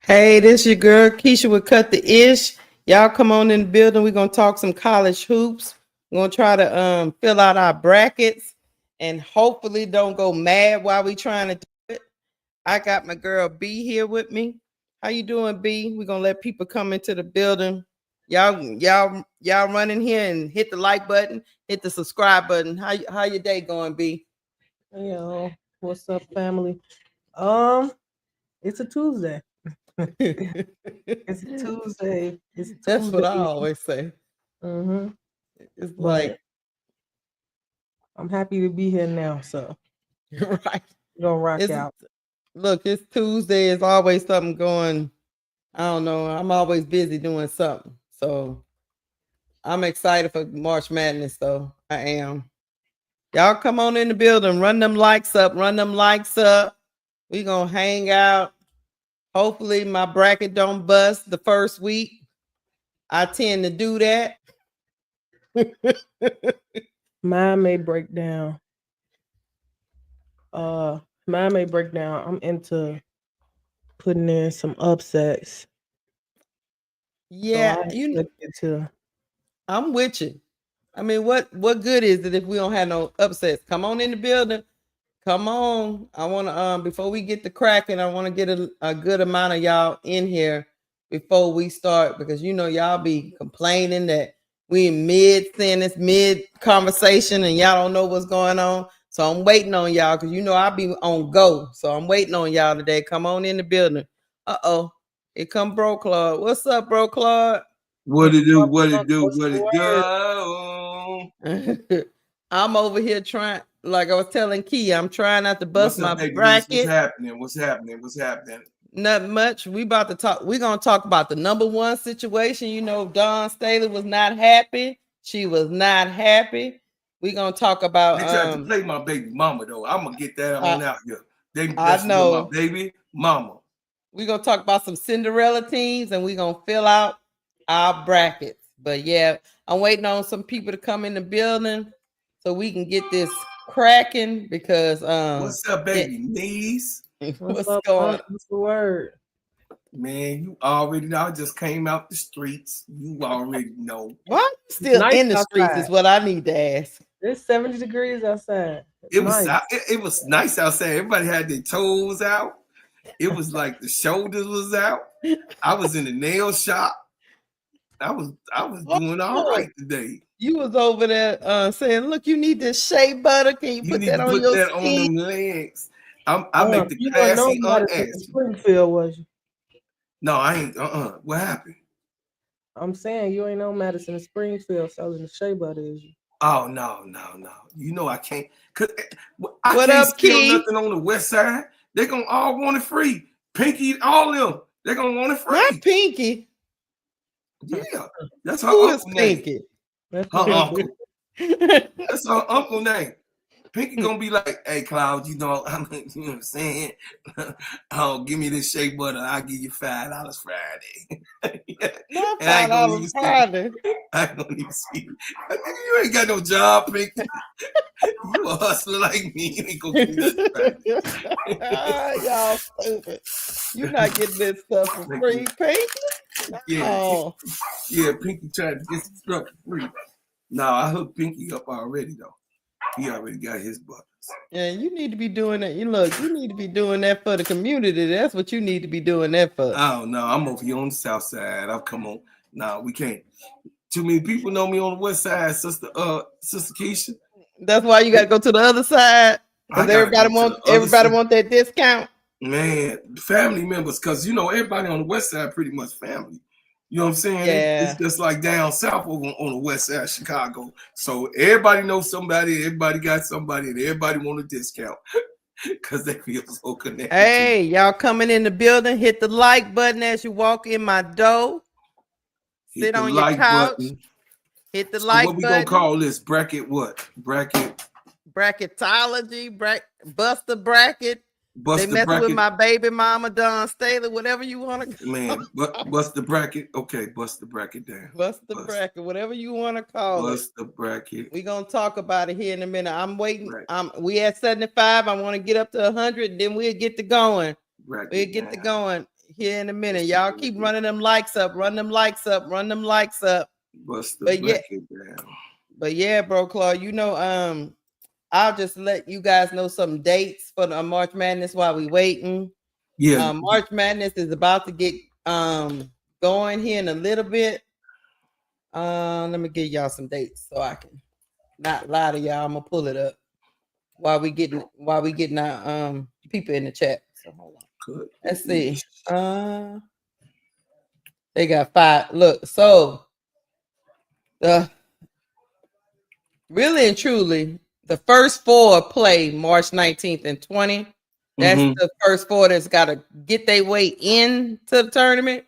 Hey, this your girl Keisha with Cut the Ish. Y'all come on in the building. We're gonna talk some college hoops. We're gonna try to fill out our brackets and hopefully don't go mad while we trying to do it. I got my girl B here with me. How you doing, B? We're gonna let people come into the building. Y'all run in here and hit the like button, hit the subscribe button. How your day going, B? Yo, what's up, family? Um, it's a Tuesday. It's a Tuesday. It's That's what I Tuesday. always say. Mm-hmm. It's But like I'm happy to be here now, so right. we're gonna rock It's out. look, it's Tuesday. It's always something going. I don't know. I'm always busy doing something. So I'm excited for March Madness, though. I am. Y'all come on in the building. Run them likes up. Run them likes up. We gonna hang out. Hopefully my bracket don't bust the first week. I tend to do that. Mine may break down. Mine may break down. I'm into putting in some upsets, so Yeah, I expect it to. I'm with you. I mean, what good is it if we don't have no upsets? Come on in the building. Come on. I want to before we get the cracking, I want to get a good amount of y'all in here before we start because you know y'all be complaining that we in mid sentence, mid conversation, and y'all don't know what's going on. So I'm waiting on y'all because you know I'll be on go. So I'm waiting on y'all today. Come on in the building. Uh-oh. Here come Bro Claude. What's up, Bro Claude? What it do? What it do? What's What the it word? do? I'm over here trying, like I was telling Key, I'm trying not to bust What's my up, baby niece? What's bracket. happening? What's happening? What's happening? Not much. We about to talk. We're gonna talk about the number one situation. You know, Dawn Staley was not happy. She was not happy. We're gonna talk about They tried to play my baby mama though. I'm gonna get that I, on out here. They I messing with my know. baby mama. We're gonna talk about some Cinderella teams and we're gonna fill out our brackets. But yeah, I'm waiting on some people to come in the building so we can get this cracking because What's up, baby niece? What's what's up, going. Unc? What's the word? Man, you already know. I just came out the streets. You already know. Why are you It's still nice in the streets outside. is what I need to ask. It's 70 degrees outside. It's It was nice. it was nice outside. Everybody had their toes out. It was like the shoulders was out. I was in the nail shop. I was doing all Oh, right today. you was over there saying, look, you need this shea butter. Can you You put need that to on put your that on skin? them legs. I make the You weren't classy know Madison in unassy. Springfield, was you? No, I ain't. What happened? I'm saying you ain't know Madison in Springfield selling the shea butter, is you? Oh no. You know I can't. Cause I What can't up, steal Key? nothing on the west side. They gonna all want it free. Pinky, all them. They gonna want it Not free. Pinky. Yeah, that's her Who is uncle name. Pinky? That's Her your uncle. uncle. That's her uncle name. Pinky gonna be like, "Hey, Cloud, you know, you know what I'm saying? Oh, give me this shea butter. I'll give you $5 Friday." Not And I ain't gonna $5 even see. Friday. I ain't gonna even see. You ain't got no job, Pinky. You a hustler like me. You ain't gonna give me nothing Friday. Y'all stupid. You're not getting this stuff for free, Pinky. Yeah, Oh, yeah. Pinky tried to get some stuff for free. No, I hooked Pinky up already though. He already got his buttons. yeah, you need to be doing that. You need to be doing that for the community. That's what you need to be doing that for. I don't know. I'm over here on the south side. I'll come on. No, we can't. Too many people know me on the west side, Sister Keisha. That's why you got to go to the other side I because gotta go to the other everybody side. want that discount. Man, family members, because you know everybody on the west side pretty much family. You know what I'm saying? It's Yeah. just like down south over on the west side of Chicago. So everybody knows somebody, everybody got somebody, and everybody want a discount because they feel so connected to you. Hey, y'all coming in the building? Hit the like button as you walk in my door. Hit Sit the on your like couch. button. Hit the So what like we gonna button. call this? Bracket what? Bracketology, bust the bracket. They Bust the messing with bracket. my baby mama, Dawn Staley, whatever you want to Man, bust the bracket. Okay, bust the bracket down. bust the bracket, whatever you want to call it. Bust the bracket. We're gonna talk about it here in a minute. I'm waiting. Bracket, We at 75. I want to get up to 100, then we'll get to going. We'll bracket get to down. going. here in a minute. Y'all keep running them likes up, run them likes up, run them likes up. Bust the But yeah, down. but yeah, bro, Claude, you know, I'll just let you guys know some dates for the March Madness while we waiting. Yeah. March Madness is about to get going here in a little bit. Let me give y'all some dates so I can not lie to y'all. I'm gonna pull it up while we getting our people in the chat. So hold on. Good. Let's see. They got 5. Look, so really and truly, the first 4 play March 19th and 20. That's the first 4 that's got to get their way into the tournament.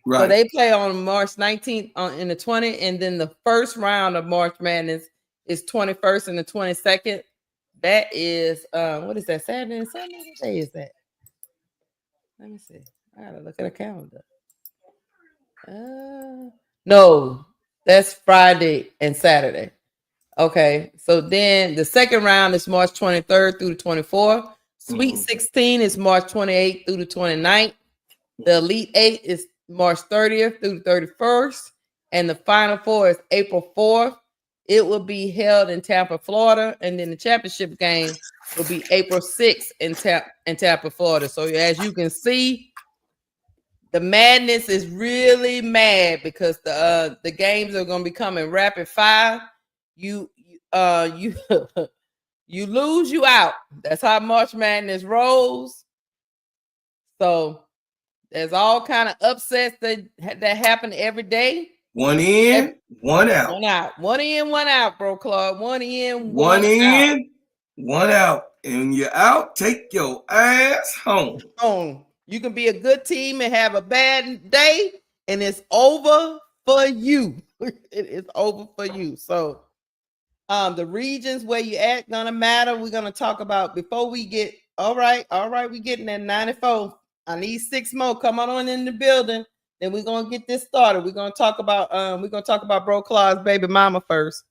Right. So they play on March 19th in the 20, and then the first round of March Madness is 21st and the 22nd. That is what is that? Saturday and Sunday? What day is that? Let me see. I gotta look at a calendar. No, that's Friday and Saturday. Okay, so then the second round is March 23rd through the 24th. Sweet 16 is March 28th through the 29th. The Elite 8 is March 30th through the 31st. And the Final 4 is April 4th. It will be held in Tampa, Florida. And then the championship game will be April 6th in Tampa, Florida. So as you can see, the madness is really mad because the games are going to be coming rapid fire. You you lose, you out. That's how March Madness rolls. So there's all kind of upsets that happen every day. One in, one out. One out. One in, one out, bro, Claude. One in, one in, out. One out. And you're out, take your ass home. You can be a good team and have a bad day, and it's over for you. It is over for you. So the regions where you at gonna matter. We're gonna talk about before we get all right, we getting at 94. I need 6 more. Come on in the building. Then we're gonna get this started. We're gonna talk about Bro Claw's baby mama first.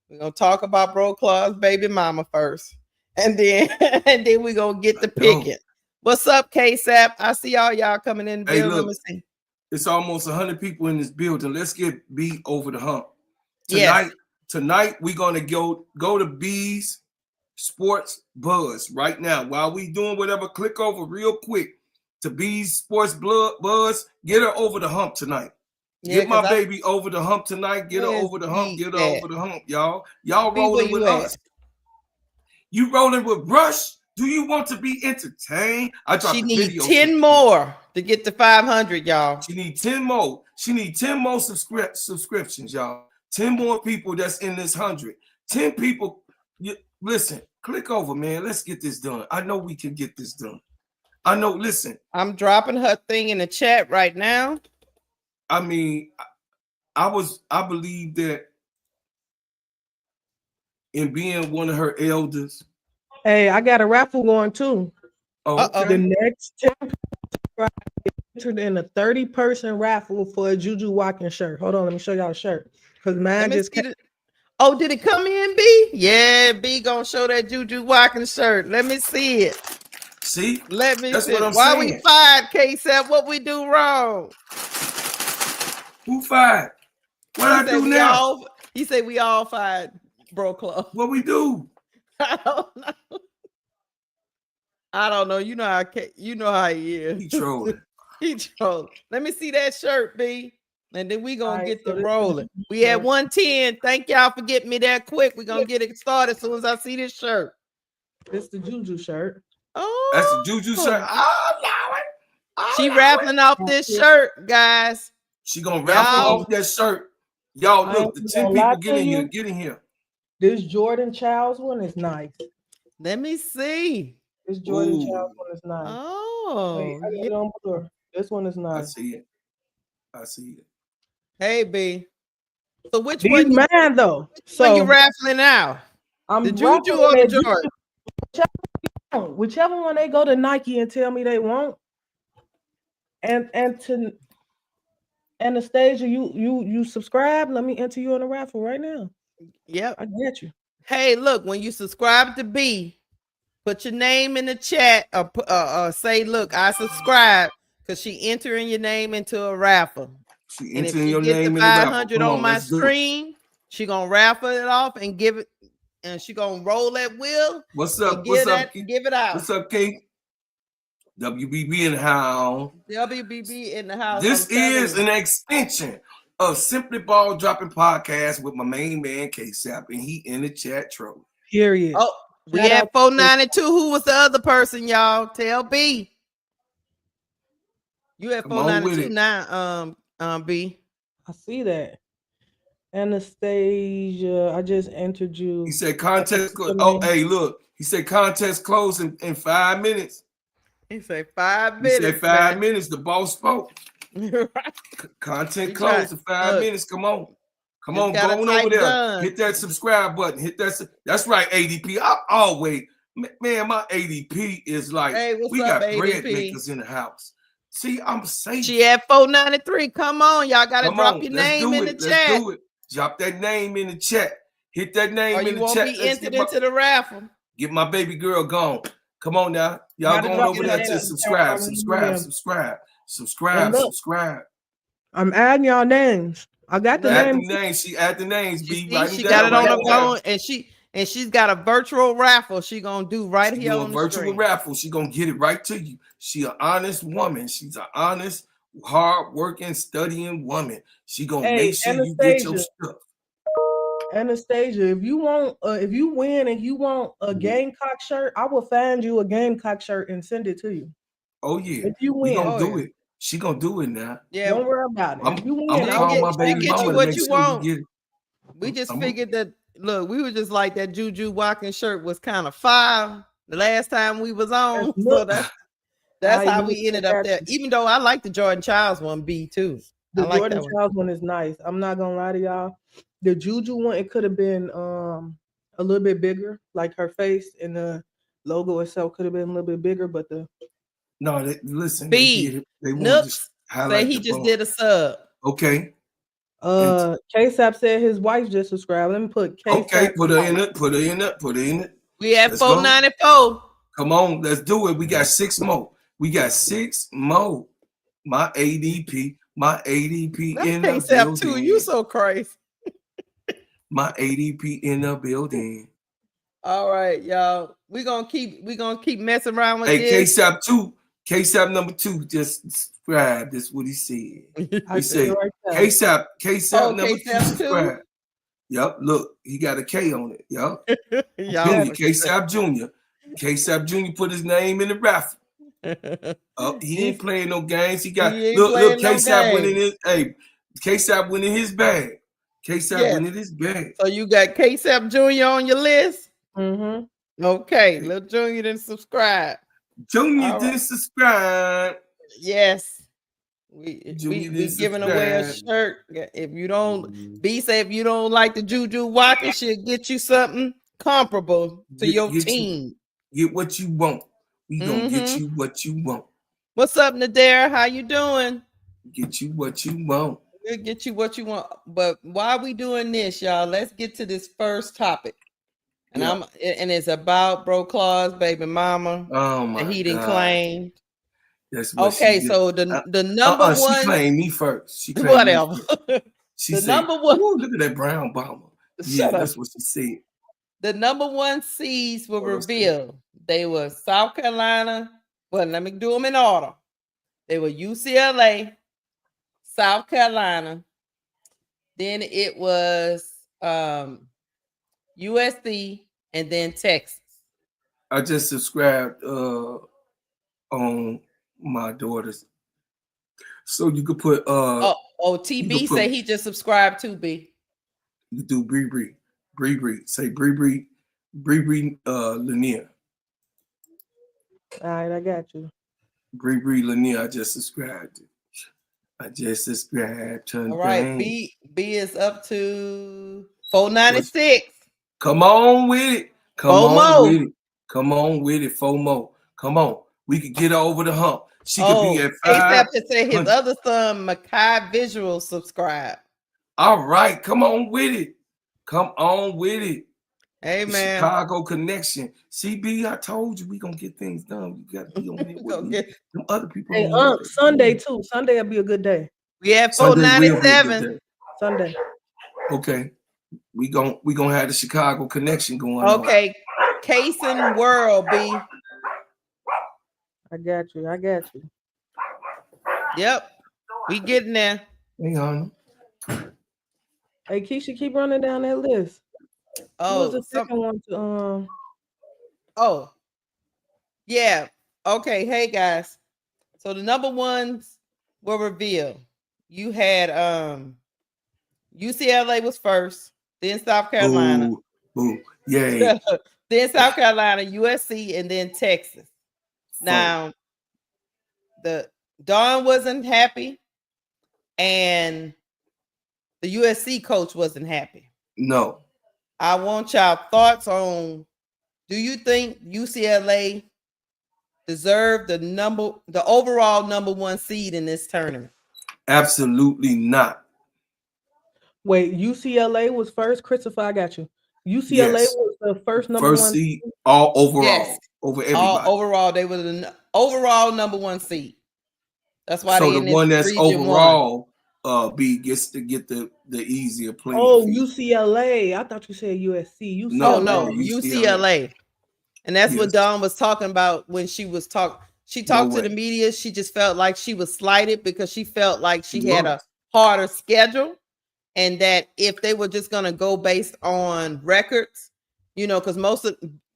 We're gonna talk about Bro Claw's baby mama first. And then we're gonna get to picking. What's up, KSAP? I see y'all coming in the building. Look, let me see. It's almost 100 people in this building. Let's get B over the hump. Tonight we're gonna go to B's Sports Buzz right now. While we doing whatever, click over real quick to B's Sports Buzz. Get her over the hump tonight. Get my baby over the hump tonight. Get her over the hump. Get her over the hump, y'all. Y'all rolling with us. You rolling with Rush? Do you want to be entertained? She needs 10 more to get to 500, y'all. She needs 10 more. She needs 10 more subscriptions, y'all. 10 more people that's in this 100. 10 people. Listen, click over, man. Let's get this done. I know we can get this done. I know. Listen, I'm dropping her thing in the chat right now. I mean, I believe that in being one of her elders. Hey, I got a raffle going too. The next 10 entered in a 30-person raffle for a Juju Watkins shirt. Hold on, let me show y'all a shirt. Because mine just did it come in, B? Yeah, B gonna show that Juju Watkins shirt. Let me see it. See? Let me That's see. What I'm Why saying. We fired, K7? What we do wrong? Who fired? What I do now? He said we all fired, Bro Club. What we do? I don't know. You know how he is. He trolling. He trolling. Let me see that shirt, B. And then we gonna get the rolling. We at 110. Thank y'all for getting me that quick. We're gonna get it started as soon as I see this shirt. It's the Juju shirt. Oh, that's the Juju shirt. She raffling off this shirt, guys. She gonna raffle off that shirt. Y'all look, the 10 people get in here. This Jordan Childs one is nice. Let me see. This Jordan Childs one is nice. Oh, wait, this one is nice. I see it. Hey, B. So which These one? Man, though. So you raffling now? I'm the Juju or the Jordan? Whichever one they go to Nike and tell me they won't, and the stage you subscribe. Let me enter you on a raffle right now. Yep, I get you. Hey, look, when you subscribe to B, put your name in the chat or say, look, I subscribe. because she entering your name into a raffle. She And if entering she your get name the in the raffle. 500 Come on my let's do it. stream, she gonna raffle it off and give it, and she gonna roll that wheel. What's up? Give it out. What's up, King? WBB in the house. WBB in the house. This is an extension of Simply Ball Dropping Podcast with my main man K-Sap, and he in the chat trolling. Period. Oh, we had 492. Who was the other person, y'all? Tell B. You had 492 now, B. I see that. Anastasia, I just entered you. He said contest. Oh, hey, look. He said contest closed in 5 minutes. He said 5 minutes. He said 5 minutes. The boss spoke. Content closed in 5 minutes. Come on. Come on, go on over there. Done. Hit that subscribe button. Hit that. That's right, ADP. I always, man, my ADP is like, hey, we up, got ADP? Bread makers in the house. See, I'm safe. She had 493. Come on, y'all got to drop your name in the chat. Let's do it. Drop that name in the chat. Hit that name in the chat. Or you won't be entered into the raffle. Get my baby girl gone. Come on now. Y'all going over there to subscribe. I'm adding y'all names. I got the names. She add the names. She got it on the phone, and she's got a virtual raffle. She gonna do right here on the virtual raffle. She gonna get it right to you. She an honest woman. She's an honest, hard-working, studying woman. She gonna make sure you get your stuff. Anastasia, if you win and you want a Gamecock shirt, I will find you a Gamecock shirt and send it to you. Oh yeah, if you win, we gonna do it. She gonna do it now. Yeah, don't worry about it. I'm gonna call my baby mama what you want. You we just figured that. Look, we were just like that. Juju Watkins shirt was kind of fire the last time we was on. So that's how we ended up there. Even though I like the Jordan Childs one B too. The Jordan Childs one is nice. I'm not gonna lie to y'all. The Juju one, it could have been a little bit bigger, like her face and the logo itself could have been a little bit bigger, but listen. B Nooks say he just did a sub. Okay. K-Sap said his wife just subscribed. Let me put K-Sap. Okay, put her in it. We have 494. Come on, let's do it. We got 6 more. My ADP in the building. Too. You so crazy. My ADP in the building. All right, y'all. We're gonna keep messing around with this. K-Sap 2. K-Sap number 2 just subscribe. That's what he said. He said K-Sap number 2 subscribe. Yep, look, he got a K on it. Yep. K-Sap Jr. K-Sap Jr. put his name in the raffle. He ain't playing no games. He got look K-Sap winning his K-Sap winning his bag. K-Sap winning his bag. So you got K-Sap Jr. on your list? Mm-hmm. Okay, little Junior didn't subscribe. Junior didn't subscribe. Yes. We giving away a shirt. If you don't if you don't like the Juju Watkins, she'll get you something comparable to your team. Get what you want. We gonna get you what you want. What's up, Nadera? How you doing? Get you what you want. We'll get you what you want. But while we doing this, y'all, let's get to this first topic. And it's about Bro Claw's baby mama. Oh my God. He didn't claim. That's okay, so the number one. She claimed me first. She claimed whatever. She said, number one. Look at that brown bomber. Yeah, that's what she said. The number one seeds were revealed. They were South Carolina. Well, let me do them in order. They were UCLA, South Carolina. Then it was USC, and then Texas. I just subscribed on my daughter's, so you could put TB say he just subscribed to B. You do Bree say Bree Lanier. All right, I got you. Bree Lanier. I just subscribed. All right, B is up to 496. Come on with it. Come on with it. FOMO. Come on. We could get her over the hump. She could be at 5. To say his other son, Makai Visual, subscribe. All right. Come on with it. Hey, The man. Chicago connection. CB, I told you we gonna get things done. You got to be on there with me. Them other people. Hey, Sunday too. Sunday will be a good day. We have Sunday will be a good 497. day. Sunday. Okay. We gonna have the Chicago connection going on. Okay. Casing World, B. I got you. Yep. We getting there. Hang on. Hey, Keisha, keep running down that list. Oh, who was the second one to Oh, yeah. Okay. Hey, guys. So the number ones were revealed. You had UCLA was first, then South Carolina. Boo. Yay. Then South Carolina, USC, and then Texas. Now, the Dawn wasn't happy, and the USC coach wasn't happy. No. I want y'all thoughts on, do you think UCLA deserved the overall number one seed in this tournament? Absolutely not. Wait, UCLA was first. Christopher, I got you. UCLA was the first number one seed all overall. Yes. Over everybody. Overall, they were the overall number one seed. That's why so they the in one that's region overall B gets to get the easier playing. Oh, field. UCLA. I thought you said USC. UCLA. No, UCLA. And that's what Dawn was talking about when she was She talked to the media. She just felt like she was slighted because she felt like she had a harder schedule, and that if they were just going to go based on records, because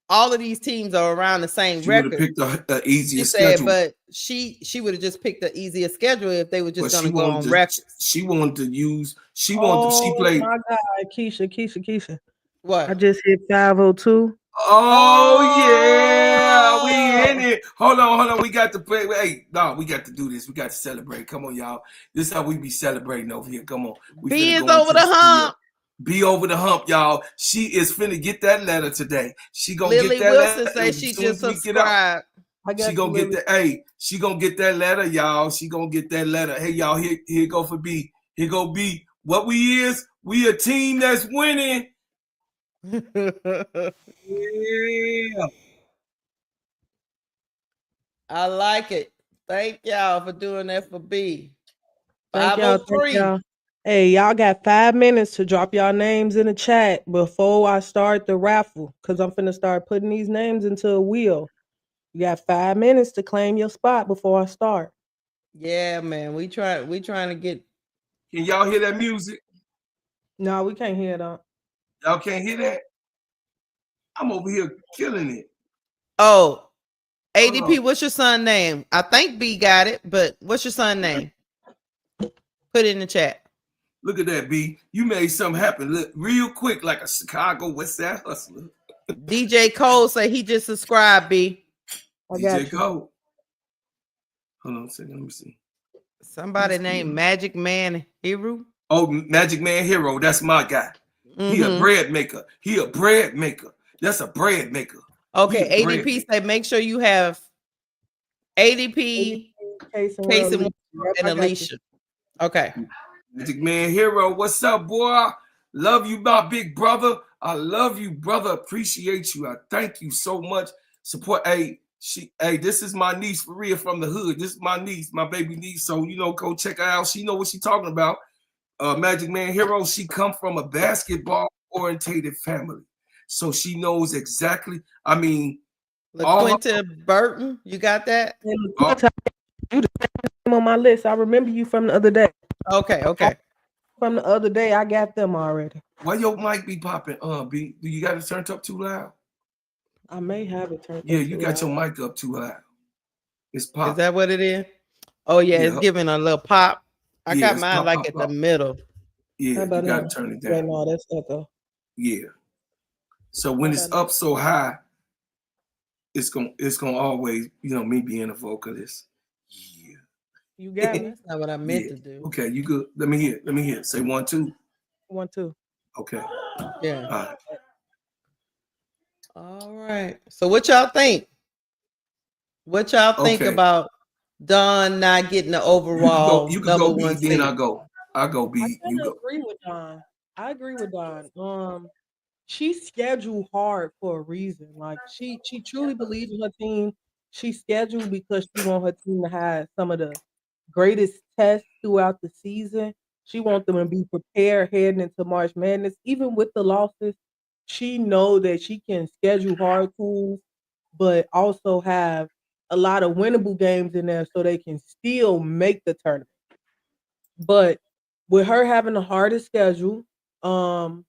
all of these teams are around the same record. She would have picked the easier schedule. But she would have just picked the easier schedule if they were just going to go on records. She wanted to use. She played. Oh my God, Keisha. What? I just hit 502. Oh yeah, we in it. Hold on. We got to play. Hey, no, we got to do this. We got to celebrate. Come on, y'all. This is how we be celebrating over here. Come on. B is over the hump. Be over the hump, y'all. She is finna get that letter today. She gonna Lily get that Wilson letter. Say she just subscribed. She gonna get that. Hey, she gonna get that letter, y'all. She gonna get that letter. Hey, y'all. Here go for B. Here go B. What we is? We a team that's winning. Yeah. I like it. Thank y'all for doing that for B. Thank y'all. Hey, y'all got 5 minutes to drop y'all names in the chat before I start the raffle, because I'm finna start putting these names into a wheel. You got 5 minutes to claim your spot before I start. Yeah, man. We trying to get. Can y'all hear that music? No, we can't hear that. Y'all can't hear that? I'm over here killing it. Oh, ADP, what's your son's name? I think B got it, but what's your son's name? Put it in the chat. Look at that, B. You made something happen. Look, real quick, like a Chicago West Side hustler. DJ Cole say he just subscribed, B. DJ Cole. Hold on a second. Let me see. Somebody named Magic Man Hero. Oh, Magic Man Hero. That's my guy. He a bread maker. That's a bread maker. Okay, ADP say make sure you have ADP, Casey, and Alicia. Okay. Magic Man Hero, what's up, boy? Love you, my big brother. I love you, brother. Appreciate you. I thank you so much. Support. Hey, this is my niece for real from the hood. This is my niece, my baby niece. So go check her out. She know what she's talking about. Magic Man Hero. She come from a basketball orientated family, so she knows exactly. I mean, LaQuinta Burton. You got that? You on my list. I remember you from the other day. Okay. From the other day, I got them already. Why your mic be popping? B, do you got it turned up too loud? I may have it turned up. Yeah, you got your mic up too loud. It's popping. Is that what it is? Oh yeah, it's giving a little pop. I got mine like at the middle. Yeah, you gotta turn it down. No, that's echo. Yeah. So when it's up so high, it's gonna always, me being a vocalist. Yeah. You got me. That's not what I meant to do. Okay, you good. Let me hear. Say 1, 2. 1, 2. Okay. Yeah. All right. So what y'all think? What y'all think about Dawn not getting the overall you can number go B, one then seed? I'll go B. I agree with Dawn. she's scheduled hard for a reason. Like she truly believes in her team. She's scheduled because she wants her team to have some of the greatest tests throughout the season. She wants them to be prepared heading into March Madness. Even with the losses, she know that she can schedule hard teams, but also have a lot of winnable games in there so they can still make the tournament. But with her having the hardest schedule, and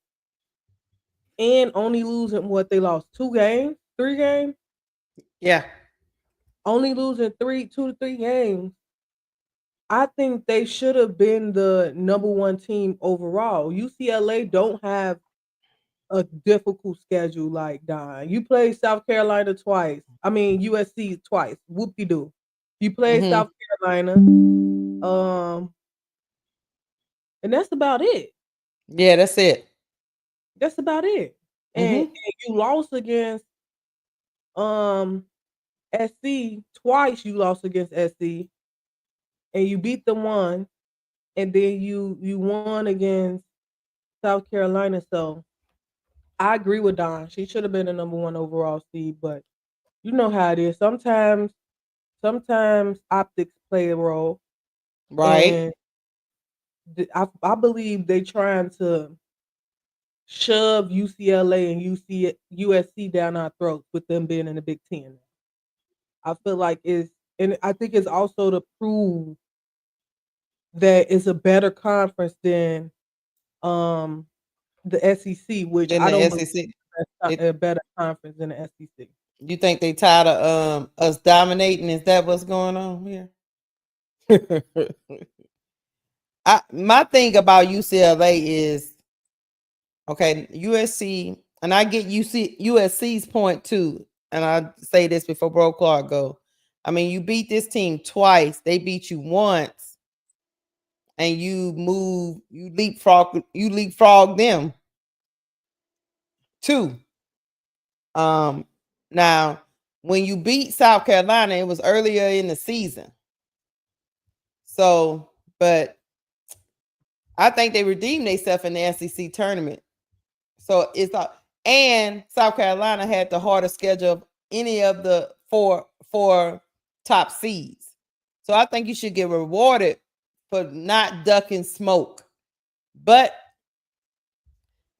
only losing what they lost 2 games, 3 games. Yeah. Only losing 2 to 3 games. I think they should have been the number one team overall. UCLA don't have a difficult schedule like Don. You play South Carolina twice. I mean USC twice. Whoop de doo. You play South Carolina. And that's about it. Yeah, that's it. That's about it. And you lost against SC twice. You lost against SC, and you beat them one, and then you won against South Carolina. So I agree with Don. She should have been the number one overall seed, but you know how it is. Sometimes optics play a role, Right. and I believe they trying to shove UCLA and USC down our throats with them being in the Big Ten. I feel like and I think it's also to prove that it's a better conference than the SEC, which In I don't the believe SEC. is a better conference than the SEC. You think they tired of us dominating? Is that what's going on here? My thing about UCLA is okay, USC, and I get USC's point too. And I say this before Bro Clark go. I mean, you beat this team twice, they beat you once, and you leapfrog them too. Now when you beat South Carolina, it was earlier in the season. So, but I think they redeemed themselves in the SEC tournament. So it's not, and South Carolina had the hardest schedule of any of the four top seeds. So I think you should get rewarded for not ducking smoke. But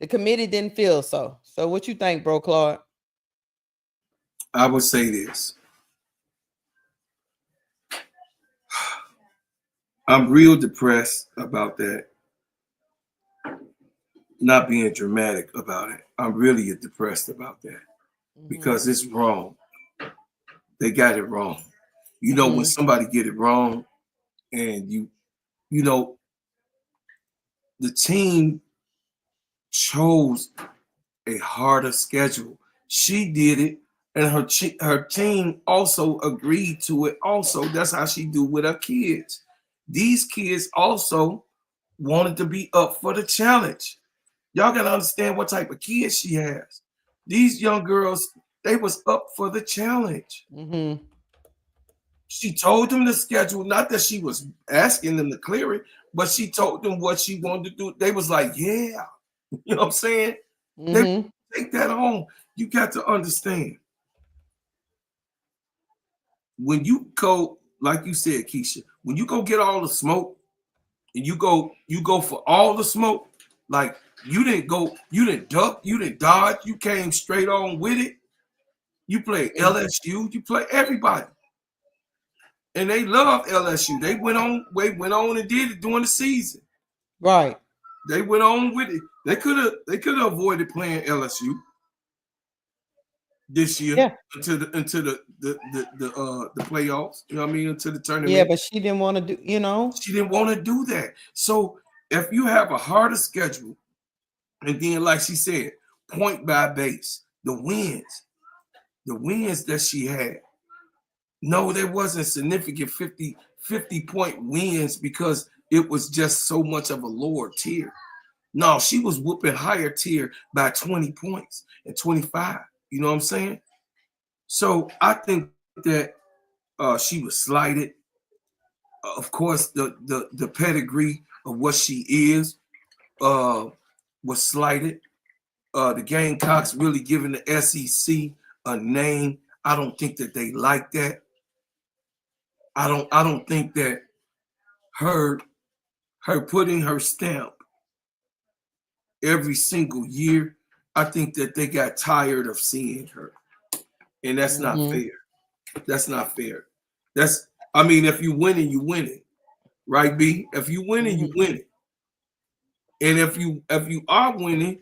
the committee didn't feel so. So what you think, Bro Claude? I would say this. I'm real depressed about that. Not being dramatic about it. I'm really depressed about that because it's wrong. They got it wrong. You know, when somebody get it wrong and you know, the team chose a harder schedule. She did it, and her team also agreed to it. Also, that's how she do with her kids. These kids also wanted to be up for the challenge. Y'all gotta understand what type of kids she has. These young girls, they was up for the challenge. She told them the schedule, not that she was asking them to clear it, but she told them what she wanted to do. They was like, yeah. You know what I'm saying? They take that on. You got to understand. When you go, like you said, Keisha, when you go get all the smoke, and you go for all the smoke, like you didn't duck, you didn't dodge, you came straight on with it. You play LSU, you play everybody. And they love LSU. They went on and did it during the season. Right. They went on with it. They could have avoided playing LSU this year into the playoffs. You know what I mean? Into the tournament. Yeah, but she didn't want to do, She didn't want to do that. So if you have a harder schedule, and then like she said, point by base, the wins that she had. No, there wasn't significant 50 point wins because it was just so much of a lower tier. No, she was whooping higher tier by 20 points and 25. You know what I'm saying? So I think that she was slighted. Of course, the pedigree of what she is was slighted. the Gamecocks really giving the SEC a name. I don't think that they like that. I don't think that her putting her stamp every single year, I think that they got tired of seeing her. And that's not fair. That's not fair. If you winning, you winning. Right, B? If you winning, you winning. And if you are winning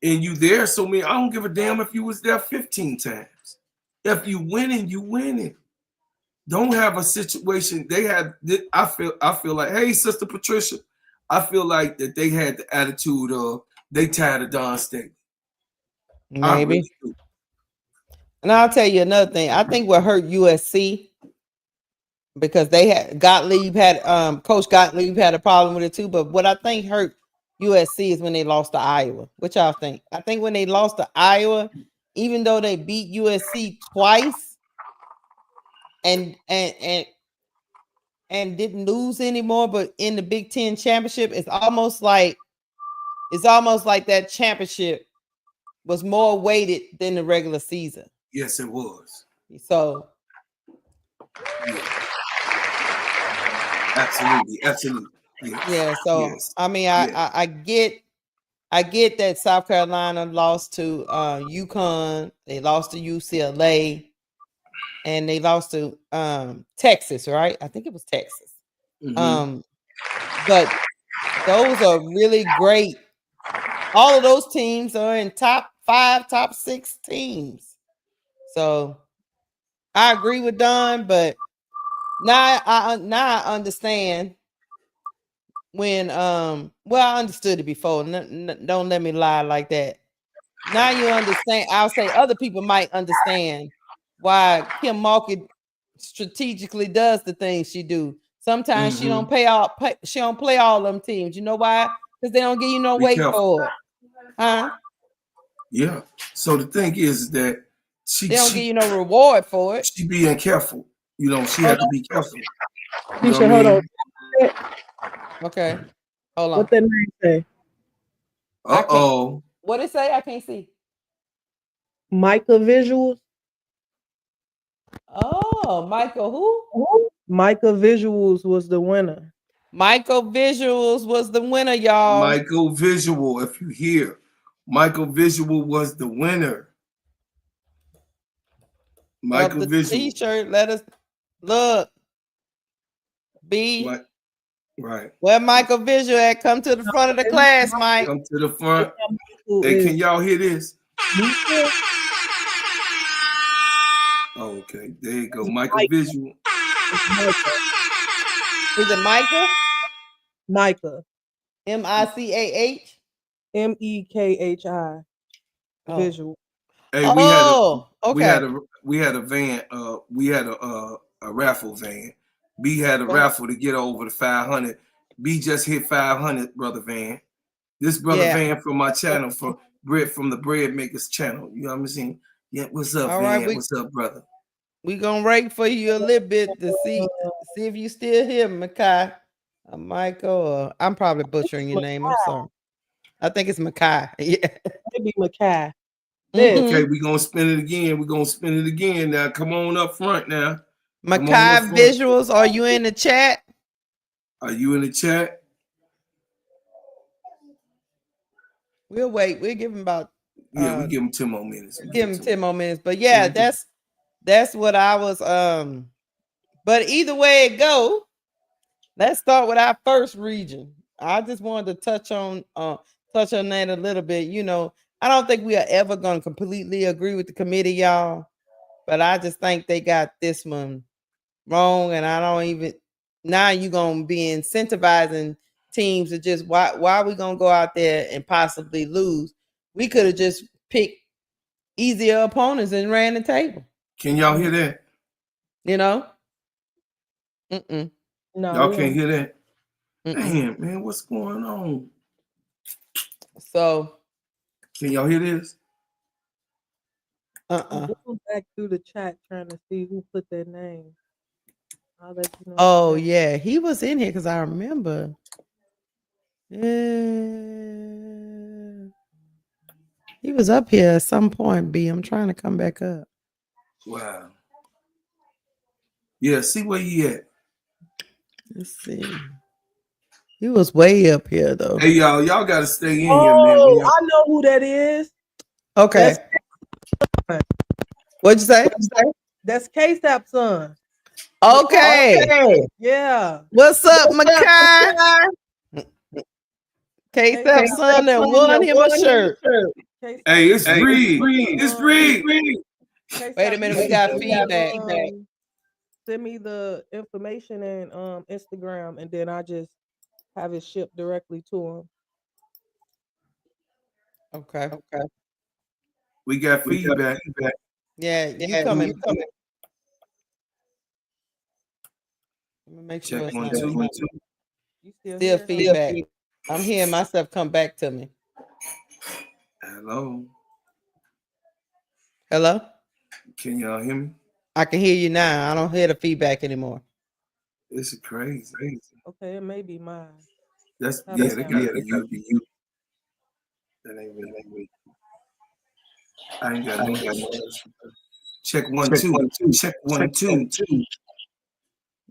and you there, so I don't give a damn if you was there 15 times. If you winning, you winning. Don't have a situation. They had. I feel like, hey, Sister Patricia, I feel like that they had the attitude of they tired of Don State. Maybe. Really, and I'll tell you another thing. I think what hurt USC because they had Coach Gottlieb had a problem with it too. But what I think hurt USC is when they lost to Iowa. What y'all think? I think when they lost to Iowa, even though they beat USC twice and didn't lose anymore, but in the Big Ten championship, it's almost like that championship was more weighted than the regular season. Yes, it was. So yeah. Absolutely. Yes. Yeah, so yes. I get that South Carolina lost to UConn, they lost to UCLA, and they lost to Texas, right? I think it was Texas. But those are really great. All of those teams are in top 5, top 6 teams. So I agree with Don, but now I understand when I understood it before. Don't let me lie like that. Now you understand. I'll say other people might understand why Kim Mulkey strategically does the things she do. Sometimes she don't play all them teams. You know why? Because they don't give you no weight for it. Huh? Yeah. So the thing is that they don't give you no reward for it. She being careful. She had to be careful. Hold on. Okay. Hold on. What that name say? What it say? I can't see. Micah Visuals. Oh, Michael who? Micah Visuals was the winner. Michael Visuals was the winner, y'all. Michael Visual, if you hear, Michael Visual was the winner. Michael the Visual. T-shirt. Let us look. Right. Where Michael Visual at? Come to the front of the class, Mike. Come to the front. Hey, can y'all hear this? Oh, okay, there you go. Michael Visual. Is it Micah? Micah. Micah. Mekhi. Visual. Hey, we had a van. We had a raffle van. B had a raffle to get over the 500. B just hit 500, brother Van. This brother Van from my channel, from the Bread Makers channel. You know what I'm saying? Yeah, what's up, Van? What's up, brother? We gonna rate for you a little bit to see if you still here, Makai. Michael. I'm probably butchering your name. I'm sorry. I think it's Makai. Yeah. Maybe Makai. Okay, we're gonna spin it again. We're gonna spin it again now. Come on up front now. Makai Visuals, are you in the chat? Are you in the chat? We'll wait. We'll give him about we give him 10 more minutes. Give him 10 more minutes. But yeah, that's what I was but either way it go, let's start with our first region. I just wanted to touch on that a little bit. You know, I don't think we are ever going to completely agree with the committee, y'all, but I just think they got this one wrong, and I don't even now you're gonna be incentivizing teams to just why are we gonna go out there and possibly lose? We could have just picked easier opponents and ran the table. Can y'all hear that? You know? No, y'all can't hear that. Damn, man, what's going on? So can y'all hear this? I'm going back through the chat trying to see who put their name. I'll let you know. Oh yeah, he was in here because I remember. He was up here at some point, B. I'm trying to come back up. Wow. Yeah, see where he at. Let's see. He was way up here though. Hey y'all gotta stay in here, man. I know who that is. Okay. What'd you say? That's K-Sap's son. Okay. Yeah. What's up, Makai? K-Sap's son that won him a shirt. Hey, it's Reed. It's Reed. Wait a minute, we got feedback. Send me the information and Instagram, and then I just have it shipped directly to him. Okay. We got feedback. Yeah, you coming. Let me make sure it's 1, not 2. Still feedback. I'm hearing myself come back to me. Hello. Can y'all hear me? I can hear you now. I don't hear the feedback anymore. This is crazy. Okay, it may be mine. That gotta be you. That ain't really. I ain't got no. Check 1, 2. Check 1, 2.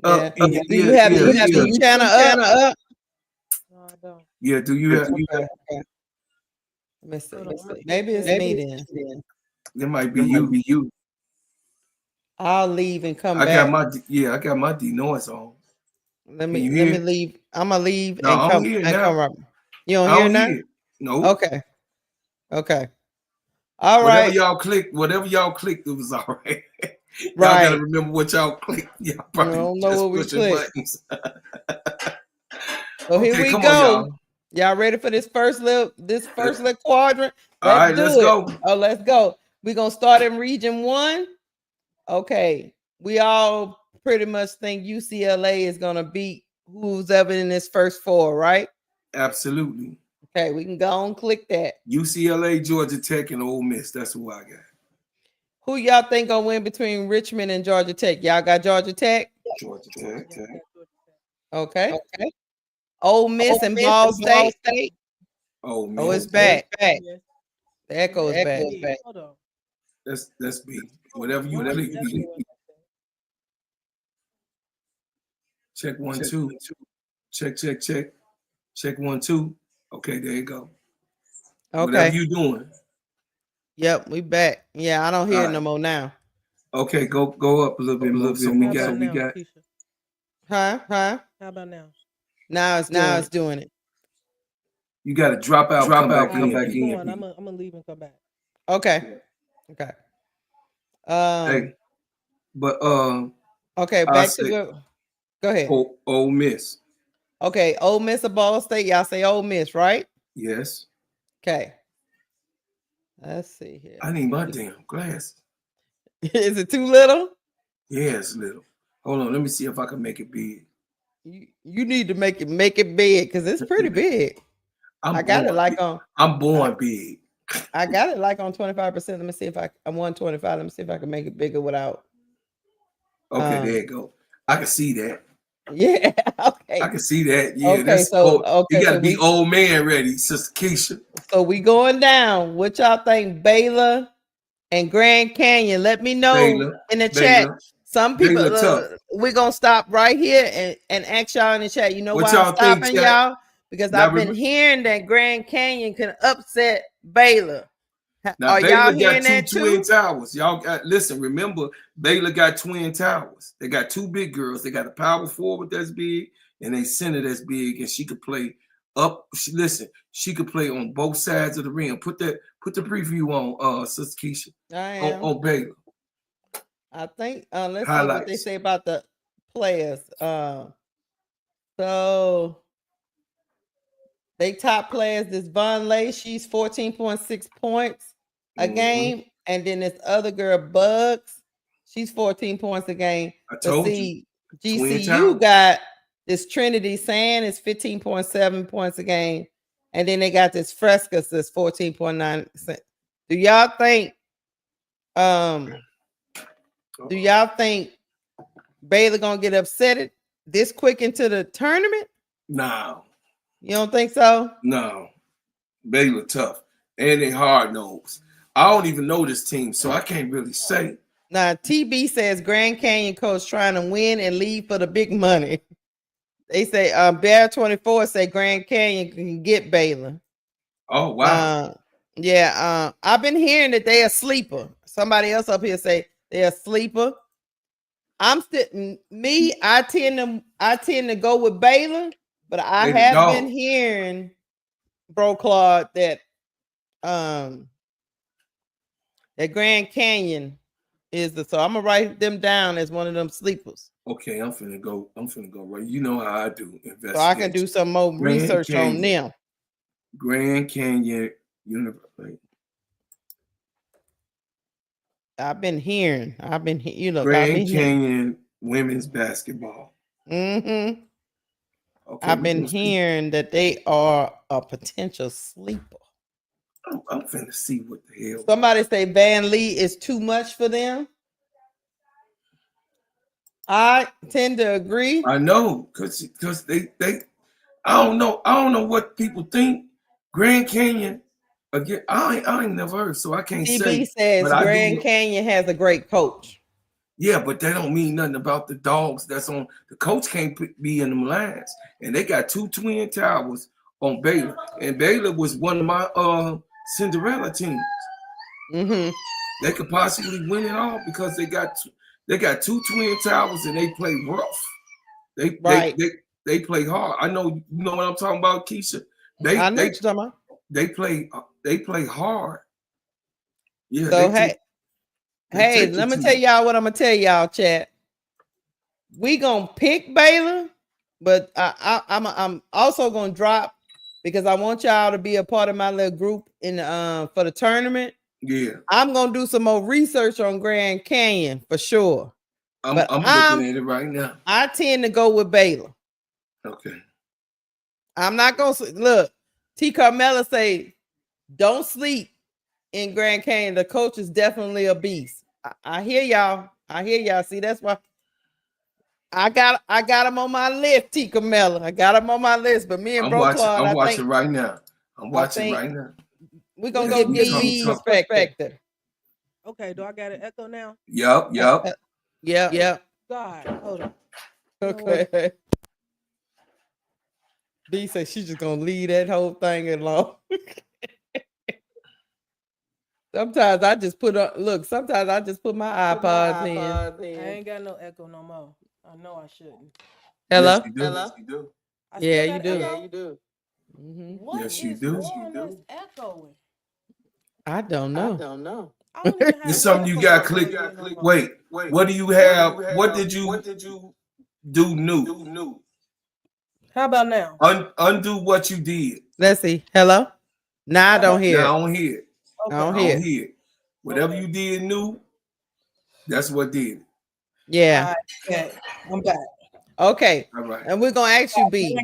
Yeah. Do you have the channel up? No, I don't. Yeah, do you have? Okay. Let me see. Maybe it's me then. It might be you. I'll leave and come back. I got my denoise on. Let me leave. I'm gonna leave no, and come right. You don't hear now? No. Okay. All right. Whatever y'all clicked, it was all right. Y'all Right. gotta remember what y'all clicked. Y'all probably don't know just what we pushing clicked. buttons. So here we come go. on, y'all ready for this first little quadrant? All right, let's go. Oh, let's go. We're gonna start in region 1. Okay. We all pretty much think UCLA is gonna beat who's ever in this first 4, right? Absolutely. Okay, we can go and click that. UCLA, Georgia Tech, and Ole Miss. That's who I got. Who y'all think gonna win between Richmond and Georgia Tech? Y'all got Georgia Tech? Georgia Tech. Okay. Ole Miss and Ball State. Oh, Oh, it's back. Yes. The echo is back. Hold on. That's B. Whatever you click, B. Check 1, 2. Check. Check 1, 2. Okay, there you go. Okay. Whatever you doing. Yep, we back. Yeah, I don't hear it no more now. Okay, go up a little bit more. So we got. Huh? How about now? Now it's doing it. You got to drop out, come back in. I'm gonna leave and come back. Okay. Hey, but okay, back to go ahead. Ole Miss. Okay, Ole Miss or Ball State. Y'all say Ole Miss, right? Yes. Okay. Let's see here. I need my damn glasses. Is it too little? Yeah, it's little. Hold on, let me see if I can make it big. You need to make it big because it's pretty big. I'm born big. I got it like on 25%. Let me see if I'm 125. Let me see if I can make it bigger without. Okay, there you go. I can see that. Yeah. Okay. I can see that. Yeah. Okay. You got to be old man ready, Sister Keisha. So we going down. What y'all think, Baylor and Grand Canyon? Let me know in the chat. Some people, we're going to stop right here and ask y'all in the chat. You know why I'm stopping y'all? Because I've been hearing that Grand Canyon can upset Baylor. Now, Baylor got two twin towers. Y'all listen, remember, Baylor got twin towers. They got 2 big girls. They got a power forward that's big and a center that's big, and she could play up. She could play on both sides of the rim. Put the preview on, Sister Keisha. On Baylor. I think let's see what they say about the players. So they top players, this Von Lay, she's 14.6 points a game. And then this other girl, Bugs, she's 14 points a game. I told you. GCU got this Trinity Sand is 15.7 points a game. And then they got this Frescas that's 14.9. Do y'all think Baylor gonna get upset this quick into the tournament? No. You don't think so? No. Baylor tough. And they hard nosed. I don't even know this team, so I can't really say. Now, TB says Grand Canyon coach trying to win and leave for the big money. They say Bear 24 say Grand Canyon can get Baylor. Oh, wow. I've been hearing that they a sleeper. Somebody else up here say they're a sleeper. I'm sitting I tend to go with Baylor, but I have been hearing, Bro Claude, that that Grand Canyon is so I'm gonna write them down as one of them sleepers. Okay, I'm finna go right. You know how I do investigation. So I can do some more research on them. Grand Canyon University. I've been hearing, Grand Canyon women's basketball. Mm-hmm. Okay, I've been hearing that they are a potential sleeper. I'm finna see what the hell. Somebody say Van Lee is too much for them. I tend to agree. I know, because they I don't know what people think. Grand Canyon again. I ain't never heard, so I can't say. TB says Grand Canyon has a great coach. Yeah, but that don't mean nothing about the dogs that's on. The coach can't be in them lines, and they got 2 twin towers on Baylor, and Baylor was one of my Cinderella teams. Mm-hmm. They could possibly win it all because they got 2 twin towers and they play rough. They play hard. I know you know what I'm talking about, Keisha. They play hard. Yeah. So hey, let me tell y'all what I'm gonna tell y'all, chat. We gonna pick Baylor, but I'm also gonna drop because I want y'all to be a part of my little group in for the tournament. Yeah, I'm gonna do some more research on Grand Canyon for sure. I'm looking at it right now. I tend to go with Baylor. Okay. I'm not gonna look. T. Carmella say, don't sleep in Grand Canyon. The coach is definitely a beast. I hear y'all. See, that's why I got him on my list, T. Carmella. I got him on my list, but me and Bro Claude, I'm watching right now. We're gonna get B's perspective. Okay, do I got an echo now? Yep. God, hold on. Okay. B said she's just gonna leave that whole thing alone. Sometimes I just put my iPods in. I ain't got no echo no more. I know I shouldn't. Hello? Yes, you do. Yes, you do. Yeah, you do. Yeah, you do. Mm-hmm. What yes, you do. This echoing? I don't know. I don't even have it's something you got to click. Wait, what do you have? What did you do new? How about now? Undo what you did. Let's see. Hello? Nah, I don't hear it. I don't hear it. Okay. I don't hear it. Whatever you did new, that's what did it. Yeah. Okay. I'm back. Okay. All right. And we're gonna ask you, B.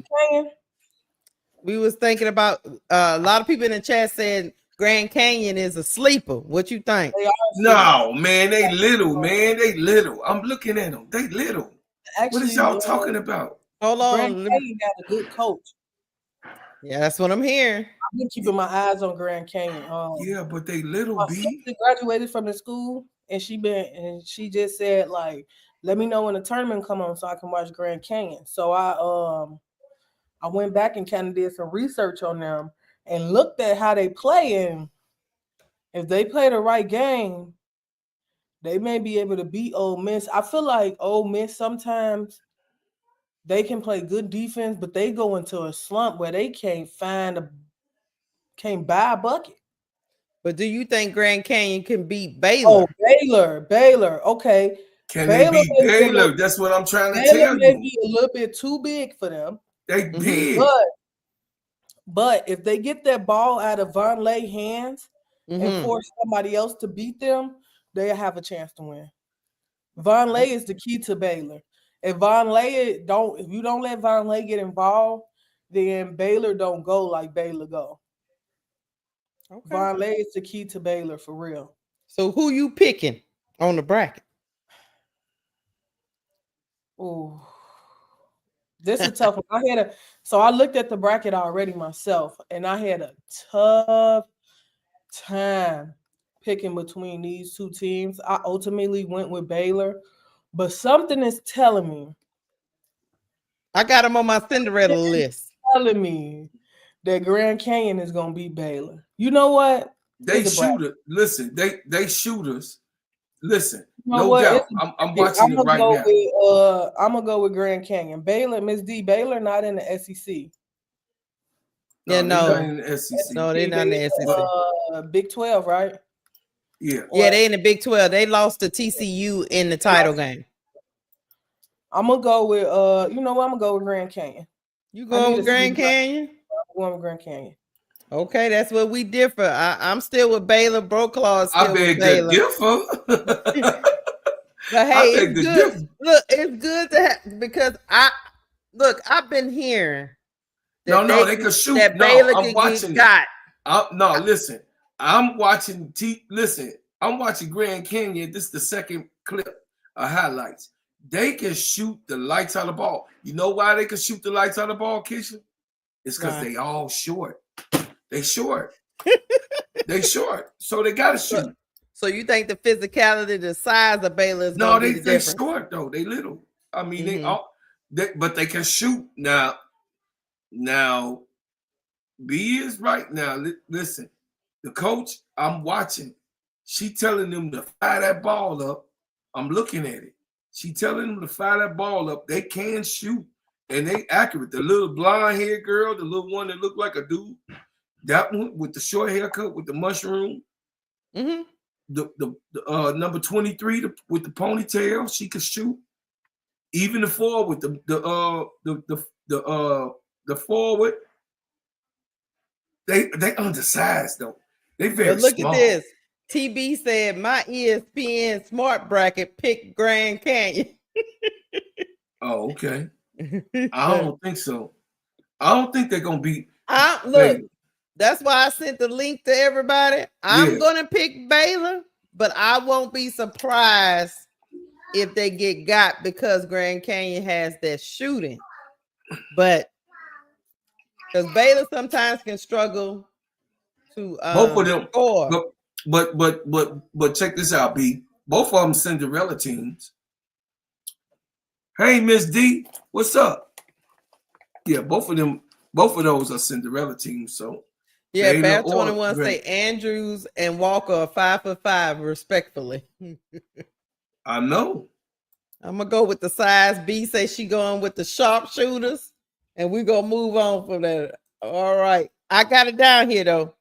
We was thinking about a lot of people in the chat said Grand Canyon is a sleeper. What you think? No, man, they little, man. They little. I'm looking at them. They little. Actually, what is y'all talking about? Hold on. Grand Canyon got a good coach. Yeah, that's what I'm hearing. I've been keeping my eyes on Grand Canyon. Yeah, but they little. My sister graduated from the school, and she just said, like, let me know when the tournament come on so I can watch Grand Canyon. So I went back and kind of did some research on them and looked at how they play. And if they play the right game, they may be able to beat Ole Miss. I feel like Ole Miss sometimes they can play good defense, but they go into a slump where they can't buy a bucket. But do you think Grand Canyon can beat Baylor? Oh, Baylor. Okay. Can they beat Baylor? That's what I'm trying to tell you. Baylor may be a little bit too big for them. They big. But if they get that ball out of Von Lay's hands and force somebody else to beat them, they have a chance to win. Von Lay is the key to Baylor. If you don't let Von Lay get involved, then Baylor don't go like Baylor go. Okay. Von Lay is the key to Baylor for real. So who you picking on the bracket? Oh, this is a tough one. So I looked at the bracket already myself, and I had a tough time picking between these two teams. I ultimately went with Baylor, but something is telling me. I got them on my Cinderella list. Telling me that Grand Canyon is gonna beat Baylor. You know what? They shooters. Listen, they shooters. Listen, you know no what? doubt. I'm watching it right now. I'm gonna go with Grand Canyon. Baylor, Miss D. Baylor, not in the SEC. Yeah, no, they're not in the SEC. No, they're not in the SEC. Big 12, right? Yeah. Yeah, they in the Big 12. They lost to TCU in the title game. I'm gonna go with you know what? I'm gonna go with Grand Canyon. You going with Grand Canyon? I'm going with Grand Canyon. Okay, that's where we differ. I'm still with Baylor. Broclaw is still with Baylor. Differ. But hey, it's good. Look, it's good to have because I've been hearing that they could shoot. That Baylor I'm watching got. Listen, I'm watching I'm watching Grand Canyon. This is the second clip of highlights. They can shoot the lights out of the ball. You know why they can shoot the lights out of the ball, Keisha? It's because they all short. They short. They short. So they gotta shoot. So you think the physicality, the size of Baylor is no, they short though. They little. I mean, but they can shoot now. Now, B is right now. Listen, the coach, I'm watching. She telling them to fire that ball up. I'm looking at it. She telling them to fire that ball up. They can shoot, and they accurate. The little blonde haired girl, the little one that looked like a dude, that one with the short haircut with the mushroom. Mm-hmm. The number 23 with the ponytail, she could shoot. Even the forward, the forward, they undersized though. They very look small. At this. TB said my ESPN smart bracket picked Grand Canyon. Oh, okay. I don't think so. I don't think they're gonna beat. Look, that's why I sent the link to everybody. I'm gonna pick Baylor, but I won't be surprised if they get got because Grand Canyon has that shooting. But because Baylor sometimes can struggle to both of them score. But check this out, B. Both of them Cinderella teams. Hey, Miss D, what's up? Yeah, both of those are Cinderella teams. So yeah, Bear 21 say Andrews and Walker are 5'5", respectfully. I know. I'm gonna go with the size. B say she going with the sharpshooters, and we're gonna move on from that. All right. I got it down here though.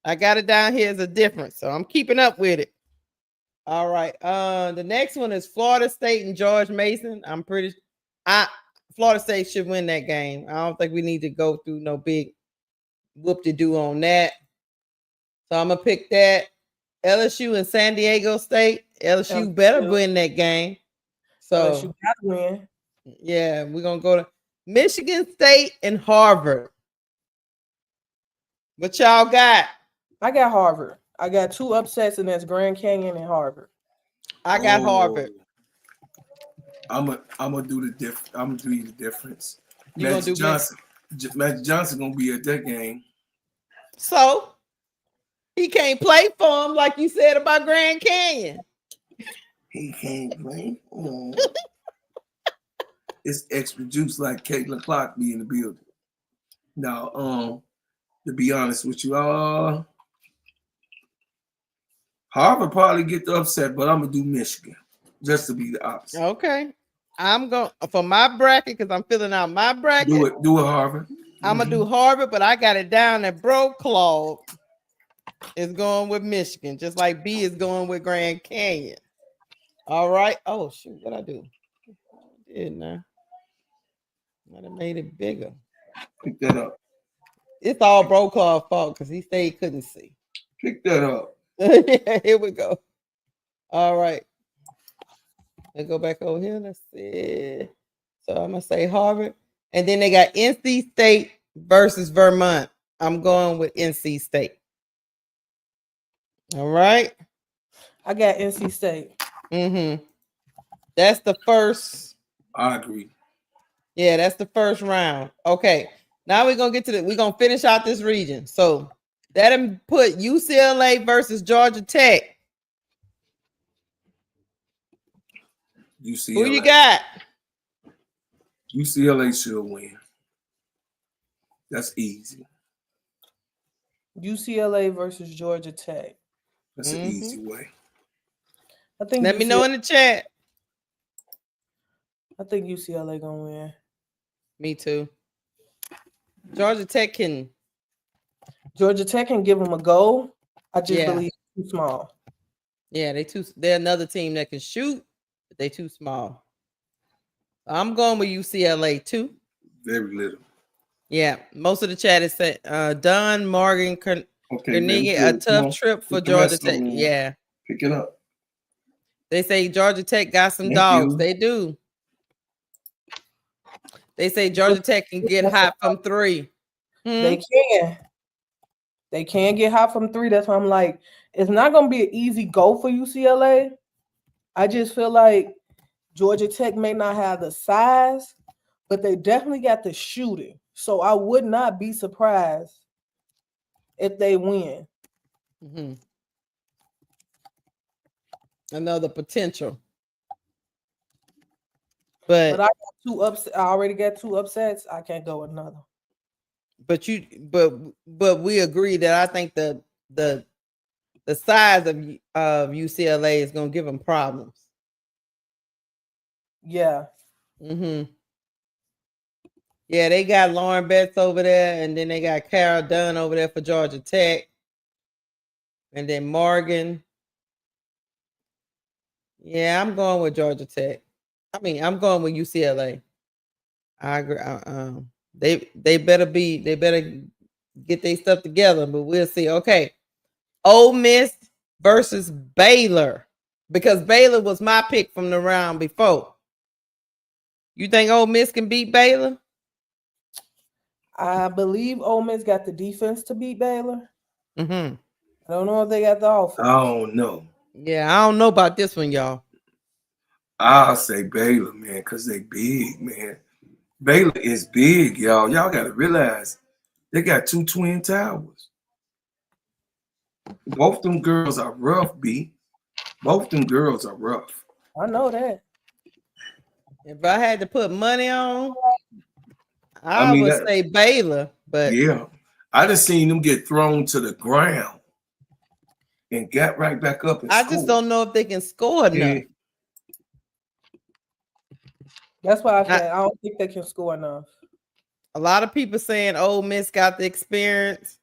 I got it down here as a difference, so I'm keeping up with it. All right. The next one is Florida State and George Mason. Florida State should win that game. I don't think we need to go through no big whoop-de-doo on that. So I'm gonna pick that. LSU and San Diego State. LSU better win that game. So LSU gotta win. Yeah, we're gonna go to Michigan State and Harvard. What y'all got? I got Harvard. I got two upsets, and that's Grand Canyon and Harvard. I got Harvard. I'm gonna do the difference. Magic Johnson gonna be at that game. So he can't play for him like you said about Grand Canyon. He can't play. It's extra juice like Caitlin Clark be in the building. Now, to be honest with you, Harvard probably get the upset, but I'm gonna do Michigan just to be the opposite. Okay, I'm going for my bracket because I'm filling out my bracket. Do it, Harvard. I'm gonna do Harvard, but I got it down that Broclaw is going with Michigan, just like B is going with Grand Canyon. All right. Oh shoot, what I do? I did now. Might have made it bigger. Pick that up. It's all Broclaw's fault because he said he couldn't see. Pick that up. Yeah, here we go. All right. Let's go back over here. Let's see. So I'm gonna say Harvard, and then they got NC State versus Vermont. I'm going with NC State. All right. I got NC State. Mm-hmm. That's the first. I agree. Yeah, that's the first round. Okay. Now we're gonna get to we're gonna finish out this region. So That put UCLA versus Georgia Tech. UCLA. Who you got? UCLA should win. That's easy. UCLA versus Georgia Tech. That's an easy way. I think. Let me know in the chat. I think UCLA gonna win. Me too. Georgia Tech can give them a go. I just believe it's too small. Yeah, they're another team that can shoot, but they too small. I'm going with UCLA too. Very little. Yeah, most of the chat is saying Don Morgan Carnegie, a tough trip for Georgia Tech. Yeah. Pick it up. They say Georgia Tech got some dogs. They do. They say Georgia Tech can get hot from 3. They can. They can get hot from 3. That's why I'm like, it's not going to be an easy go for UCLA. I just feel like Georgia Tech may not have the size, but they definitely got the shooting. So I would not be surprised if they win. Mm-hmm. Another potential. But I got 2 upsets. I already got 2 upsets. I can't go with another. But we agree that I think the size of UCLA is going to give them problems. Yeah. Mm-hmm. Yeah, they got Lauren Betts over there, and then they got Carol Dunn over there for Georgia Tech, and then Morgan. Yeah, I'm going with Georgia Tech. I mean, I'm going with UCLA. I agree. They better get their stuff together, but we'll see. Okay, Ole Miss versus Baylor, because Baylor was my pick from the round before. You think Ole Miss can beat Baylor? I believe Ole Miss got the defense to beat Baylor. Mm-hmm. I don't know if they got the offense. I don't know. Yeah, I don't know about this one, y'all. I'll say Baylor, man, because they big, man. Baylor is big, y'all. Y'all got to realize they got 2 twin towers. Both them girls are rough, B. Both them girls are rough. I know that. If I had to put money on, I would say Baylor. But yeah, I just seen them get thrown to the ground and got right back up and just don't know if they can score enough. That's why I said I don't think they can score enough. A lot of people saying Ole Miss got the experience.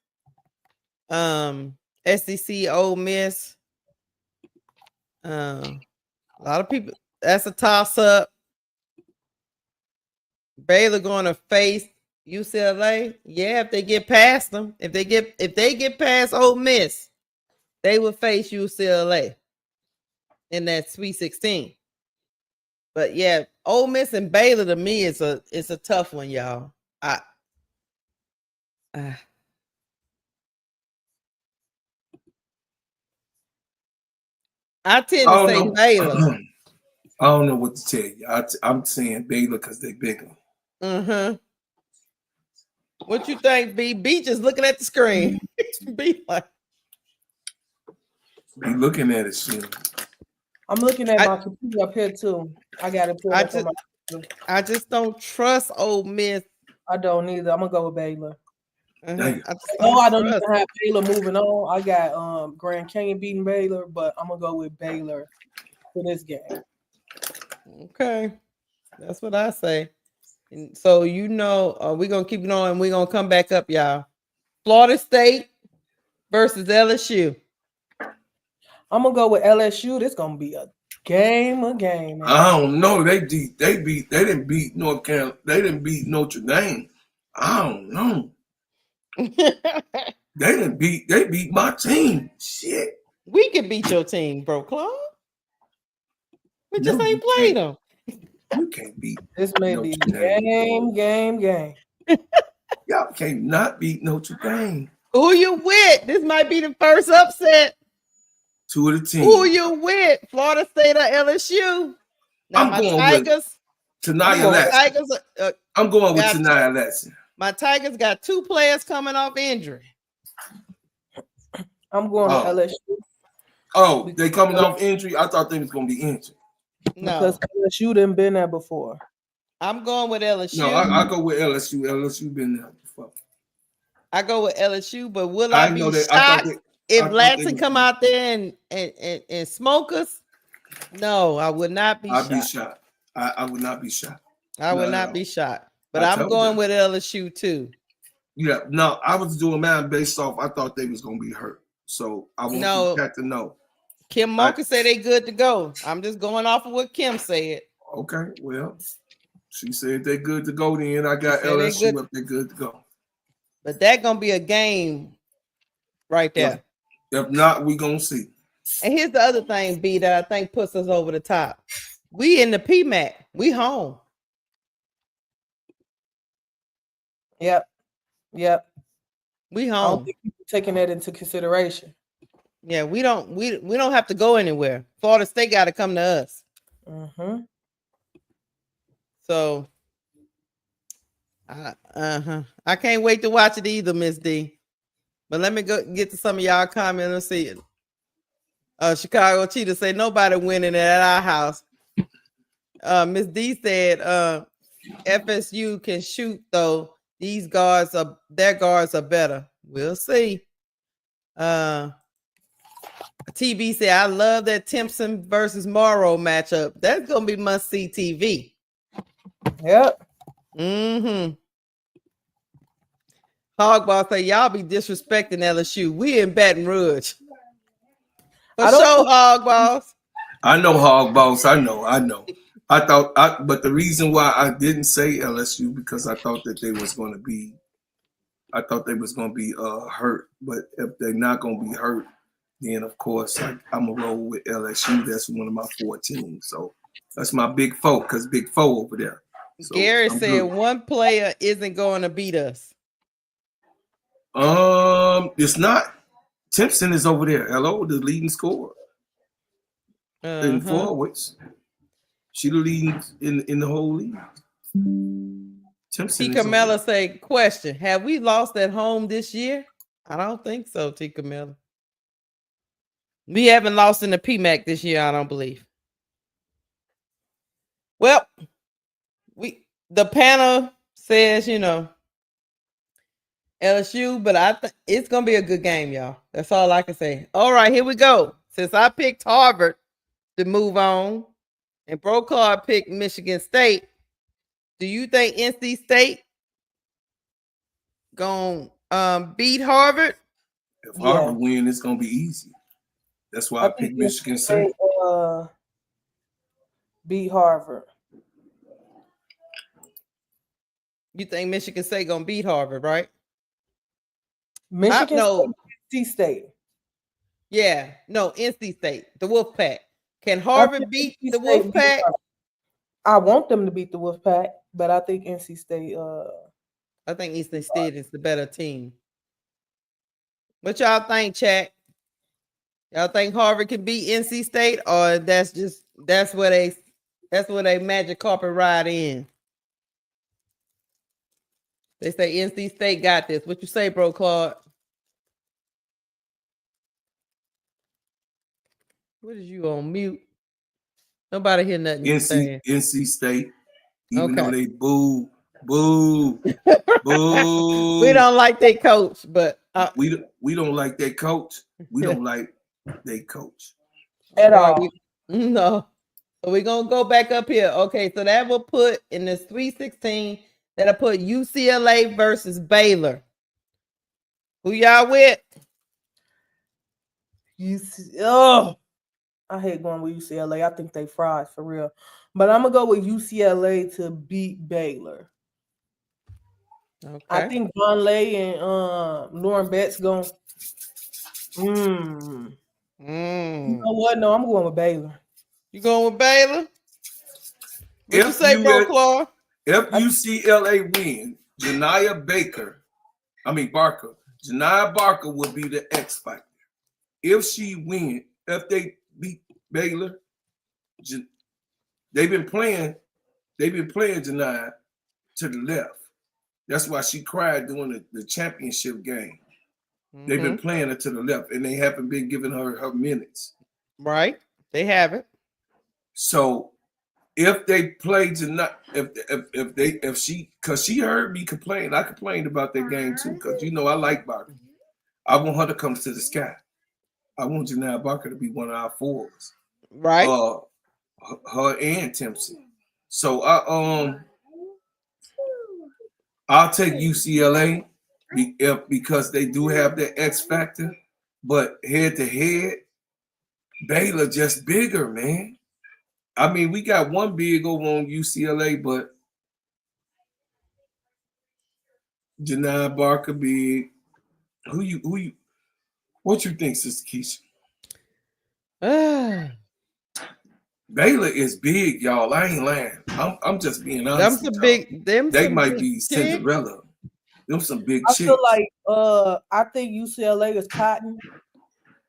SEC Ole Miss. A lot of people, that's a toss-up. Baylor going to face UCLA. Yeah, if they get past them, if they get past Ole Miss, they will face UCLA in that Sweet 16. But yeah, Ole Miss and Baylor to me is a tough one, y'all. I tend to say Baylor. I don't know what to tell you. I'm saying Baylor because they bigger. Mm-hmm. What you think, B? B just looking at the screen. B like, be looking at it soon. I'm looking at my computer up here too. I got it. I just don't trust Ole Miss. I don't either. I'm gonna go with Baylor. Uh-huh. I don't even have Baylor moving on. I got Grand Canyon beating Baylor, but I'm gonna go with Baylor for this game. Okay, that's what I say. And so we're gonna keep going. We're gonna come back up, y'all. Florida State versus LSU. I'm gonna go with LSU. This gonna be a game. Man. I don't know. They didn't beat North Carolina. They didn't beat Notre Dame. I don't know. They beat my team. Shit. We can beat your team, bro, Club. We just ain't played them. You can't beat. This may be game. Y'all can't not beat Notre Dame. Who you with? This might be the first upset. 2 of the teams. Who you with? Florida State or LSU? Now I'm going with Tanaya Latson. I'm going with Tanaya Latson. My Tigers got 2 players coming off injury. I'm going to LSU. Oh, they coming off injury? I thought they was going to be injured. No. Because LSU didn't been there before. I'm going with LSU. No, I go with LSU. LSU been there before. I go with LSU, but will I be shocked if Lansing come out there and smoke us? No, I would not be shocked. I'd be shocked. I would not be shocked. I would not be shocked. But I'm going with LSU too. Yeah, no, I was doing mine based off. I thought they was gonna be hurt, so I want the cat to know. Kim Mocha said they good to go. I'm just going off of what Kim said. Okay, well, she said they're good to go. Then I got LSU up. They're good to go. But that gonna be a game right there. If not, we gonna see. And here's the other thing, B, that I think puts us over the top. We in the PMAC. We home. Yep. We home. I don't think people taking that into consideration. Yeah, we don't have to go anywhere. Florida State got to come to us. Mm-hmm. So, I can't wait to watch it either, Miss D. But let me go get to some of y'all comments and see it. Chicago Cheetah say nobody winning at our house. Miss D said FSU can shoot though. Their guards are better. We'll see. TB said, I love that Timpson versus Morrow matchup. That's gonna be must-see TV. Yep. Mm-hmm. Hogball say, y'all be disrespecting LSU. We in Baton Rouge. For sure, Hogballs. I know Hogballs. I know. But the reason why I didn't say LSU because I thought that they was going to be hurt. But if they're not going to be hurt, then of course I'm gonna roll with LSU. That's one of my 4 teams. So that's my big foe because big foe over there. So Gary said one player isn't going to beat us. It's not. Timpson is over there. Hello, the leading scorer in forwards. She the leading in the whole league. T. Camilla say, question: have we lost at home this year? I don't think so, T. Camilla. We haven't lost in the PMAC this year, I don't believe. Well, the panel says, LSU, but I think it's gonna be a good game, y'all. That's all I can say. All right, here we go. Since I picked Harvard to move on, and Brocard picked Michigan State, do you think NC State gonna beat Harvard? If Harvard win, it's gonna be easy. That's why I picked Michigan State. Beat Harvard. You think Michigan State gonna beat Harvard, right? Michigan State, NC State. Yeah, no, NC State, the Wolfpack. Can Harvard beat the Wolfpack? I want them to beat the Wolfpack, but I think NC State. I think NC State is the better team. What y'all think, chat? Y'all think Harvard can beat NC State, or that's where they magic carpet ride in? They say NC State got this. What you say, bro, Claude? What is you on mute? Nobody hear nothing. NC State, even though they boo. We don't like their coach, but we don't like their coach. We don't like their coach at all. No. So we're gonna go back up here. Okay, so that will put in this 316. That'll put UCLA versus Baylor. Who y'all with? I hate going with UCLA. I think they fried for real. But I'm gonna go with UCLA to beat Baylor. Okay. I think Von Lay and Lauren Betts going. You know what? No, I'm going with Baylor. You going with Baylor? What you say, bro, Claude? If UCLA win, Janiah Barker will be the X factor. If she win, if they beat Baylor, they've been playing Janiah to the left. That's why she cried during the championship game. They've been playing her to the left, and they haven't been giving her minutes. Right, they haven't. So if they play tonight, if she, because she heard me complain, I complained about that game too, because you know I like Barker. I want her to come to the sky. I want Janelle Barker to be one of our forwards. Right. Her and Timpson. So I'll take UCLA because they do have that X factor, but head to head, Baylor just bigger, man. I mean, we got one big over on UCLA, but Janelle Barker big. What you think, Sister Keisha? Baylor is big, y'all. I ain't lying. I'm just being honest. They might be Cinderella. Them some big chicks. I feel like I think UCLA is cotton,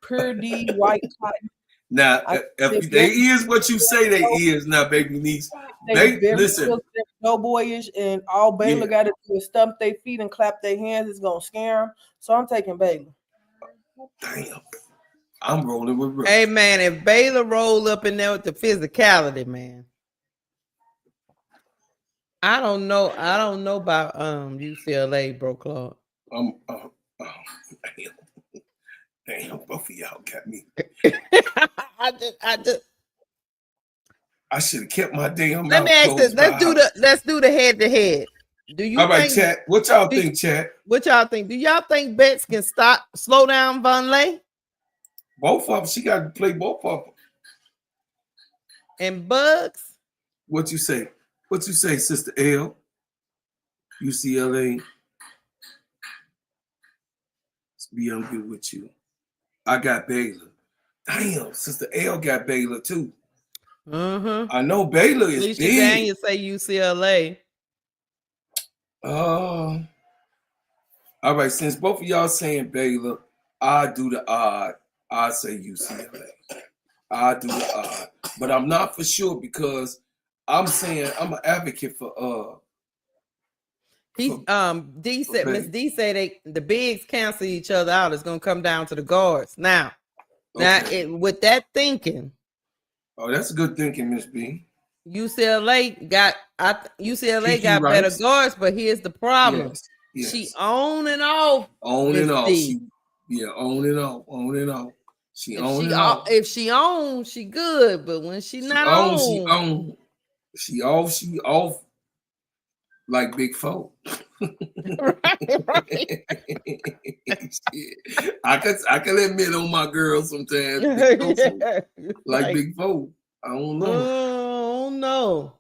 pure D white cotton. Now, if they is what you say they is, now, baby niece, listen. No boyish, and all Baylor got to do is stump their feet and clap their hands. It's gonna scare them. So I'm taking Baylor. Damn, I'm rolling with Russ. Hey man, if Baylor roll up in there with the physicality, man, I don't know about UCLA, bro, Claude. Damn, both of y'all got me. I should have kept my damn. Let me ask this. Let's do the head to head. Do you? All right, chat. What y'all think, chat? What y'all think? Do y'all think Betts can slow down Vonleh? Both of them. She got to play both of them. And Bugs? What you say? What you say, Sister L? UCLA. Let's be good with you. I got Baylor. Damn, Sister L got Baylor too. I know Baylor is big. Daniel say UCLA. All right, since both of y'all saying Baylor, I do the odd. I say UCLA. I do the odd, but I'm not for sure because I'm saying I'm an advocate for Miss D said the bigs cancel each other out. It's gonna come down to the guards. Now with that thinking. Oh, that's good thinking, Miss B. UCLA got Kiki got Rice. better guards, but here's the problem. Yes. She on and off. On and off. On and off. She on and off. If she on, she good. But when she not on, she on. She off like Big Foe. right. I can admit on my girl sometimes. Like Big Foe. I don't know. Oh no.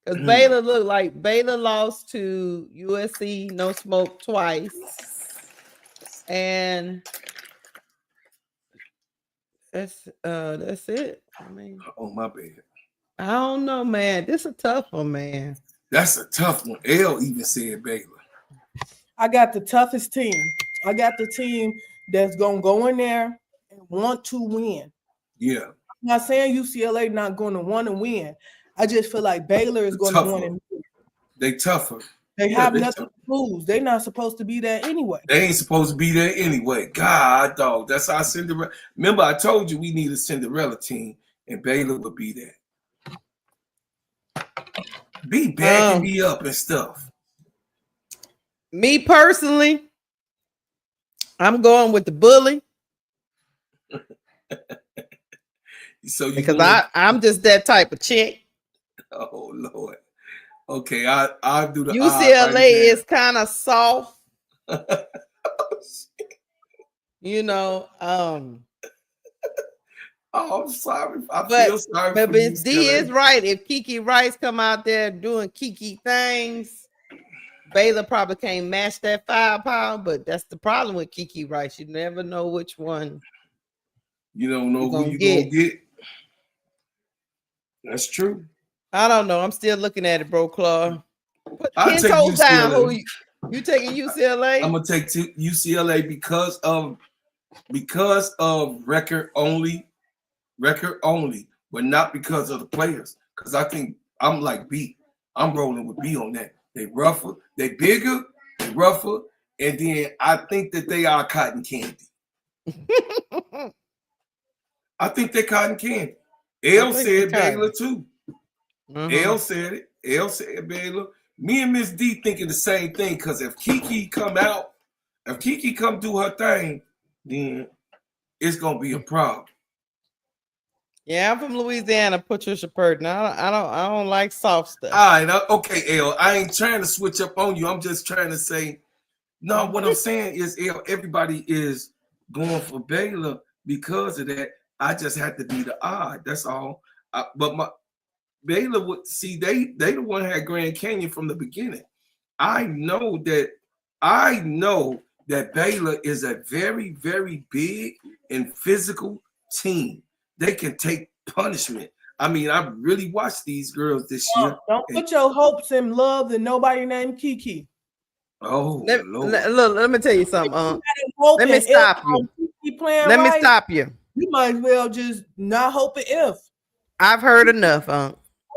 Because Baylor lost to USC no smoke twice. And that's it. I mean, oh my bad. I don't know, man. This is a tough one, man. That's a tough one. L even said Baylor. I got the toughest team. I got the team that's gonna go in there and want to win. Yeah. I'm not saying UCLA not going to want to win. I just feel like Baylor is going to want to win. They tougher. They have nothing to lose. They're not supposed to be there anyway. They ain't supposed to be there anyway. God, dog. That's our Cinderella. Remember, I told you we need a Cinderella team, and Baylor would be there. Be backing me up and stuff. Me personally, I'm going with the bully. Because I'm just that type of chick. Oh Lord. Okay, I'll do the UCLA is kind of soft. You know. Oh, I'm sorry. I feel sorry. But Miss D is right. If Kiki Rice come out there doing Kiki things, Baylor probably can't match that firepower. But that's the problem with Kiki Rice. You never know which one. You don't know who you're gonna get. That's true. I don't know. I'm still looking at it, bro, Claude. Put I'll 10 take toes UCLA. down. Who you taking UCLA? I'm gonna take UCLA because of record only, but not because of the players. Because I think I'm like B. I'm rolling with B on that. They rougher, they bigger, they rougher, And then I think that they are cotton candy. I think they're cotton candy. L said Baylor too. L said it. L said Baylor. Me and Miss D thinking the same thing, because if Kiki come out, if Kiki come do her thing, then it's gonna be a problem. Yeah, I'm from Louisiana, Patricia Purton. I don't like soft stuff. All right, okay, L. I ain't trying to switch up on you. I'm just trying to say, no, what I'm saying is, L, everybody is going for Baylor because of that. I just had to be the odd. That's all. But my Baylor would see they the one had Grand Canyon from the beginning. I know that Baylor is a very, very big and physical team. They can take punishment. I mean, I really watched these girls this year. Don't put your hopes in love and nobody named Kiki. Oh, let me tell you something. Let me stop you. Let me stop you. You might as well just not hope it if. I've heard enough.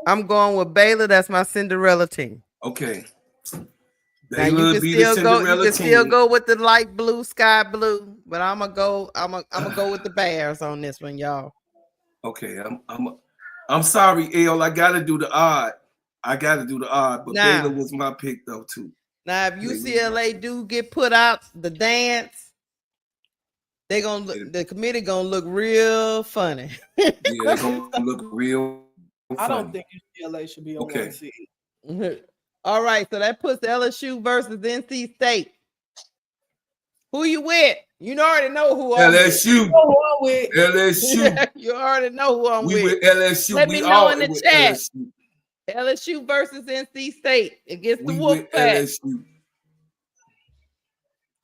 I'm going with Baylor. That's my Cinderella team. Okay. Now you can still go with the light blue, sky blue, but I'm gonna go with the Bears on this one, y'all. Okay, I'm sorry, L. I gotta do the odd. But Baylor was my pick though too. Now, if UCLA do get put out the dance, the committee gonna look real funny. Yeah, they're gonna look real funny. I don't think UCLA should be on one seed. All right, so that puts LSU versus NC State. Who you with? You already know who I'm LSU. with. LSU. You already know who I'm with. We with LSU. Let me know in the chat. LSU versus NC State against the Wolfpack.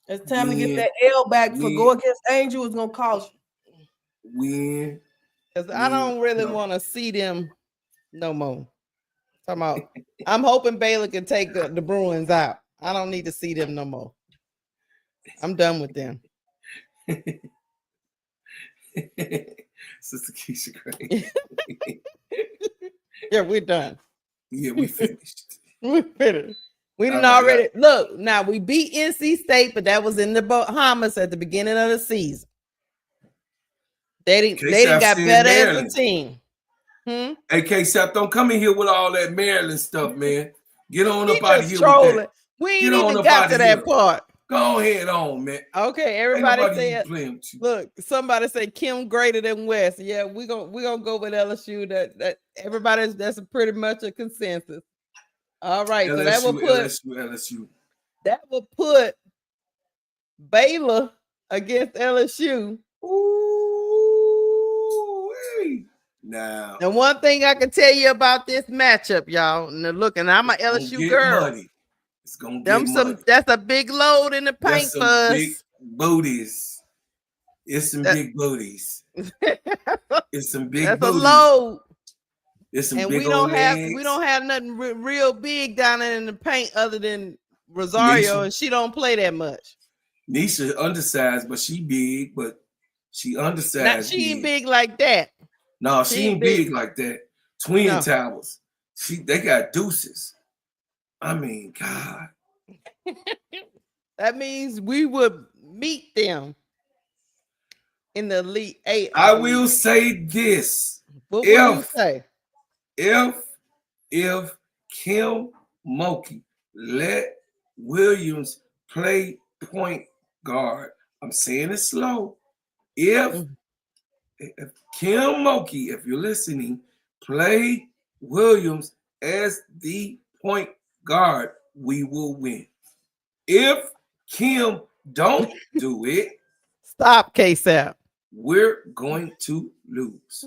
It's time to get that L back for go against Angel. It's gonna cost you. Because I don't really want to see them no more. I'm hoping Baylor can take the Bruins out. I don't need to see them no more. I'm done with them. Sister Keisha Gray. Yeah, we're done. Yeah, we finished. We finished. We didn't already look. Now we beat NC State, but that was in the Bahamas at the beginning of the season. They didn't got better as a team. Hey, K-Sap, don't come in here with all that Maryland stuff, man. Get on up out of here trolling. with that. We ain't even got to that part. Go ahead on, man. Okay, everybody say look, somebody say Kim greater than West. Yeah, we're gonna go with LSU. That everybody, that's pretty much a consensus. All right, LSU, so that will put LSU. That will put Baylor against LSU. Ooh, hey. Now, and one thing I can tell you about this matchup, y'all. And look, and I'm an LSU girl. Money. It's gonna get money. That's a big load in the paint for us. Big booties. It's some big booties. It's some big that's booties. A load. It's some and big we don't have nothing real big down there in the paint other than Rosario, and she don't play that much. Nisha undersized, but she big, but she undersized. She ain't big like that. No, she ain't big like that. Twin towers. They got deuces. I mean, God. That means we would meet them in the Elite Eight. I will say this. What will you say? If Kim Mulkey let Williams play point guard, I'm saying it slow. If Kim Mulkey, if you're listening, play Williams as the point guard, we will win. If Kim don't do it, stop, K-Sap. We're going to lose.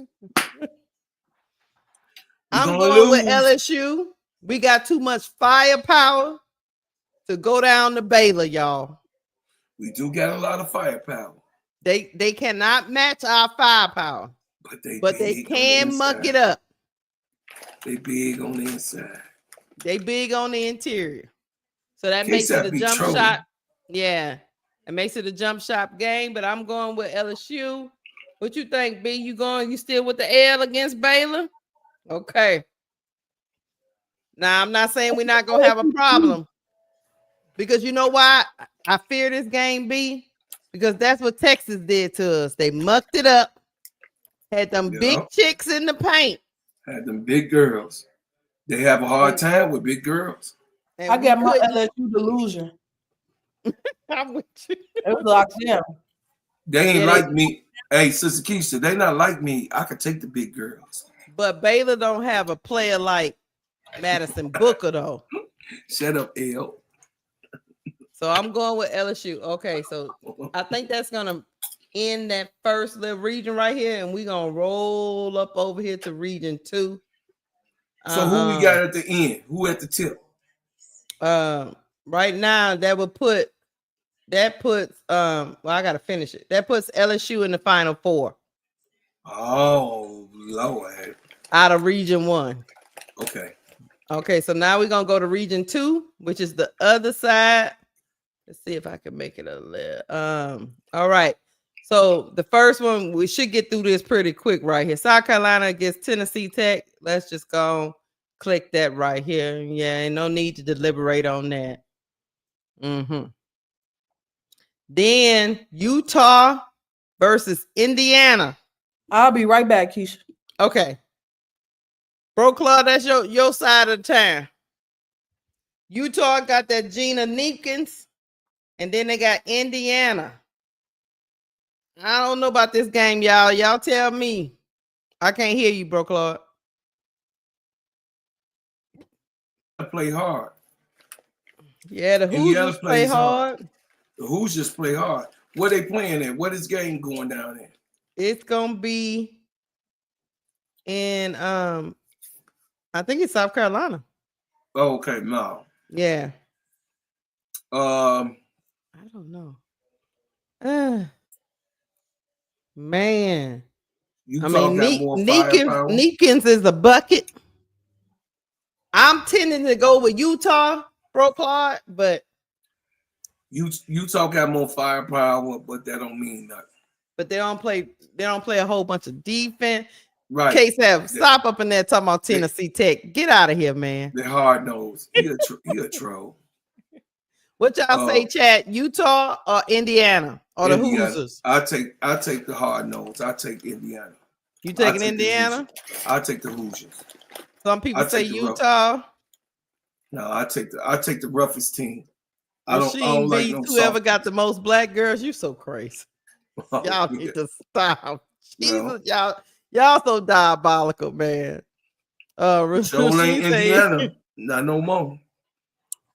I'm going with LSU. We got too much firepower to go down to Baylor, y'all. We do got a lot of firepower. They cannot match our firepower, but they can muck it up. They big on the inside. They big on the interior. So that makes it a jump shot. Yeah. It makes it a jump shot game, but I'm going with LSU. What you think, B? You still with the L against Baylor? Okay. Now, I'm not saying we're not going to have a problem. Because you know why I fear this game, B? Because that's what Texas did to us. They mucked it up, had them big chicks in the paint. Had them big girls. They have a hard time with big girls. And I got my LSU delusion. I'm with you. It blocks them. They ain't like me. Hey, Sister Keisha, they not like me. I could take the big girls. But Baylor don't have a player like Madison Booker, though. Shut up, L. So I'm going with LSU. Okay, so I think that's gonna end that first little region right here, and we're gonna roll up over here to region 2. So who we got at the end? Who at the tip? Right now that puts well, I gotta finish it. That puts LSU in the final 4. Oh Lord. Out of region 1. Okay, so now we're gonna go to region 2, which is the other side. Let's see if I can make it a little. All right. So the first one, we should get through this pretty quick right here. South Carolina against Tennessee Tech. Let's just go click that right here. Yeah, ain't no need to deliberate on that. Then Utah versus Indiana. I'll be right back, Keisha. Okay. Bro Claude, that's your side of the town. Utah got that Gina Neekins, and then they got Indiana. I don't know about this game, y'all. Y'all tell me. I can't hear you, Bro Claude. I play hard. Yeah, the Hoosiers play hard. The Hoosiers play hard. Where they playing at? What is game going down there? It's gonna be in I think it's South Carolina. Oh, okay, no. Yeah. I don't know. Man. Neekins is a bucket. I'm tending to go with Utah, Bro Claude, but Utah got more firepower, but that don't mean nothing. But they don't play a whole bunch of defense. Right. Case have stop up in there talking about Tennessee Tech. Get out of here, man. They're hard nosed. He a troll. What y'all say, Chad? Utah or Indiana or the Hoosiers? I take the hard nose. I take Indiana. You taking Indiana? I take the Hoosiers. Some people say Utah. No, I take the roughest team. I don't like no whoever got the most black girls. You so crazy. Y'all need to stop. Jesus, y'all so diabolical, man. So ain't Indiana, not no more.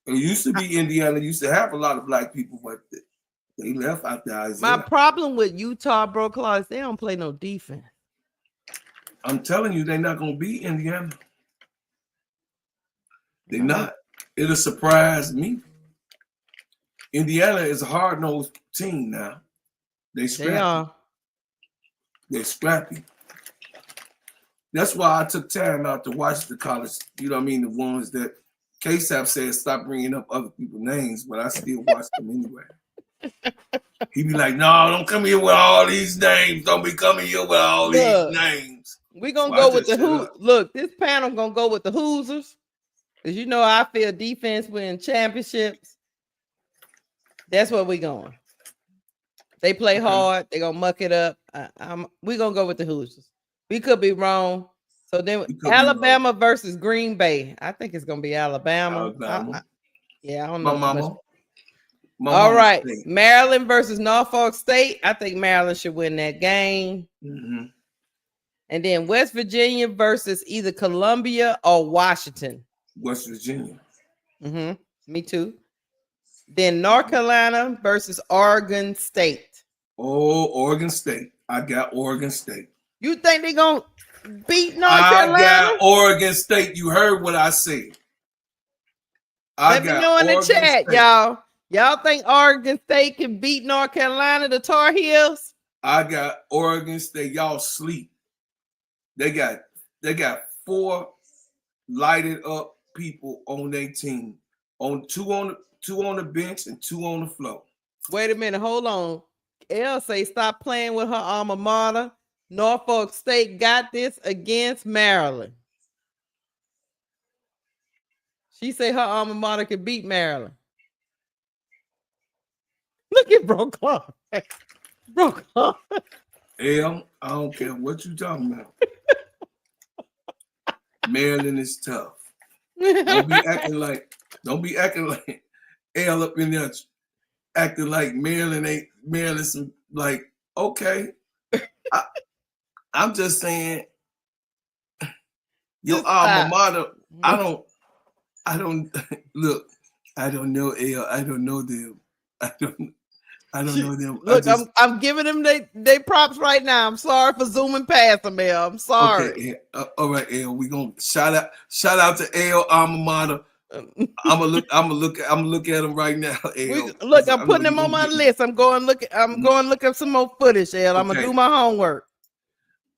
It used to be Indiana. Used to have a lot of black people, but they left out there. My problem with Utah, Bro Claude, is they don't play no defense. I'm telling you, they're not gonna beat Indiana. They're not. It'll surprise me. Indiana is a hard-nosed team now. They are. They're scrappy. That's why I took time out to watch the college. You know what I mean? The ones that KSAP said stop bringing up other people's names, but I still watch them anyway. He be like, "No, don't come here with all these names. Don't be coming here with all these names." We're gonna go with the Hoosiers. Look, this panel gonna go with the Hoosiers. Because you know I feel defense win championships. That's where we going. They play hard. They're going to muck it up. We're going to go with the Hoosiers. We could be wrong. So then Alabama versus Green Bay. I think it's going to be Alabama. I don't know. All right. Maryland versus Norfolk State. I think Maryland should win that game. And then West Virginia versus either Columbia or Washington. West Virginia. Me too. Then North Carolina versus Oregon State. Oh, Oregon State. I got Oregon State. You think they're going to beat North Carolina? I got Oregon State. You heard what I said. Let me know in the chat, y'all. Y'all think Oregon State can beat North Carolina, the Tar Heels? I got Oregon State. Y'all sleep. They got 4 lighted up people on their team. Two on the bench and 2 on the floor. Wait a minute, hold on. Elle say stop playing with her alma mater. Norfolk State got this against Maryland. She say her alma mater could beat Maryland. Look at Bro Clark. Bro Clark. I don't care what you talking about. Maryland is tough. Don't be acting like L up in there acting like Maryland some like okay. I'm just saying your alma mater. I don't look. I don't know L. I don't know them. I don't know them. Look, I'm giving them they props right now. I'm sorry for zooming past them, L. I'm sorry. Okay, all right, L. We gonna shout out to L alma mater. I'm gonna look at him right now. L. Look, I'm putting him on my list. I'm going look up some more footage, L. I'm gonna do my homework.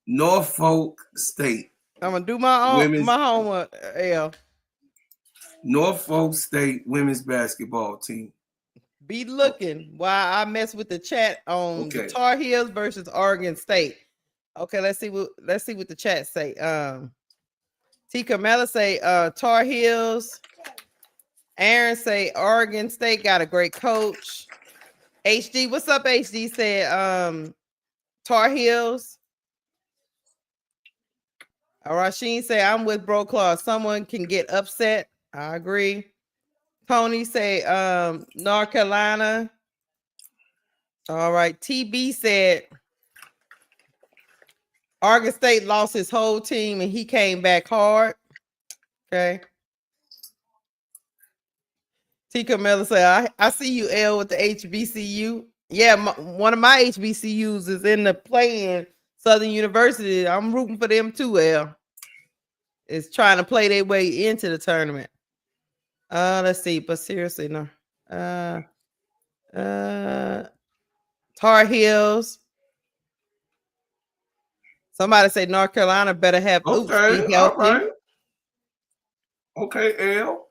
Norfolk State. I'm gonna do my homework, L. Norfolk State women's basketball team. Be looking while I mess with the chat on the Tar Heels versus Oregon State. Okay, let's see what the chat say. T. Carmela say Tar Heels. Aaron say Oregon State got a great coach. HD, what's up? HD said Tar Heels. Rasheen say I'm with Bro Claw. Someone can get upset. I agree. Tony say North Carolina. All right. TB said Oregon State lost his whole team and he came back hard. Okay. T. Camilla said, I see you, L, with the HBCU. Yeah, one of my HBCUs is in the play-in Southern University. I'm rooting for them too, L. It's trying to play their way into the tournament. Let's see, but seriously, no. Tar Heels. Somebody say North Carolina better have okay, be all right. Okay, L.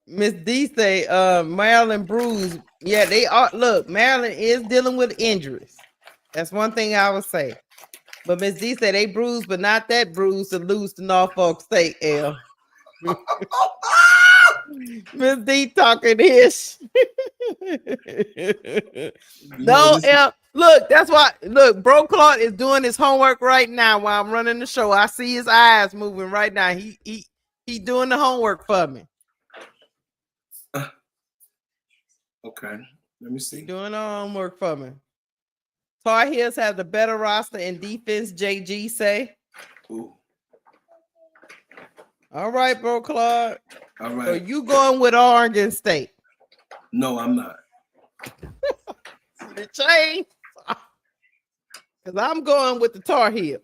Miss D say Maryland bruised. Yeah, they are. Look, Maryland is dealing with injuries. That's one thing I would say. But Miss D said they bruised, but not that bruised to lose to Norfolk State, L. Miss D talking ish. No, L. Look, that's why. Look, Bro Clark is doing his homework right now while I'm running the show. I see his eyes moving right now. He doing the homework for me. Okay, let me see. Doing the homework for me. Tar Heels have the better roster in defense, JG say. Ooh. All right, Bro Clark. All right. So you going with Oregon State? No, I'm not. The change. Because I'm going with the Tar Heels.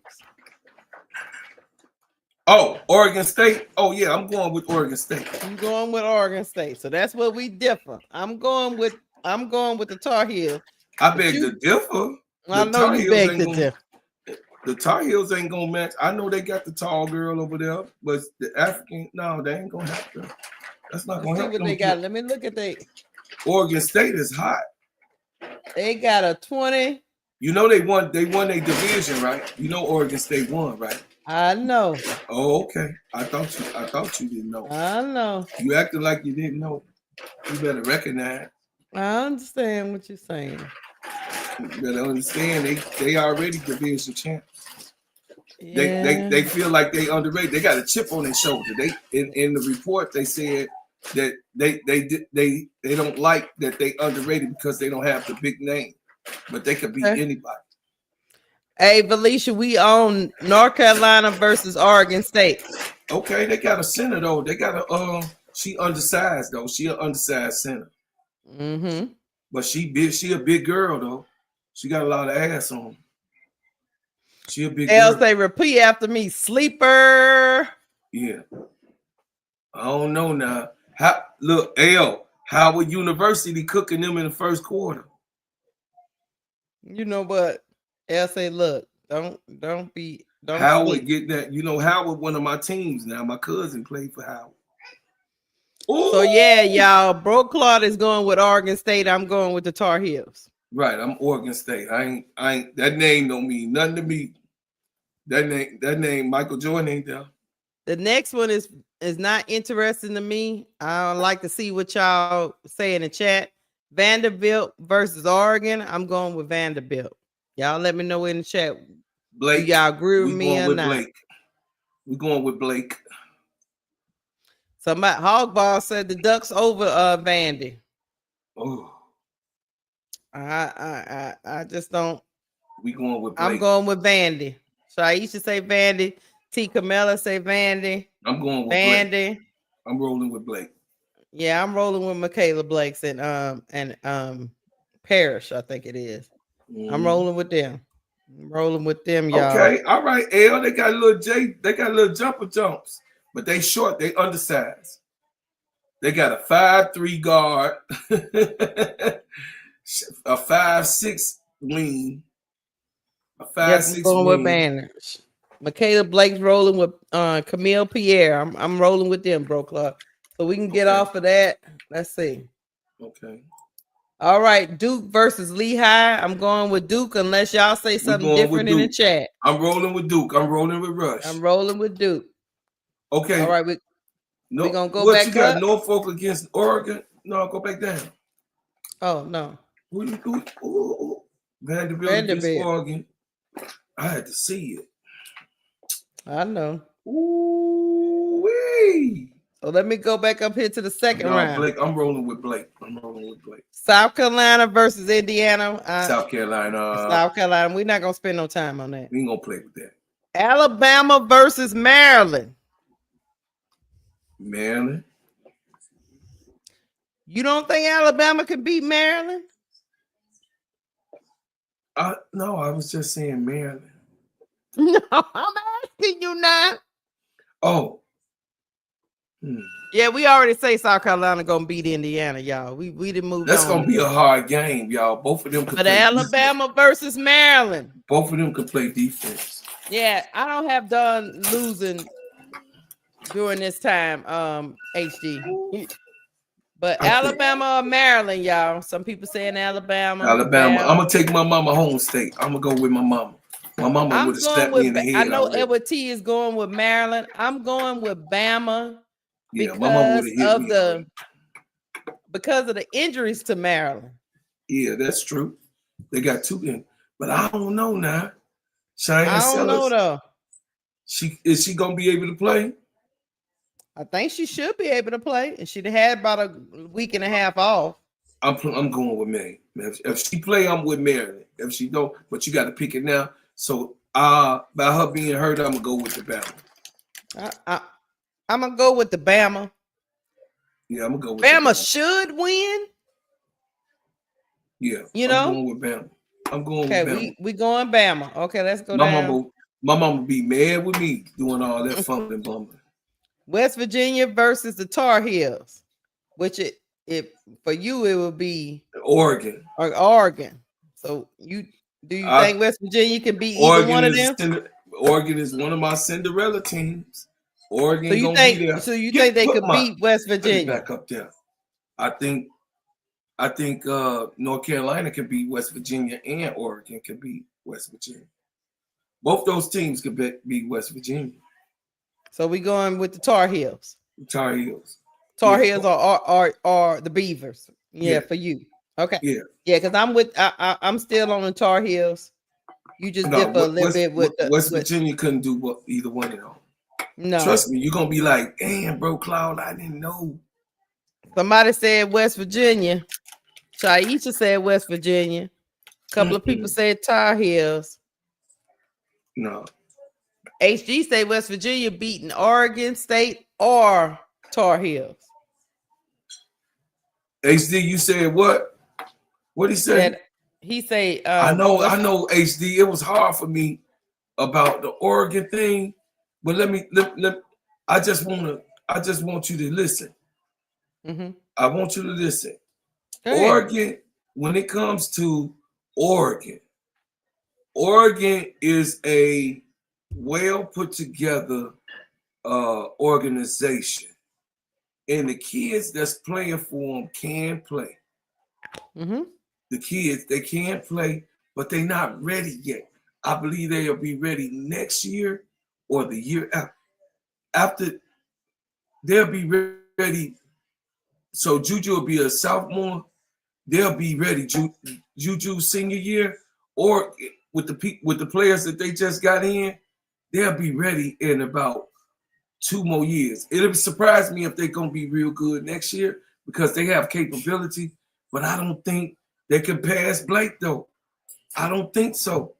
Oh, Oregon State. Oh, yeah, I'm going with Oregon State. I'm going with Oregon State. So that's where we differ. I'm going with the Tar Heels. I beg to differ. I know you beg to differ. The Tar Heels ain't gonna match. I know they got the tall girl over there, but the African, no, they ain't gonna have to. That's not gonna help. What they got? Let me look at Oregon State is hot. They got a 20. You know they won their division, right? You know Oregon State won, right? I know. Oh, okay. I thought you didn't know. I know. You acting like you didn't know. You better recognize. I understand what you're saying. You better understand they already division champs. Yeah. They feel like they underrated. They got a chip on their shoulder. They in the report they said that they don't like that they underrated because they don't have the big name, but they could beat anybody. Hey, Felicia, we own North Carolina versus Oregon State. Okay, they got a center though. They got a she undersized though. She an undersized center. Mm-hmm. But she big. She a big girl though. She got a lot of ass on. She a big girl. Say repeat after me. Sleeper. Yeah. I don't know now. Look, Howard University cooking them in the first quarter. You know what? L say, look, don't Howard get that. You know, Howard one of my teams now. My cousin played for Howard. Ooh. So yeah, y'all, Bro Claude is going with Oregon State. I'm going with the Tar Heels. Right, I'm Oregon State. I ain't that name don't mean nothing to me. That name Michael Jordan ain't there. The next one is not interesting to me. I would like to see what y'all say in the chat. Vanderbilt versus Oregon. I'm going with Vanderbilt. Y'all let me know in the chat. Blake. Do y'all agree with We me going or with not? Blake. We're going with Blake. So my Hogball said the Ducks over Vandy. Oh, I just don't. we going with Blake. I'm going with Vandy. So I used to say Vandy. T. Camilla say Vandy. I'm going with Vandy. Blake. I'm rolling with Blake. Yeah, I'm rolling with Michaela Blakes and Parrish, I think it is. I'm rolling with them. I'm rolling with them, y'all. Okay, all right, L. They got little jumps, but they short, they undersized. They got a 5'3" guard, a 5'6" wing, a 5'6" going wing. with Banners. Michaela Blake's rolling with Camille Pierre. I'm rolling with them, Bro Club. So we can get off of that. Let's see. Okay. All right, Duke versus Lehigh. I'm going with Duke unless y'all say something different in the chat. I'm rolling with Duke. I'm rolling with Rush. I'm rolling with Duke. Okay. All right, we're gonna go what back you got? up? Norfolk against Oregon? No, go back down. Oh no. Vanderbilt against Oregon. I had to see it. I know. Ooh-wee. So let me go back up here to the second round. Blake, I'm rolling with Blake. South Carolina versus Indiana. South Carolina. South Carolina. We're not gonna spend no time on that. We ain't gonna play with that. Alabama versus Maryland. Maryland. You don't think Alabama can beat Maryland? No, I was just saying Maryland. No, I'm asking you now. Oh. Yeah, we already say South Carolina gonna beat Indiana, y'all. We didn't move. That's gonna be a hard game, y'all. Both of them can play Alabama versus Maryland. Both of them can play defense. Yeah, I don't have done losing during this time, HD. But Alabama or Maryland, y'all. Some people saying Alabama. I'm gonna take my mama home state. I'm gonna go with my mama. My mama would have slapped me in the head. I know already. Edward T is going with Maryland. I'm going with Bama. Yeah, my mama would have hit me. Because of the injuries to Maryland. Yeah, that's true. They got two in, but I don't know now. Cheyenne I don't know though. Is she gonna be able to play? I think she should be able to play, and she'd had about a week and a half off. I'm going with Mary. If she play, I'm with Maryland. If she don't, but you got to pick it now. So by her being hurt, I'm gonna go with the Bama. I'm gonna go with the Bama. Yeah, I'm gonna go with Bama should win. Yeah, I'm going with Bama. I'm going with Bama. We going Bama. Okay, let's go down. My mama be mad with me doing all that fun and bumbling. West Virginia versus the Tar Heels, which for you it would be Oregon. Or Oregon. So do you think West Virginia can beat either one of them? Oregon is one of my Cinderella teams. Oregon. So you think they could beat West Virginia? Back up there. I think North Carolina can beat West Virginia, and Oregon can beat West Virginia. Both those teams could beat West Virginia. So we going with the Tar Heels. Tar Heels are the Beavers. Yeah, for you. Okay. Yeah, because I'm still on the Tar Heels. You just differ a little bit with West Virginia couldn't do either one of them. No. Trust me, you're gonna be like, damn, bro, Cloud, I didn't know. Somebody said West Virginia. Shaisha said West Virginia. A couple of people said Tar Heels. No. HG say West Virginia beating Oregon State or Tar Heels. HD, you said what? What he said? He say I know HD. It was hard for me about the Oregon thing, but I just want you to listen. Mm-hmm. I want you to listen. Oregon, when it comes to Oregon is a well put together organization, and the kids that's playing for them can play. Mm-hmm. The kids, they can play, but they're not ready yet. I believe they'll be ready next year or the year after. They'll be ready. So Juju will be a sophomore, they'll be ready. Juju senior year, or with the players that they just got in, they'll be ready in about 2 more years. It'll surprise me if they're gonna be real good next year because they have capability, but I don't think they can pass Blake though. I don't think so.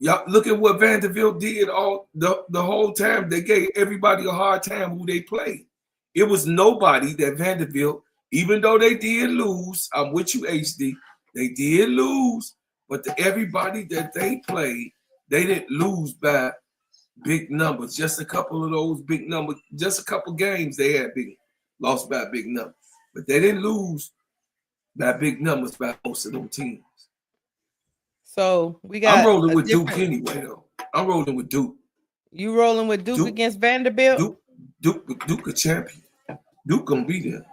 Y'all look at what Vanderbilt did all the whole time. They gave everybody a hard time who they played. It was nobody that Vanderbilt, even though they did lose, I'm with you, HD, they did lose, but everybody that they played, they didn't lose by big numbers. Just a couple of those big numbers, just a couple games they had lost by big numbers. But they didn't lose by big numbers by most of them teams. So we got. I'm rolling with Duke anyway, though. I'm rolling with Duke. You rolling with Duke against Vanderbilt? Duke a champion. Duke gonna be there.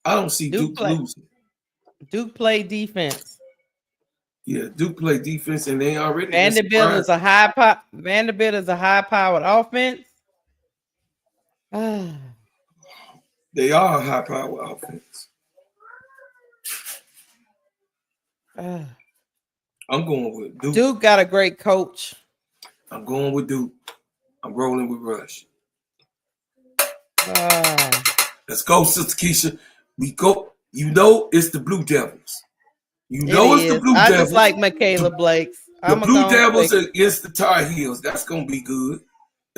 I don't see Duke losing. Duke play defense. Yeah, Duke play defense, and they already. Vanderbilt is a high-powered offense. They are a high-powered offense. I'm going with Duke. Duke got a great coach. I'm going with Duke. I'm rolling with Rush. Let's go, Sister Keisha. We go. You know it's the Blue Devils. You know it's the Blue Devils. I just like Michaela Blake's. The Blue Devils against the Tar Heels. That's gonna be good.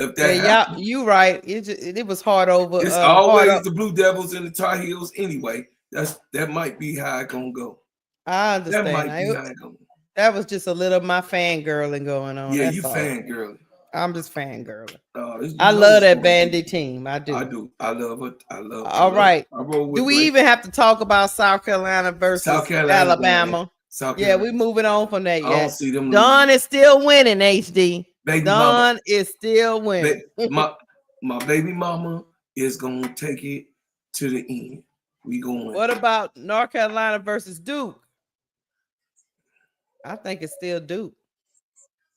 If that happens. You right. It was hard over. It's always the Blue Devils and the Tar Heels anyway. That might be how it's gonna go. I understand. That might be how it's gonna go. That was just a little of my fangirling going on. Yeah, you fangirling. I'm just fangirling. I love that Vandy team. I do. I do. I love it. All right. Do we even have to talk about South Carolina versus Alabama? We're moving on from that yet. I don't see them. Don is still winning, HD. Don is still winning. My baby mama is gonna take it to the end. We going. What about North Carolina versus Duke? I think it's still Duke.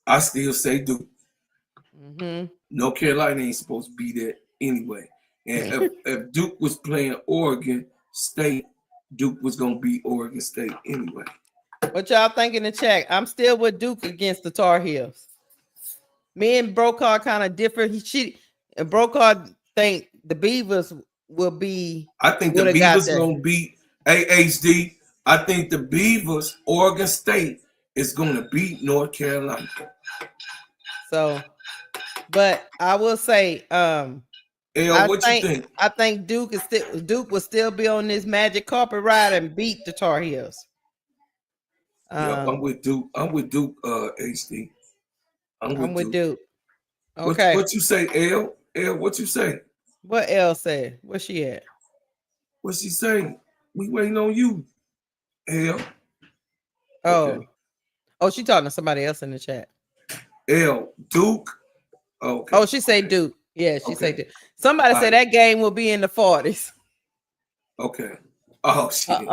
I still say Duke. Mm-hmm. North Carolina ain't supposed to be there anyway. And if Duke was playing Oregon State, Duke was going to beat Oregon State anyway. What y'all think in the chat? I'm still with Duke against the Tar Heels. Me and Brokaw kind of differ. Brokaw think the Beavers will be. I think the Beavers going to beat AHD. I think the Beavers, Oregon State, is going to beat North Carolina. So, but I will say, you think? I think Duke will still be on this magic carpet ride and beat the Tar Heels. I'm with Duke. I'm with Duke, HD. I'm with Duke. Okay. What you say, L? L, what you say? What L said? Where she at? What she say? We waiting on you, L. Okay. Oh, she talking to somebody else in the chat. L, Duke. Okay. Oh, she say Duke. Yeah, she say Duke. Somebody said that game will be in the 40s. Okay. Oh, shit.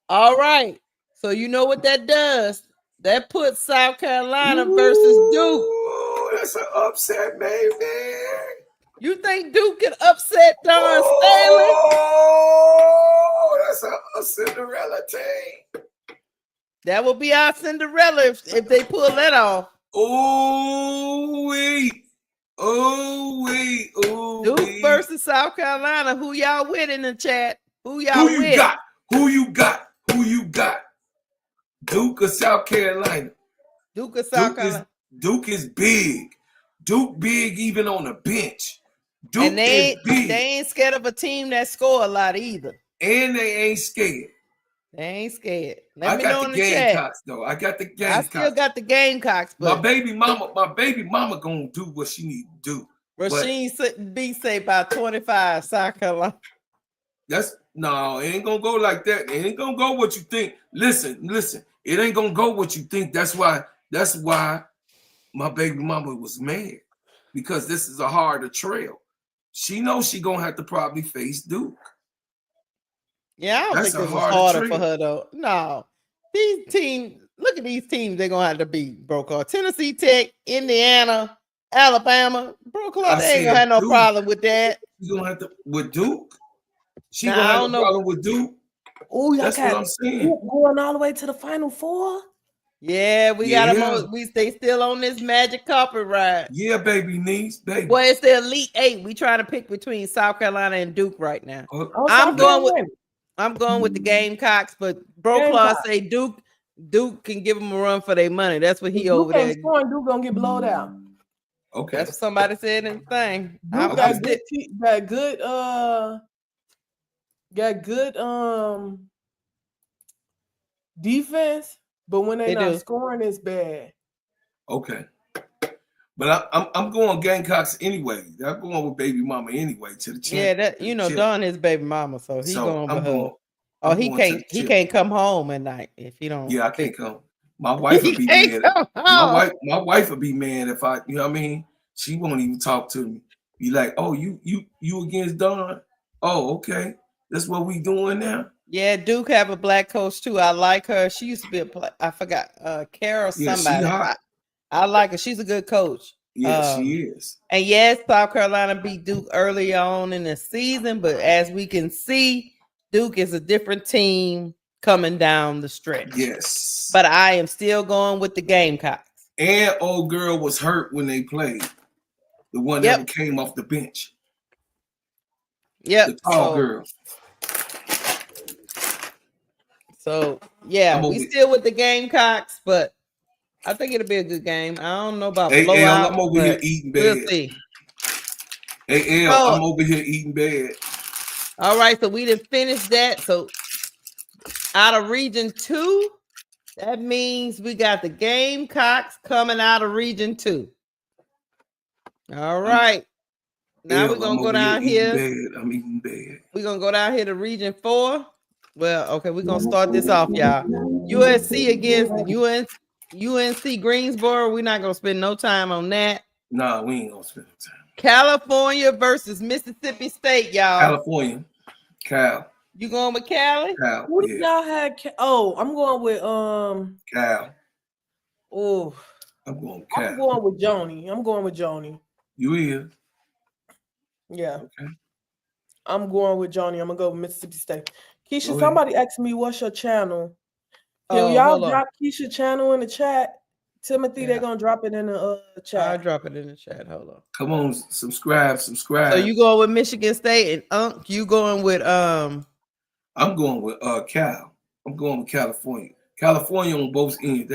All right. So you know what that does? That puts South Carolina versus Duke. That's an upset, baby. You think Duke can upset Don Staley? Oh, that's a Cinderella team. That will be our Cinderella if they pull that off. Oh, wait. Duke versus South Carolina. Who y'all with in the chat? Who you got? Who you got? Duke or South Carolina? Duke or South Carolina? Duke is big. Duke big even on the bench. Duke and is big. They ain't scared of a team that score a lot either. And they ain't scared. They ain't scared. Let me know in the Gamecocks, though. I got the Gamecocks. I still got the Gamecocks. But my baby mama gonna do what she need to do. Rasheen B say by 25 South Carolina. No, it ain't gonna go like that. It ain't gonna go what you think. Listen. It ain't gonna go what you think. That's why my baby mama was mad, because this is a harder trail. She knows she gonna have to probably face Duke. Yeah, I don't think this is harder for her though. No, these teams. Look at these teams. They're gonna have to beat Brokaw, Tennessee Tech, Indiana, Alabama. Brokaw, they ain't gonna have no problem with that. You gonna have to with Duke. She gonna have a problem with Duke. Oh, that's what I'm saying. Going all the way to the Final Four. Yeah, we got them. We stay still on this magic carpet ride. Yeah, baby niece, baby. Well, it's the Elite Eight. We trying to pick between South Carolina and Duke right now. I'm going with the Gamecocks, but Bro Claw say Duke can give them a run for their money. That's what he over there. Duke gonna get blowed out. Okay, that's what somebody said in the thing. Duke got good defense, but when they not scoring, it's bad. Okay. But I'm going Gamecocks anyway. I'm going with baby mama anyway to the champ. Yeah, that Don is baby mama, so he going with her. He can't come home at night if he don't. Yeah, I can't come. My wife would be mad. My wife would be mad if I, you know what I mean? She won't even talk to me. Be like, oh, you against Don? Oh, okay. That's what we doing now. Yeah, Duke have a black coach too. I like her. She used to be I forgot, Carol somebody. She hot. I like her. She's a good coach. Yeah, she is. And yes, South Carolina beat Duke early on in the season, but as we can see, Duke is a different team coming down the stretch. Yes. But I am still going with the Gamecocks. And old girl was hurt when they played. The one that came off the bench. Yep. The tall girl. So, yeah, we still with the Gamecocks, but I think it'll be a good game. I don't know about blowout. I'm over here eating bad. We'll see. Hey, I'm over here eating bad. All right, so we didn't finish that. So out of region 2, that means we got the Gamecocks coming out of region 2. All right. Now we're going to go down here. I'm eating bad. We're going to go down here to region 4. Well, okay, we're going to start this off, y'all. USC against UNC Greensboro. We're not going to spend no time on that. Nah, we ain't going to spend no time. California versus Mississippi State, y'all. California. Cal. You going with Cali? Cal. Who y'all had? I'm going with Cal. Oh, I'm going with Cal. I'm going with Joni. You is? Yeah. Okay. I'm going with Joni. I'm gonna go with Mississippi State. Keisha, somebody asked me what's your channel. Can y'all drop Keisha's channel in the chat? Timothy, they're gonna drop it in the chat. I'll drop it in the chat. Hold on. Come on, subscribe. So you going with Michigan State and you going with I'm going with Cal. I'm going with California. California on both ends.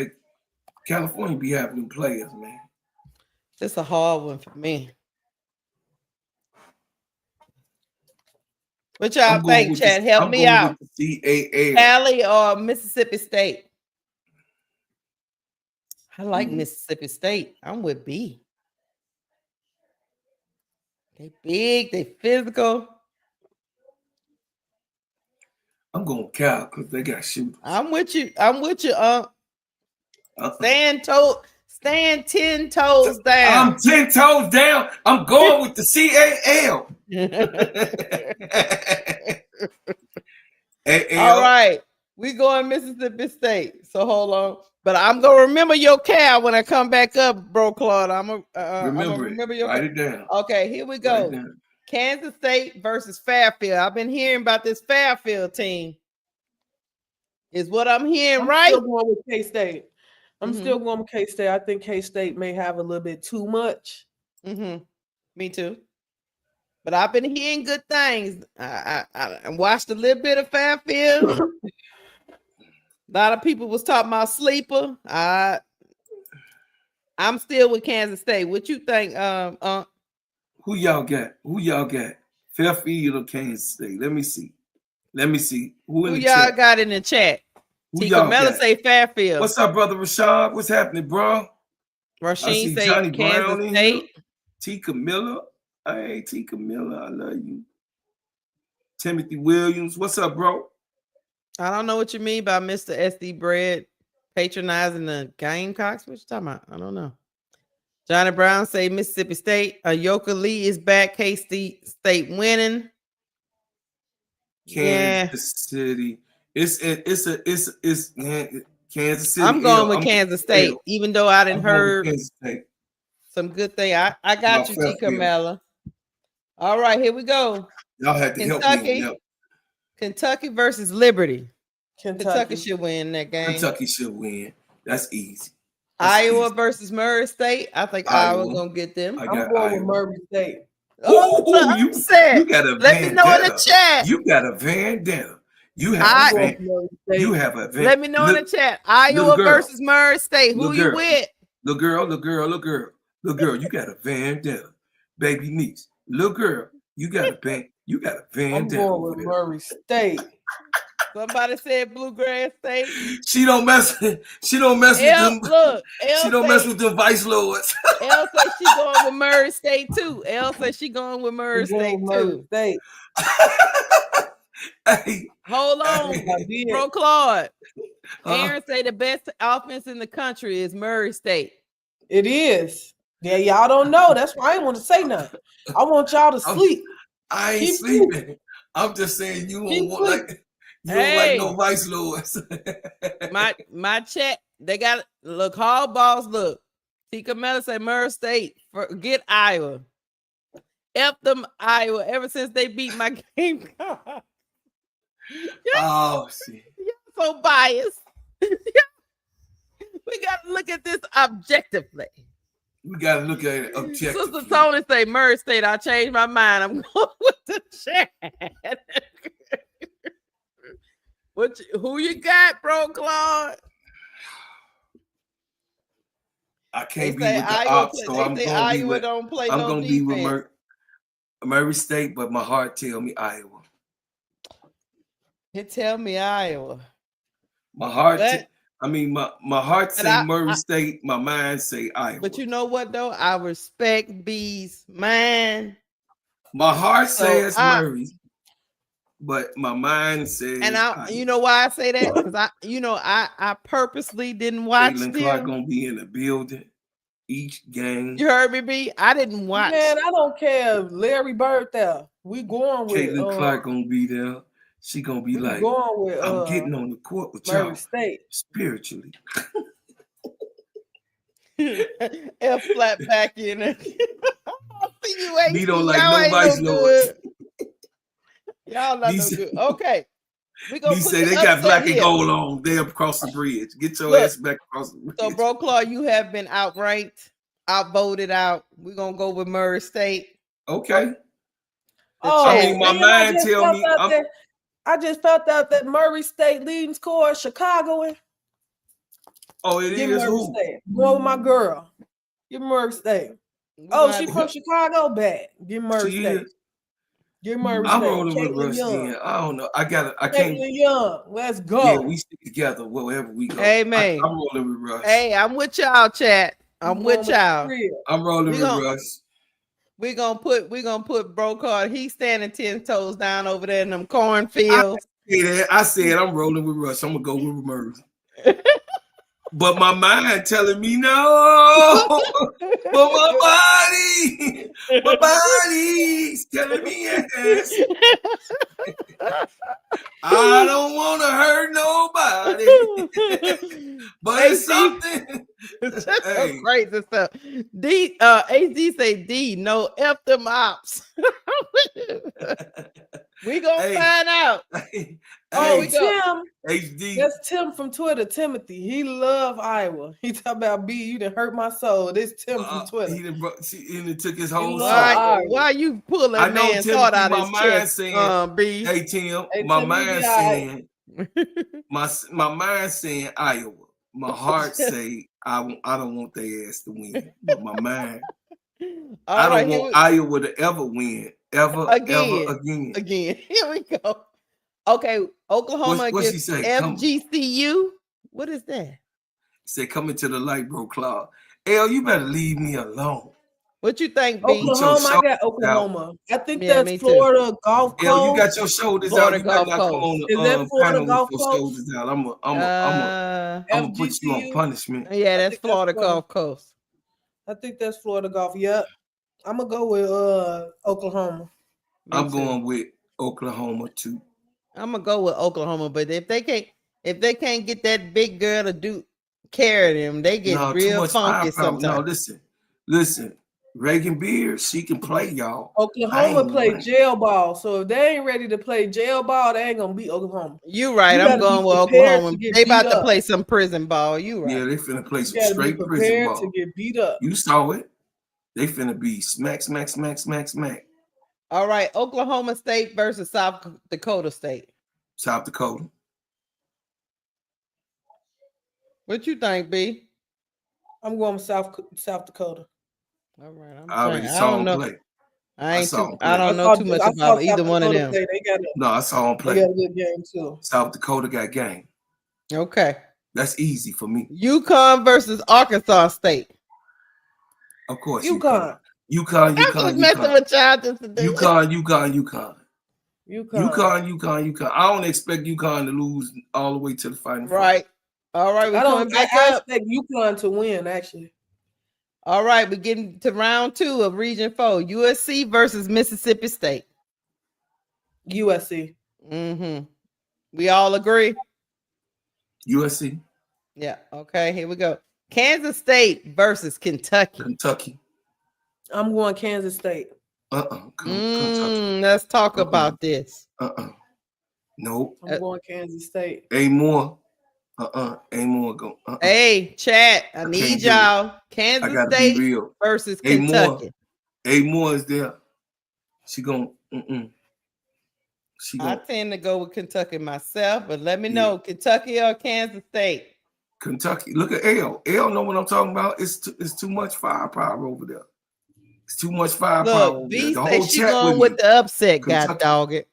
California be having them players, man. It's a hard one for me. What y'all think, Chad? Help me out. NCAA. Cali or Mississippi State? I like Mississippi State. I'm with B. They big, they physical. I'm going Cal because they got shooters. I'm with you. Stand 10 toes down. I'm 10 toes down. I'm going with the CAL. All right. We going Mississippi State. So hold on. But I'm gonna remember your Cal when I come back up, bro, Claude. I'm gonna remember your. Write it down. Okay, here we go. Kansas State versus Fairfield. I've been hearing about this Fairfield team. Is what I'm hearing, right? Still going with K-State. I'm still going with K-State. I think K-State may have a little bit too much. Me too. But I've been hearing good things. I watched a little bit of Fairfield. A lot of people was talking about sleeper. I'm still with Kansas State. What you think? Who y'all got? Fairfield or Kansas State? Let me see. Who y'all got in the chat? Tika Mella say Fairfield. What's up, brother Rashad? What's happening, bro? Rasheen say Johnny Kansas Brown State. Tika Miller. Hey, Tika Miller, I love you. Timothy Williams. What's up, bro? I don't know what you mean by Mr. SD Bread patronizing the Gamecocks. What you talking about? I don't know. Johnny Brown say Mississippi State. Yoka Lee is back. K-State winning. Kansas City. It's Kansas City. I'm going with Kansas State, even though I didn't heard some good thing. I got you, T. Carmella. All right, here we go. Y'all had to help me on that. Kentucky versus Liberty. Kentucky should win that game. Kentucky should win. That's easy. Iowa versus Murray State. I think Iowa gonna get them. I'm going with Murray State. Oh, you got a Let me know in the chat. You got a vendetta. You have a vendetta. Let me know in the chat. Iowa versus Murray State. Who you with? Little girl. You got a vendetta. Baby niece. Little girl, you got a vendetta. I'm going with Murray State. Somebody said Bluegrass State. She don't mess with them. Look, she don't mess with them vice lords. Elle says she going with Murray State too. Elle says she going with Murray State too. Hey, hold on, Bro Claude. Aaron say the best offense in the country is Murray State. It is. Yeah, y'all don't know. That's why I ain't want to say nothing. I want y'all to sleep. I ain't sleeping. I'm just saying you don't want like. You don't like no vice lords. my chat, they got look hall balls. Look, T. Camilla say Murray State. Forget Iowa. F them Iowa. Ever since they beat my game. See. You're so biased. We gotta look at this objectively. We gotta look at it objectively. Sister Tony say Murray State. I changed my mind. I'm going with the chat. Who you got, Bro Claude? I can't be with the ops, so I'm gonna be with Murray State, but my heart tell me Iowa. It tell me Iowa. My heart, my heart say Murray State. My mind say Iowa. But you know what though? I respect B's mind. My heart says Murray. But my mind says, and you know why I say that? Because I purposely didn't watch them. Clark gonna be in the building each game. You heard me, B? I didn't watch. Man, I don't care if Larry Bird there. We going with Caitlin Clark gonna be there. She gonna be like, going with, I'm getting on the court with Murray y'all State spiritually. F flat back in it. We don't like nobody's lords. Y'all not no good. Okay. We say they got black and gold on. They across the bridge. Get your ass back across the bridge. So, Bro Claw, you have been outranked, outvoted out. We're gonna go with Murray State. Okay. My mind tell me I just felt out that Murray State leading scorer Chicagoan. Oh, it is who? Go with my girl. Give Murray State. She from Chicago? Bad. Give Murray State. I'm rolling with Russ then. I don't know. I can't. Young. Let's go. Yeah, we stick together wherever we go. Hey, man. I'm rolling with Russ. Hey, I'm with y'all, chat. I'm with y'all. I'm rolling with Russ. We're gonna put Bro Card. He's standing 10 toes down over there in them cornfields. I said I'm rolling with Russ. I'm gonna go with Murray. But my mind telling me no. But my body's telling me yes. I don't want to hurt nobody. But it's something. It's just so crazy stuff. AZ say D, no F them ops. We gonna find out. Tim. HD. That's Tim from Twitter. Timothy. He love Iowa. He talk about B. You done hurt my soul. This Tim from Twitter. He took his whole soul. Why you pulling man's heart out of his chest? Saying, B. Hey Tim, my mind saying, my mind saying Iowa. My heart say I don't want their ass to win, but my mind. I don't want Iowa to ever win. Ever again. Here we go. Okay, Oklahoma against FGCU. What is that? Say coming to the light, Bro Claude. L, you better leave me alone. What you think, B? Oklahoma, I got Oklahoma. I think that's Florida Gulf Coast. L, you got your shoulders out. You better not come on Is that Florida Gulf Coast? Shoulders out. I'm gonna put you on punishment. Yeah, that's Florida Gulf Coast. I think that's Florida Gulf. Yep. I'm gonna go with Oklahoma. I'm going with Oklahoma too. I'm gonna go with Oklahoma, but if they can't get that big girl to carry them, they get real funky sometimes. No, listen. Reagan Beard, she can play, y'all. Oklahoma play jail ball, so if they ain't ready to play jail ball, they ain't gonna beat Oklahoma. You right. I'm going with Oklahoma. They about to play some prison ball. You right. Yeah, they finna play some straight prison ball. To get beat up. You saw it. They finna be smack. All right, Oklahoma State versus South Dakota State. South Dakota. What you think, B? I'm going with South Dakota. All right, I already saw him play. I don't know too much about either one of them. I saw him play. They got a good game too. South Dakota got game. Okay. That's easy for me. UConn versus Arkansas State. Of course, UConn. I was messing with y'all just today. UConn. I don't expect UConn to lose all the way to the final. Right. All right. I expect UConn to win, actually. All right. We're getting to round 2 of Region 4. USC versus Mississippi State. USC. Mm-hmm. We all agree? USC. Yeah. Okay. Here we go. Kansas State versus Kentucky. I'm going Kansas State. Kentucky. Let's talk about this. Nope. I'm going Kansas State. Ain't more. Ain't more. Go. Hey, chat. I need y'all. Kansas State versus Kentucky. A more is there. She gonna. I tend to go with Kentucky myself, but let me know Kentucky or Kansas State. Kentucky. Look at L. L know what I'm talking about. It's too much firepower over there. It's too much firepower. Look, B say she going with the upset. God dog it.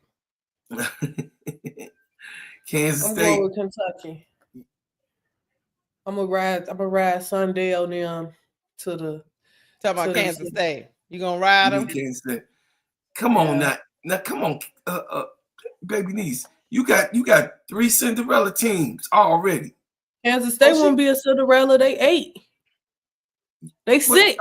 Kansas I'm State. going with Kentucky. I'm gonna ride Sunday on them to the. Talking about Kansas State. You gonna ride them? Kansas State. Come on now, come on, baby niece. You got 3 Cinderella teams already. Kansas State won't be a Cinderella. They 8. They 6.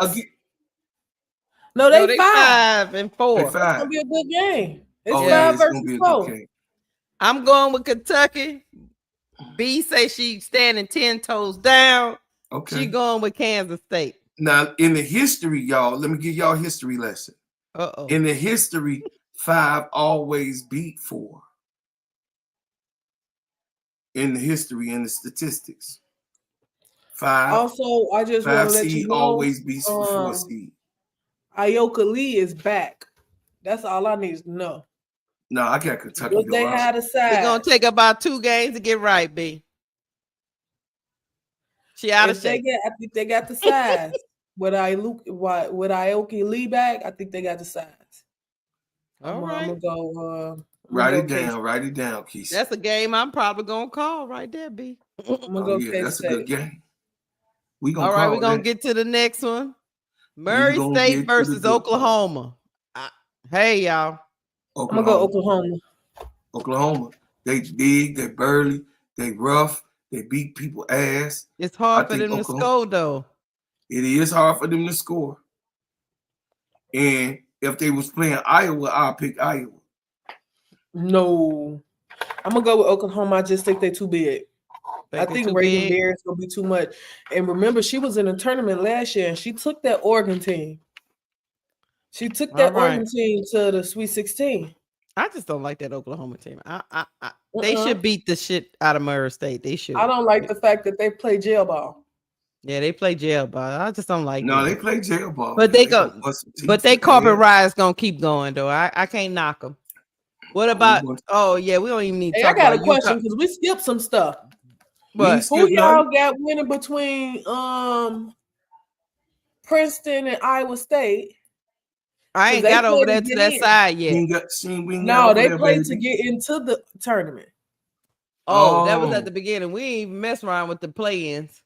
No, they 5 and 4. It's gonna be a good game. It's 5 versus 4. I'm going with Kentucky. B say she standing 10 toes down. Okay. She going with Kansas State. Now, in the history, y'all, let me give y'all a history lesson. In the history, 5 always beat 4. In the history, in the statistics. 5. Also, I just want to let you know, always beats 4 seed. Ioka Lee is back. That's all I need to know. No, I got Kentucky. But they had a side. It's gonna take about 2 games to get right, B. She out of shape. I think they got the size. With Ioka Lee back, I think they got the size. All right. I'm gonna go. Write it down, Keisha. That's a game I'm probably gonna call right there, B. I'm gonna go. That's a good game. All right, we're gonna get to the next one. Murray State versus Oklahoma. Hey, y'all. I'm gonna go Oklahoma. Oklahoma. They big, they burly, they rough, they beat people ass. It's hard for them to score, though. It is hard for them to score. And if they was playing Iowa, I'll pick Iowa. No. I'm gonna go with Oklahoma. I just think they're too big. I think Reagan Bear is gonna be too much. And remember, she was in a tournament last year and she took that Oregon team. Oregon team to the Sweet 16. I just don't like that Oklahoma team. They should beat the shit out of Murray State. They should. I don't like the fact that they play jail ball. Yeah, they play jail ball. I just don't like No, they play jail ball. But they carpet ride's gonna keep going though. I can't knock them. What about we don't even need to talk about I got a question because we skipped some stuff. But who y'all got winning between Princeton and Iowa State? I ain't got over there to that side yet. No, they played to get into the tournament. Oh, that was at the beginning. We ain't even mess around with the play-ins.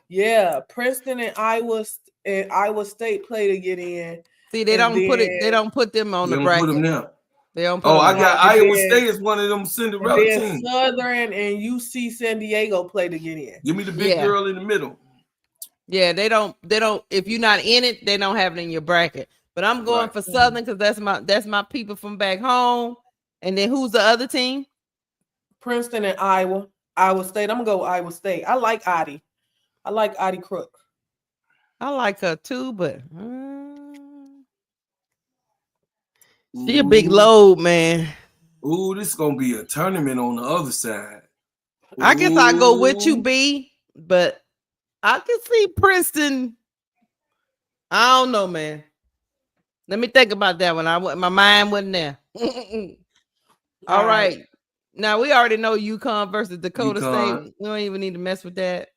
Yeah, Princeton and Iowa State play to get in. See, they don't put them on the bracket. Put them now. They don't put them I got Iowa State as one of them Cinderella teams. Southern and UC San Diego play to get in. Give me the big girl in the middle. Yeah, they don't. If you're not in it, they don't have it in your bracket. But I'm going for Southern because that's my people from back home. And then who's the other team? Princeton and Iowa State. I'm gonna go with Iowa State. I like Adi Crook. I like her too, but she a big load, man. Ooh, this is gonna be a tournament on the other side. Ooh. I guess I go with you, B, but I can see Princeton. I don't know, man. Let me think about that one. My mind wasn't there. All right. Now we already know UConn versus Dakota State. We don't even need to mess with that.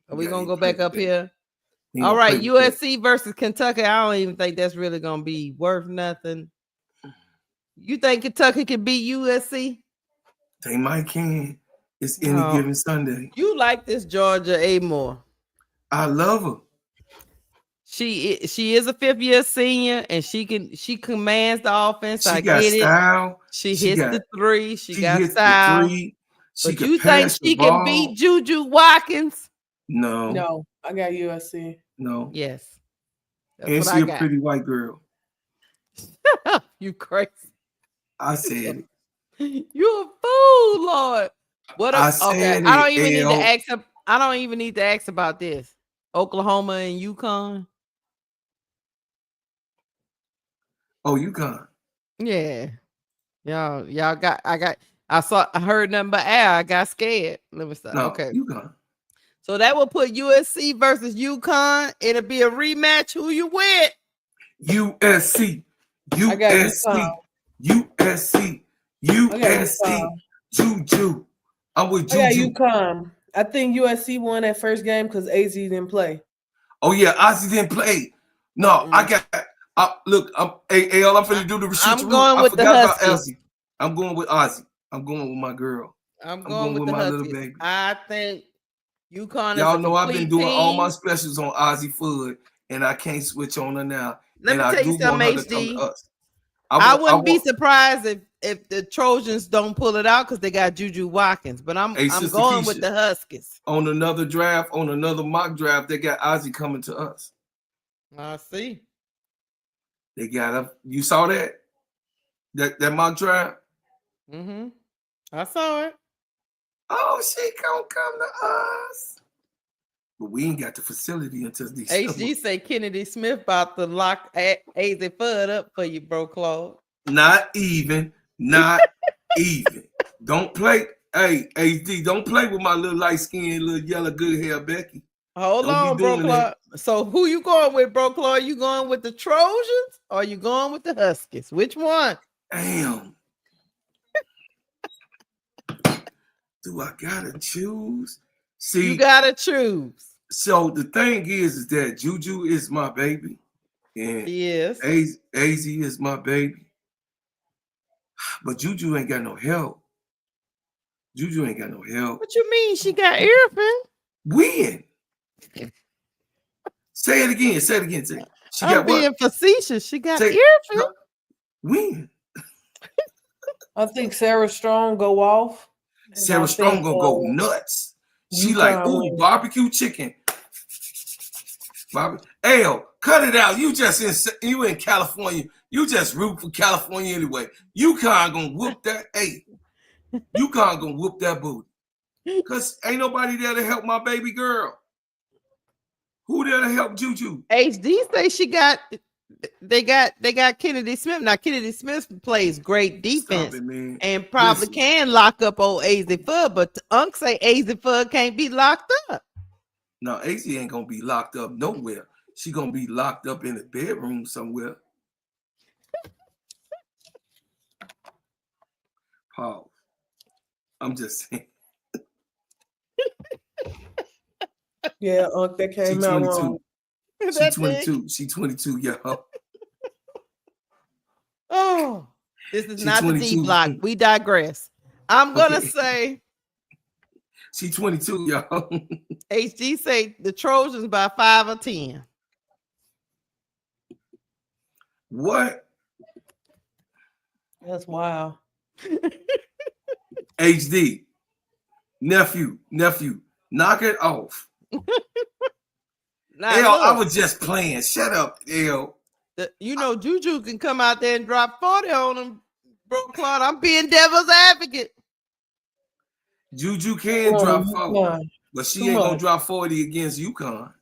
Are we gonna go back up here? All right, USC versus Kentucky. I don't even think that's really gonna be worth nothing. You think Kentucky can beat USC? They might can. It's any given Sunday. You like this Georgia A more? I love her. She is a 5th-year senior, and she commands the offense. She I got get style. it. She hits the three. She got style. But you think she can beat Juju Watkins? No, I got USC. No. Yes. And she a pretty white girl. You crazy. I said it. You a fool, Lord. I don't even need to ask about this. Oklahoma and UConn. Oh, UConn. Yeah. Y'all got I heard nothing but I got scared. Let me stop. No, okay. UConn. So that will put USC versus UConn. It'll be a rematch. Who you with? USC. Juju. I'm with Juju. I got UConn. I think USC won that first game because AZ didn't play. Oh yeah, Ozzy didn't play. No, I got. Look, I'm finna do the research. I'm going with the Huskies. I'm going with Ozzy. I'm going with my girl. I'm going with my Huskies. Little baby. I think UConn. Y'all know I've been doing team. all my specials on Ozzy Food, and I can't switch on her now. Let me tell you something, HD. I wouldn't be surprised if the Trojans don't pull it out because they got Juju Watkins, but I'm going Keisha, with the Huskies. On another draft, on another mock draft, they got Ozzy coming to us. I see. They got you saw that mock draft? Mm-hmm. I saw it. Oh, she gonna come to us. But we ain't got the facility until December. HG say Kennedy Smith about to lock AZ Fudd up for you, bro, Claude. Not even. Don't play. Hey, HD, don't play with my little light-skinned, little yellow good hair Becky. Hold on, bro, Claude. So who you going with, bro, Claude? You going with the Trojans or you going with the Huskies? Which one? Damn. Do I gotta choose? See, you gotta choose. So the thing is that Juju is my baby, and yes, AZ is my baby. But Juju ain't got no help. What you mean? She got Irvin? When? Say it again. She got being facetious. She got Irvin. When? I think Sarah Strong go off. Sarah Strong gonna go nuts. She like, ooh, barbecue chicken. Al, cut it out. You in California. You just root for California anyway. UConn gonna whoop that. Hey, UConn gonna whoop that booty. Cause ain't nobody there to help my baby girl. Who there to help Juju? HD say they got Kennedy Smith. Now Kennedy Smith plays great defense and probably can lock up old AZ Fudd, but Unc say AZ Fudd can't be locked up. No, AZ ain't gonna be locked up nowhere. She gonna be locked up in the bedroom somewhere. Pause. I'm just saying. Yeah, Unc, that came out wrong. She's 22. She's 22, y'all. Oh, this is not the D block. We digress. I'm gonna say she's 22, y'all. HG say the Trojans by 5 or 10. What? That's wild. HD, nephew, knock it off. I was just playing. Shut up, L. Juju can come out there and drop 40 on him, bro, Claude. I'm being devil's advocate. Juju can drop 40, but she ain't gonna drop 40 against UConn.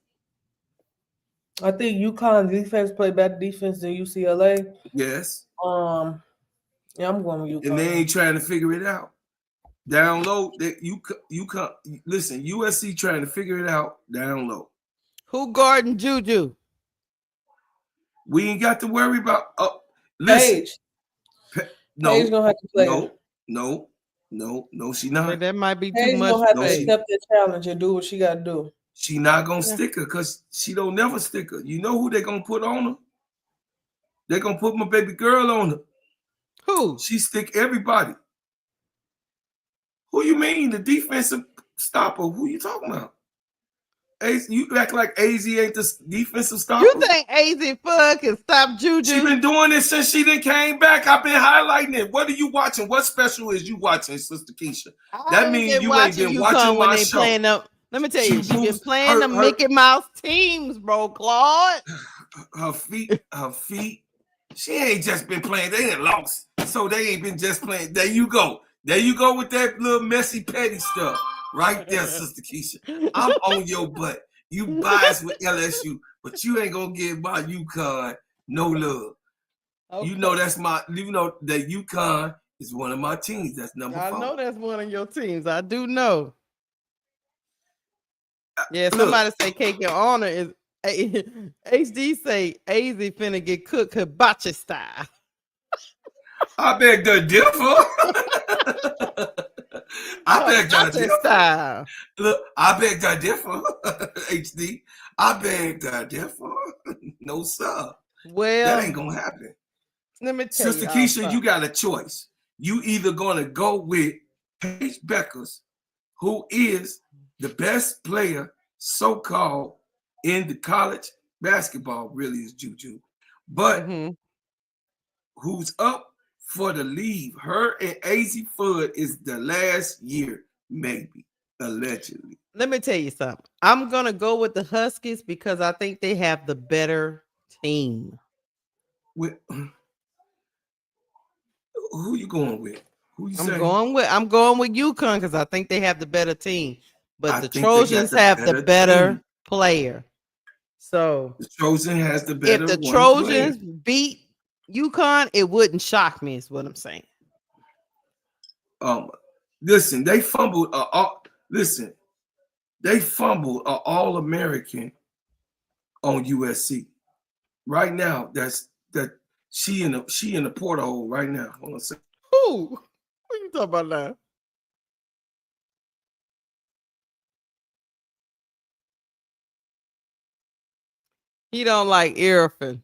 I think UConn defense played better defense than UCLA. Yes. Yeah, I'm going with UConn. And they ain't trying to figure it out. Down low, that you listen, USC trying to figure it out down low. Who guarding Juju? We ain't got to worry about listen. Paige. Paige gonna have to play. No, she not. That might be Paige too much. Gonna have to accept the challenge and do what she gotta do. She not gonna stick her because she don't never stick her. You know who they gonna put on her? They gonna put my baby girl on her. Who? She stick everybody. Who you mean? The defensive stopper. Who you talking about? You act like AZ ain't the defensive stopper. You think AZ Fudd can stop Juju? She been doing it since she didn't came back. I've been highlighting it. What are you watching? What special is you watching, Sister Keisha? That means you ain't been watching my show. Let me tell you, she's been playing the Mickey Mouse teams, bro, Claude. Her feet. She ain't just been playing. They ain't lost. So they ain't been just playing. There you go. There you go with that little messy, petty stuff. Right there, Sister Keisha. I'm on your butt. You biased with LSU, but you ain't gonna give my UConn no love. Okay. You know that UConn is one of my teams. That's number 4. I know that's one of your teams. I do know. Yeah, somebody say Cake and Honor is HD say AZ finna get cooked hibachi style. I beg to differ. I beg to differ. Look, I beg to differ. HD. I beg to differ. No, sir. Well, that ain't gonna happen. Let me tell Sister Keisha, you got a choice. You either gonna go with Paige Beckers, who is the best player, so-called, in the college basketball, really is Juju, but who's up for the leave. Her and AZ Fudd is the last year, maybe, allegedly. Let me tell you something. I'm going to go with the Huskies because I think they have the better team. Who you going with? Who you saying? I'm going with UConn because I think they have the better team. But the Trojans have the better player. So the Trojan has the better. If the Trojans beat UConn, it wouldn't shock me, is what I'm saying. Listen, they fumbled. They fumbled an All-American on USC. Right now, she in the porthole right now. Hold on a second. Who? What are you talking about now? He don't like Irfin,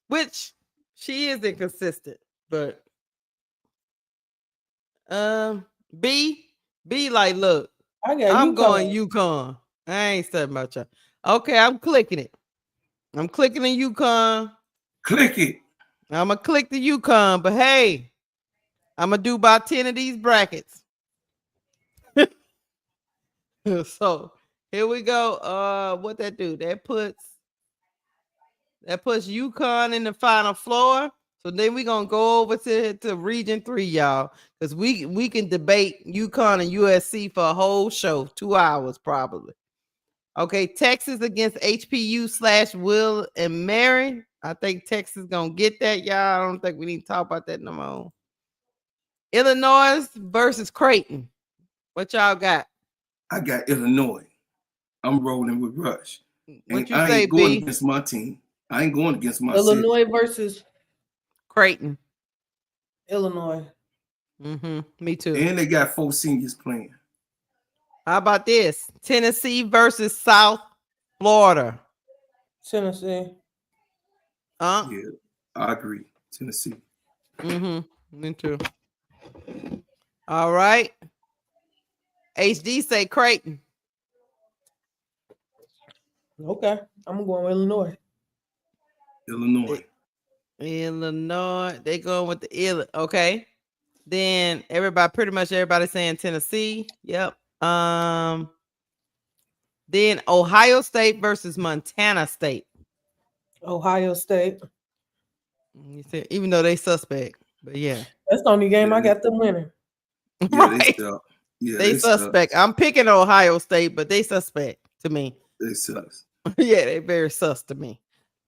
which she is inconsistent, but B like, look, I'm going UConn. I ain't studying about y'all. Okay, I'm clicking it. I'm clicking the UConn. Click it. I'm gonna click the UConn, but hey, I'm gonna do about 10 of these brackets. So here we go. What that do? That puts UConn in the final floor. So then we're gonna go over to Region 3, y'all, because we can debate UConn and USC for a whole show, 2 hours probably. Okay, Texas against HPU / Will and Mary. I think Texas gonna get that, y'all. I don't think we need to talk about that no more. Illinois versus Creighton. What y'all got? I got Illinois. I'm rolling with Rush. What you I say, ain't going B? against my team. I ain't going against my Illinois city. versus Creighton. Illinois. Me too. And they got 4 seniors playing. How about this? Tennessee versus South Florida. Tennessee. Yeah, I agree. Tennessee. Me too. All right. HD say Creighton. Okay, I'm going with Illinois. Illinois. They going with the okay. Then pretty much everybody saying Tennessee. Yep. Then Ohio State versus Montana State. Ohio State. You said, even though they suspect, but yeah. That's the only game I got them winning. Right. They suspect. I'm picking Ohio State, but they suspect to me. They suck. Yeah, they very sus to me.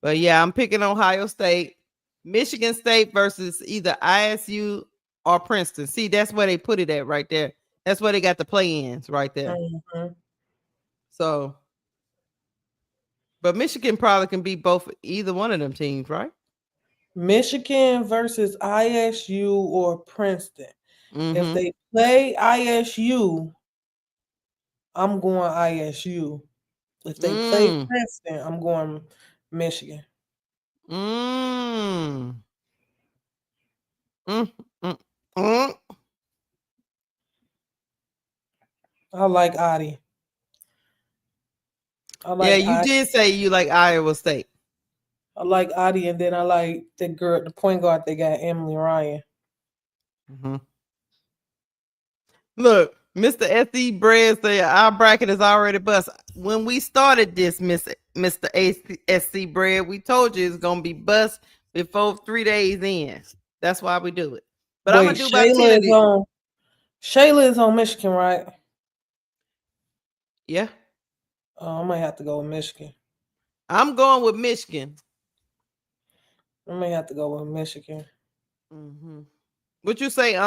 But yeah, I'm picking Ohio State. Michigan State versus either ISU or Princeton. See, that's where they put it at right there. That's where they got the play-ins right there. Mm-hmm. So, but Michigan probably can beat either one of them teams, right? Michigan versus ISU or Princeton. Mm-hmm. If they play ISU, I'm going ISU. If they play Princeton, I'm going Michigan. I like Adi. You did say you like Iowa State. I like Adi, and then I like the girl, the point guard they got, Emily Ryan. Mm-hmm. Look, Mr. S.E. Bread said our bracket is already bust. When we started this, Mr. S.C. Bread, we told you it's gonna be bust before 3 days in. That's why we do it. But I'm gonna do about 10 of these. Shayla is on Michigan, right? Yeah. I might have to go with Michigan. I'm going with Michigan. I may have to go with Michigan. Mm-hmm. What you say,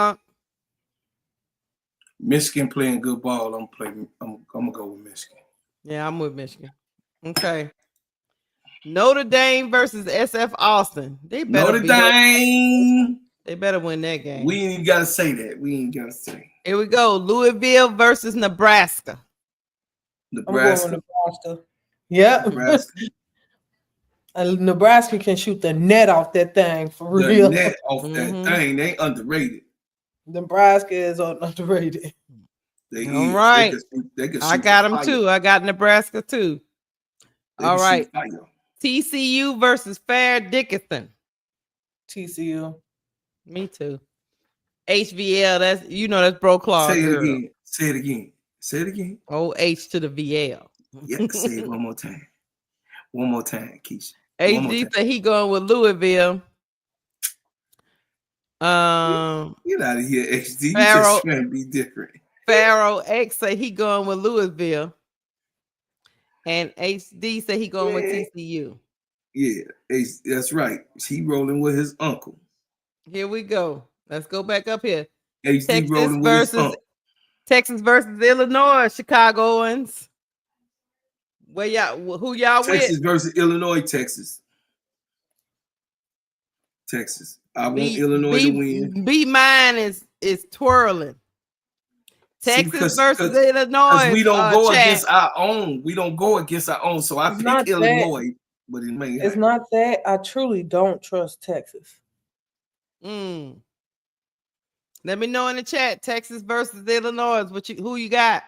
Michigan playing good ball. I'm gonna go with Michigan. Yeah, I'm with Michigan. Okay. Notre Dame versus SF Austin. They better Notre Dame. They better win that game. We ain't gotta say that. Here we go. Louisville versus Nebraska. I'm going with Nebraska. Yeah. Nebraska can shoot the net off that thing for real. The net off that thing. They underrated. Nebraska is underrated. All right. I got them too. I got Nebraska too. All right. TCU versus Fair Dickinson. TCU. Me too. HVL. That's Bro Clark. Say it again. Oh, H to the VL. Yeah, say it one more time. One more time, Keisha. HD said he going with Louisville. Get out of here, HD. Pharaoh, you just trying to be different. Pharaoh X said he going with Louisville. And HD said he going with TCU. Yeah, that's right. He rolling with his uncle. Here we go. Let's go back up here. HD rolling with his uncle. Texas versus Illinois, Chicagoans. Who y'all with? Texas versus Illinois, Texas. I want Illinois to win. B mine is twirling. Texas versus Illinois. We don't go against our own. So I pick Illinois, but it may. It's not that. I truly don't trust Texas. Let me know in the chat. Texas versus Illinois. Who you got?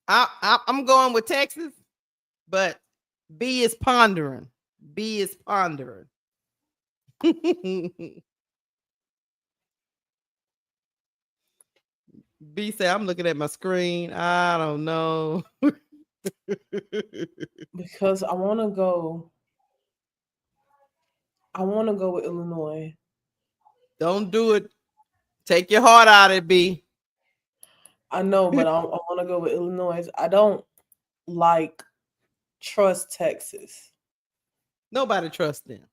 I'm going with Texas, but B is pondering. B said, I'm looking at my screen. I don't know. Because I want to go with Illinois. Don't do it. Take your heart out of it, B. I know, but I want to go with Illinois. I don't trust Texas. Nobody trusts them.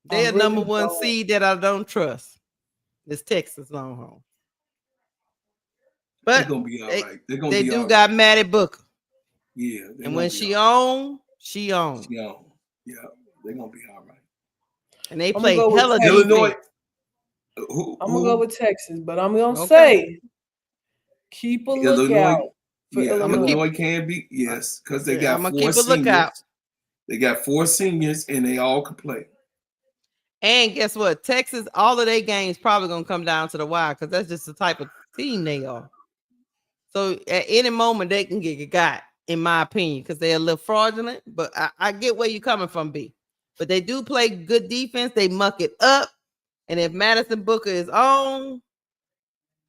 They're number one seed that I don't trust. It's Texas Longhorn. But they're gonna be all right. They do got Maddie Booker. Yeah. And when she on. Yeah, they're gonna be all right. And they play hella Illinois. I'm gonna go with Texas, but I'm gonna say keep a lookout for Illinois. Illinois can be because they got 4 seniors. They got 4 seniors and they all can play. And guess what? Texas, all of their games probably gonna come down to the wire because that's just the type of team they are. So at any moment they can get got, in my opinion, because they're a little fraudulent. But I get where you're coming from, B. But they do play good defense. They muck it up. And if Madison Booker is on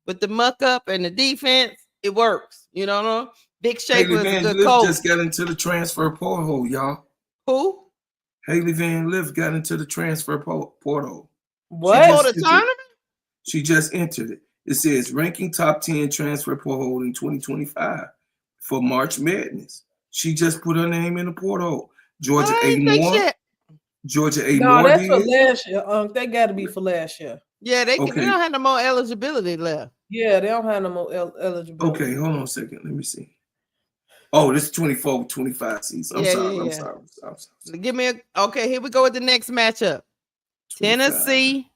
with the muck up and the defense, it works. You know? Big Shaper is a good coach. Just got into the transfer portal, y'all. Who? Haley Van Lith got into the transfer portal. What? She just entered it. It says ranking top 10 transfer portal in 2025. for March Madness. She just put her name in the portal. Georgia A. Moore. Georgia A. No, Moore that's for did. last year. They got to be for last year. Yeah, they don't have no more eligibility left. Yeah, they don't have no more eligibility. Okay, hold on a second. Let me see. Oh, this 24-25 season. I'm sorry. Give me okay, here we go with the next matchup. 25. Tennessee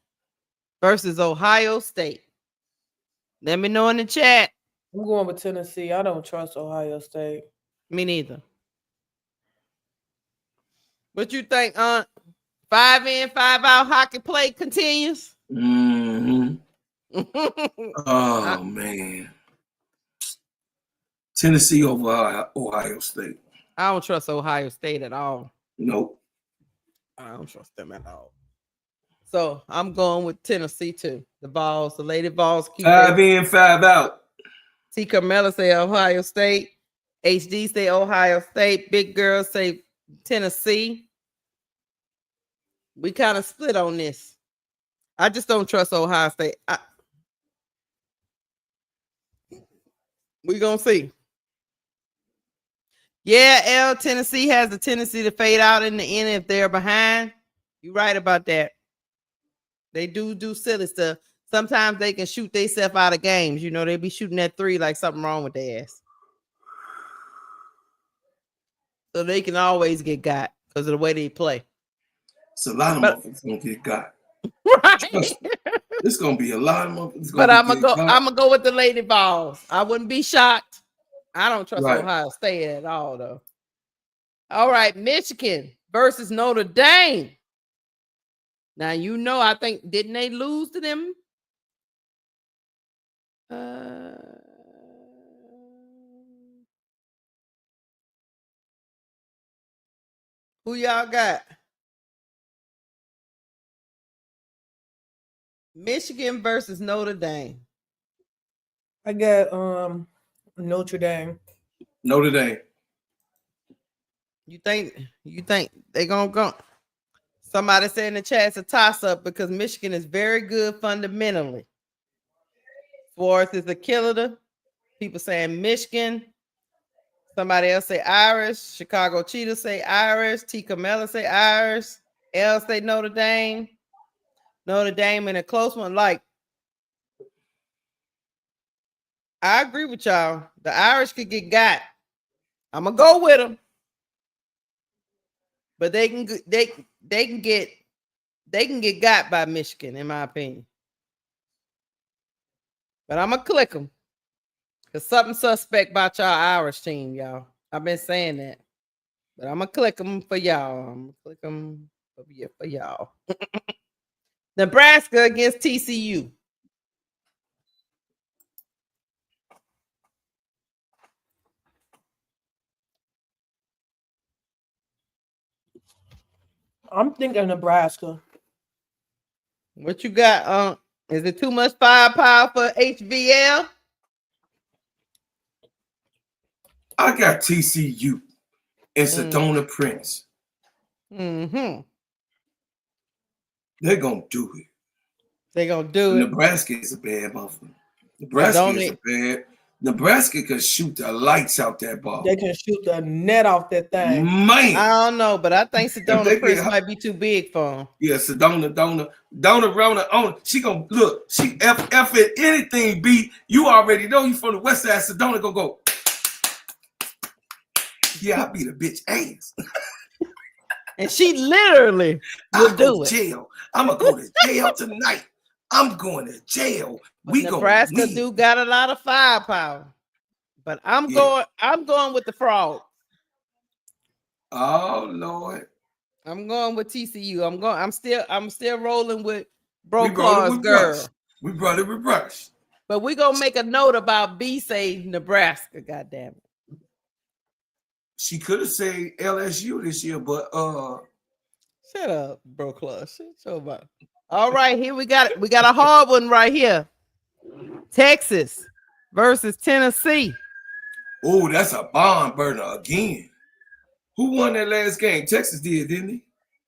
versus Ohio State. Let me know in the chat. I'm going with Tennessee. I don't trust Ohio State. Me neither. What you think, Aunt? 5 in, 5 out hockey play continues? Mm-hmm. Oh, man. Tennessee over Ohio State. I don't trust Ohio State at all. Nope. I don't trust them at all. So I'm going with Tennessee too. The Lady Vols keep 5 in, 5 out. T. Carmella say Ohio State. HD say Ohio State. Big Girl say Tennessee. We kind of split on this. I just don't trust Ohio State. We're going to see. Yeah, Tennessee has the tendency to fade out in the end if they're behind. You're right about that. They do silly stuff. Sometimes they can shoot themselves out of games. You know, they be shooting that 3 like something wrong with their ass. So they can always get got because of the way they play. It's a lot of motherfuckers gonna get got. Right. It's gonna be a lot of motherfuckers. But I'm gonna go with the Lady Vols. I wouldn't be shocked. I don't trust Ohio State at all, though. All right, Michigan versus Notre Dame. Now you know, I think didn't they lose to them? Who y'all got? Michigan versus Notre Dame. I got Notre Dame. Notre Dame. You think they're gonna go? Somebody said in the chat it's a toss-up because Michigan is very good fundamentally. Swartz is a killer. People saying Michigan. Somebody else say Irish. Chicago Cheetah say Irish. T. Carmella say Irish. L say Notre Dame. Notre Dame in a close one. Like, I agree with y'all. The Irish could get got. I'm gonna go with them, but they can get got by Michigan, in my opinion. But I'm gonna click them. There's something suspect about y'all Irish team, y'all. I've been saying that. But I'm going to click them for y'all. I'm going to click them for y'all. Nebraska against TCU. I'm thinking Nebraska. What you got? Is it too much firepower for HVL? I got TCU and Sedona Prince. Mm-hmm. They're gonna do it. They're gonna do it. Nebraska is a bad motherfucker. Nebraska can shoot the lights out that ball. They can shoot the net off that thing. Man, I don't know, but I think Sedona Prince might be too big for him. Yeah, Sedona, Rona. She gonna look. She F it anything. B, you already know you from the west side. Sedona gonna go. Yeah, I beat a bitch ass. And she literally will do it. Jail. I'm gonna go to jail tonight. I'm going to jail. Nebraska do got a lot of firepower, but I'm going with the Frogs. Oh Lord, I'm going with TCU. I'm still rolling with Bro Claw's girl. We brought it with Brush. But we gonna make a note about B say Nebraska. God damn it. She could have said LSU this year, but shut up, Bro Claw. Shut your mouth. All right, here we got a hard one right here. Texas versus Tennessee. Oh, that's a barn burner again. Who won that last game? Texas did, didn't he?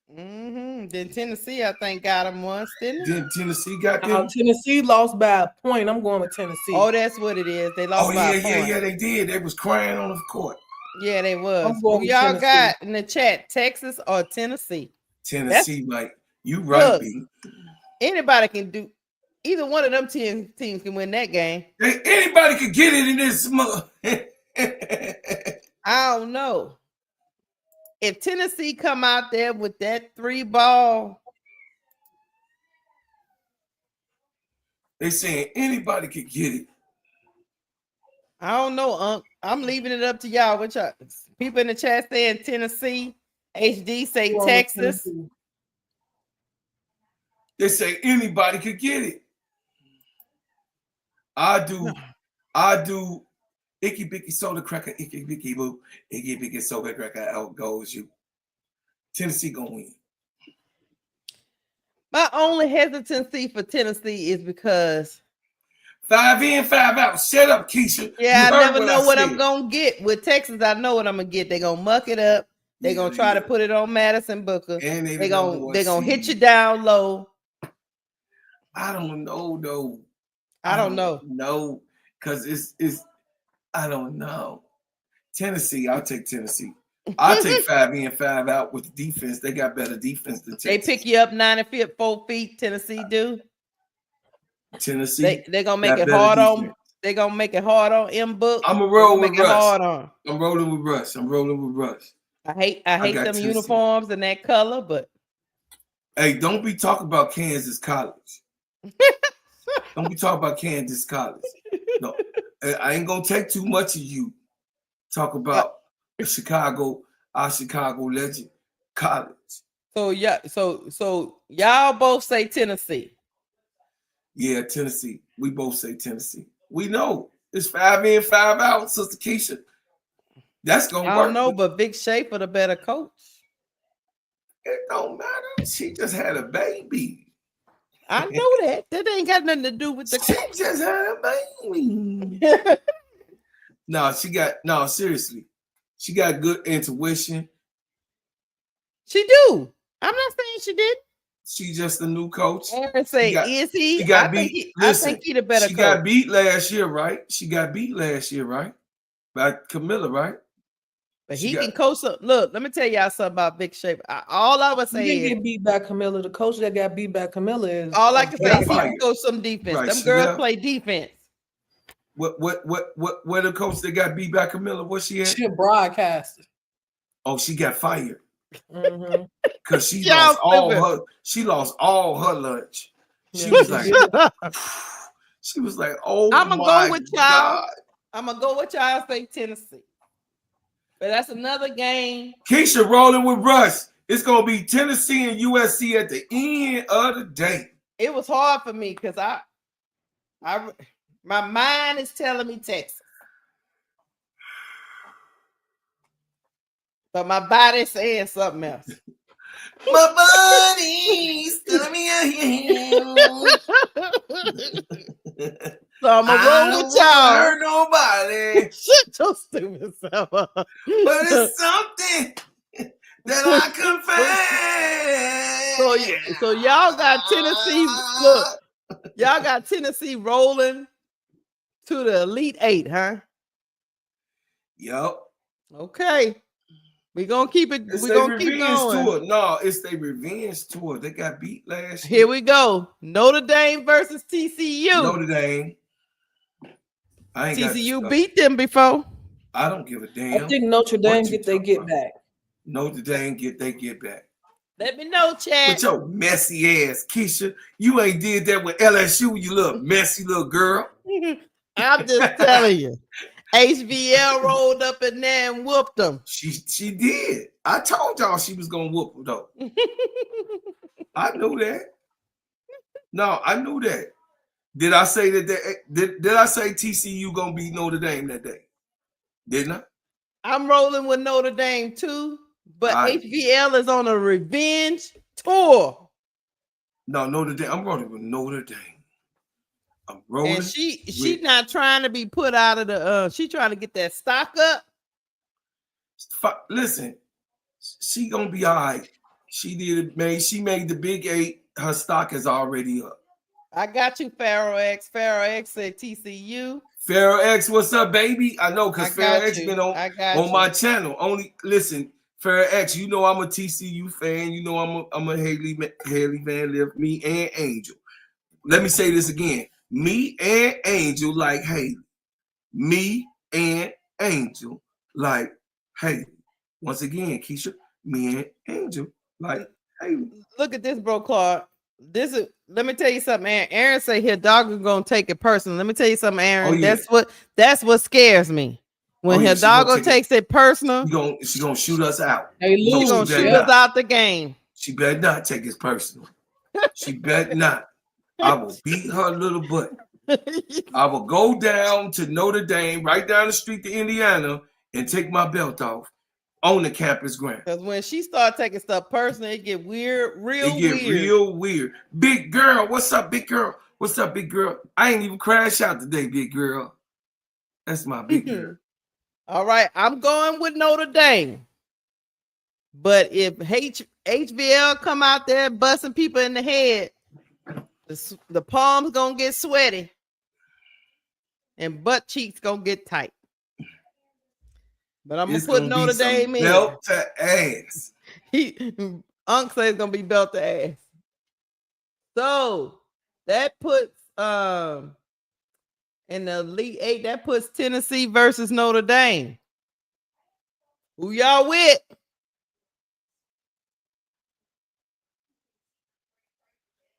Then Tennessee, I think, got them once, didn't it? Then Tennessee got them. Tennessee lost by a point. I'm going with Tennessee. Oh, that's what it is. They lost by a point. Yeah, they did. They was crying on the court. Yeah, they was. Who y'all got in the chat? Texas or Tennessee? Tennessee, Mike. You right, look, B. Anybody can do. Either one of them teams can win that game. Anybody could get it in this month. I don't know. If Tennessee come out there with that 3-ball, they saying anybody could get it. I don't know, I'm leaving it up to y'all. What y'all people in the chat saying Tennessee, HD say Texas. They say anybody could get it. I do. Icky bicky soda cracker, icky bicky boo, icky bicky soda cracker. Out goes you. Tennessee gonna win. My only hesitancy for Tennessee is because 5 in, 5 out. Shut up, Keisha. Yeah, I never know what I'm gonna get with Texas. I know what I'm gonna get. They're gonna muck it up. They're gonna try to put it on Madison Booker. And they're gonna hit you down low. I don't know though. I don't know. No, because it's I don't know. Tennessee, I'll take Tennessee. I'll take 5 in, 5 out with the defense. They got better defense than Texas. They pick you up 94 feet. Tennessee do. Tennessee. They're gonna make it hard defense. They're gonna make it hard on M Book. I'm a roll with Russ. I'm rolling with Russ. I hate them Tennessee uniforms and that color, but hey, don't be talking about Kansas College. Don't be talking about Kansas College. No, I ain't gonna take too much of you. Talk about our Chicago legend college. So yeah, so y'all both say Tennessee. Yeah, Tennessee. We both say Tennessee. We know it's 5 in, 5 out, Sister Keisha. That's gonna work. I don't know, but Vic Schaefer the better coach. It don't matter. She just had a baby. I know that. That ain't got nothing to do with the coach. She just had a baby. Seriously. She got good intuition. She do. I'm not saying she did. She's just a new coach. Aaron say, is he? She got beat. I think he the better coach. She got beat last year, right? By Camilla, right? But he can coach. Look, let me tell y'all something about Vic Schaefer. All I would say is get beat by Camilla. The coach that got beat by Camilla is all I can say is he can coach some defense. Right, them girls play defense. What the coach that got beat by Camilla? What she had? She a broadcaster. Oh, she got fired. Because she lost all her lunch. She was like, oh, I'm gonna go with y'all. I'm gonna go with y'all. Say Tennessee. But that's another game. Keisha rolling with Russ. It's gonna be Tennessee and USC at the end of the day. It was hard for me because my mind is telling me Texas, but my body's saying something else. My body's telling me So I'm gonna roll with y'all. Hurt nobody. Shut your stupid self up. But it's something that I confess. So y'all got Tennessee. Look, y'all got Tennessee rolling to the Elite Eight, huh? Yep. Okay. We're gonna keep it. We're gonna keep going. Tour. No, it's their revenge tour. They got beat last year. Here we go. Notre Dame versus TCU. Notre Dame. TCU beat them before. I don't give a damn. I think Notre Dame get back. Notre Dame they get back. Let me know, Chad. With your messy ass, Keisha. You ain't did that with LSU, you little messy little girl. I'm just telling you. HBL rolled up in there and whooped them. She did. I told y'all she was gonna whoop them though. I knew that. No, I knew that. Did I say that? Did I say TCU gonna beat Notre Dame that day? Didn't I? I'm rolling with Notre Dame too, but HBL is on a revenge tour. No, Notre Dame. I'm rolling with Notre Dame. I'm rolling. And she's not trying to be put out of the. She trying to get that stock up. Listen, she gonna be all right. She made the Big 8. Her stock is already up. I got you, Pharaoh X. Pharaoh X said TCU. Pharaoh X, what's up, baby? I know because Pharaoh X been on my channel. Only listen, Pharaoh X, you know I'm a TCU fan. You know I'm a Haley Van Lift, me and Angel. Let me say this again. Me and Angel like Haley. Me and Angel like Haley. Once again, Keisha, me and Angel like Haley. Look at this, bro, Clark. Let me tell you something, Aaron. Aaron say here, dog is gonna take it personal. Let me tell you something, Aaron. Oh, yeah. That's what scares me. When her doggo takes it personal, she gonna shoot us out. Hey, she gonna shoot us out the game. She better not take it personal. She better not. I will beat her little butt. I will go down to Notre Dame, right down the street to Indiana, and take my belt off on the campus ground. Because when she start taking stuff personal, it get weird, real weird. Big girl, what's up, big girl? What's up, big girl? I ain't even crash out today, big girl. That's my big girl. All right, I'm going with Notre Dame. But if HBL come out there busting people in the head, the palms gonna get sweaty and butt cheeks gonna get tight. But I'm gonna put Notre Dame in. Belt to ass. Unc says it's gonna be belt to ass. So that puts in the Elite 8, that puts Tennessee versus Notre Dame. Who y'all with?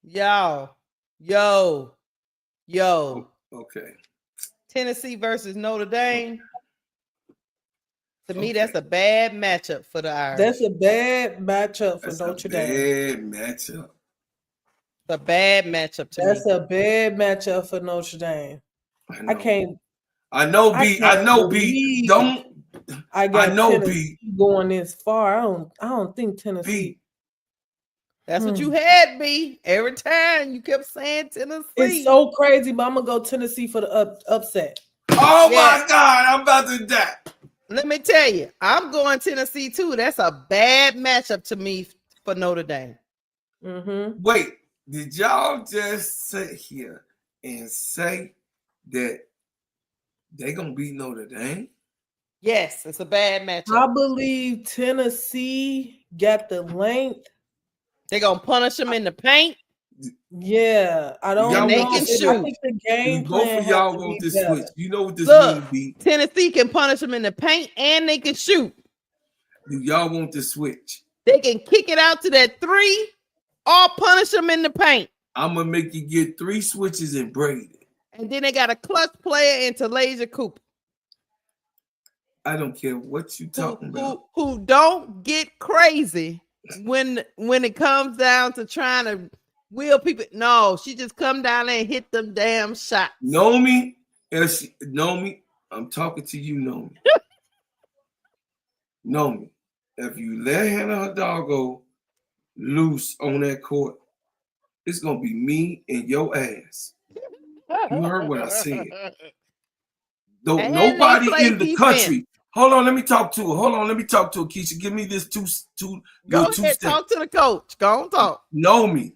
Yo. Okay. Tennessee versus Notre Dame. To me, that's a bad matchup for the Irish. That's a bad matchup for Notre Dame. Bad matchup. A bad matchup to me. That's a bad matchup for Notre Dame. I can't. I know, B. Don't. I know, Tennessee B. Going this far. I don't think Tennessee. B. That's what you had, B. Every time you kept saying Tennessee. It's so crazy, but I'm gonna go Tennessee for the upset. Oh my God, I'm about to die. Let me tell you, I'm going Tennessee too. That's a bad matchup to me for Notre Dame. Mm-hmm. Wait, did y'all just sit here and say that they're gonna beat Notre Dame? Yes, it's a bad matchup. I believe Tennessee got the length. They're gonna punish them in the paint. Yeah, I don't know. They can shoot. I think the game plan both of y'all want to switch. You know what this means, B? Tennessee can punish them in the paint and they can shoot. Do y'all want to switch? They can kick it out to that 3 or punish them in the paint. I'm gonna make you get 3 switches and braid it. And then they got a clutch player into Laser Cooper. I don't care what you talking about. Who don't get crazy when it comes down to trying to wheel people. No, she just come down there and hit them damn shots. Know me? I'm talking to you, know me. Know me. If you let Hannah Hidalgo loose on that court, it's gonna be me and your ass. You heard what I said. Don't nobody in the country. Hold on, let me talk to her. Keisha, give me this two. Go ahead, steps. Talk to the coach. Go on, talk. Know me.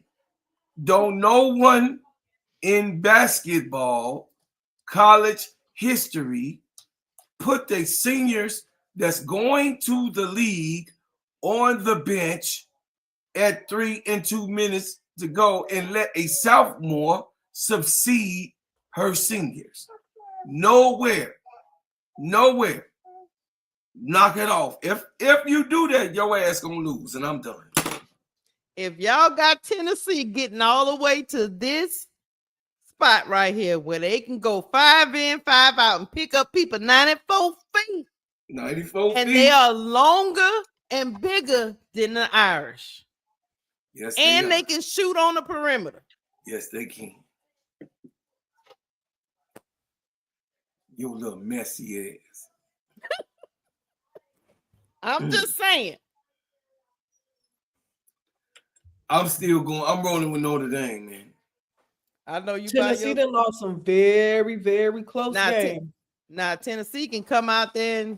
Don't no one in basketball, college history, put the seniors that's going to the league on the bench at 3 and 2 minutes to go and let a sophomore succeed her seniors. Nowhere. Knock it off. If you do that, your ass gonna lose, and I'm done. If y'all got Tennessee getting all the way to this spot right here where they can go 5 in, 5 out and pick up people 94 feet. 94 feet. And they are longer and bigger than the Irish. Yes, and they can shoot on the perimeter. Yes, they can. You little messy ass. I'm just saying. I'm still going. I'm rolling with Notre Dame, man. I know you. Tennessee done lost some very, very close games. Now Tennessee can come out there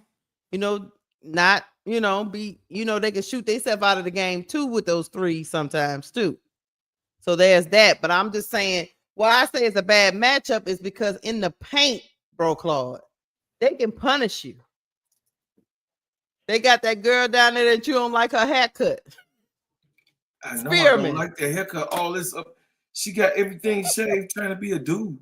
and, not they can shoot themselves out of the game too with those threes sometimes too. So there's that. But I'm just saying, why I say it's a bad matchup is because in the paint, bro, Claude, they can punish you. They got that girl down there that you don't like her haircut. I know I don't like the haircut. All this up. She got everything shaved, trying to be a dude.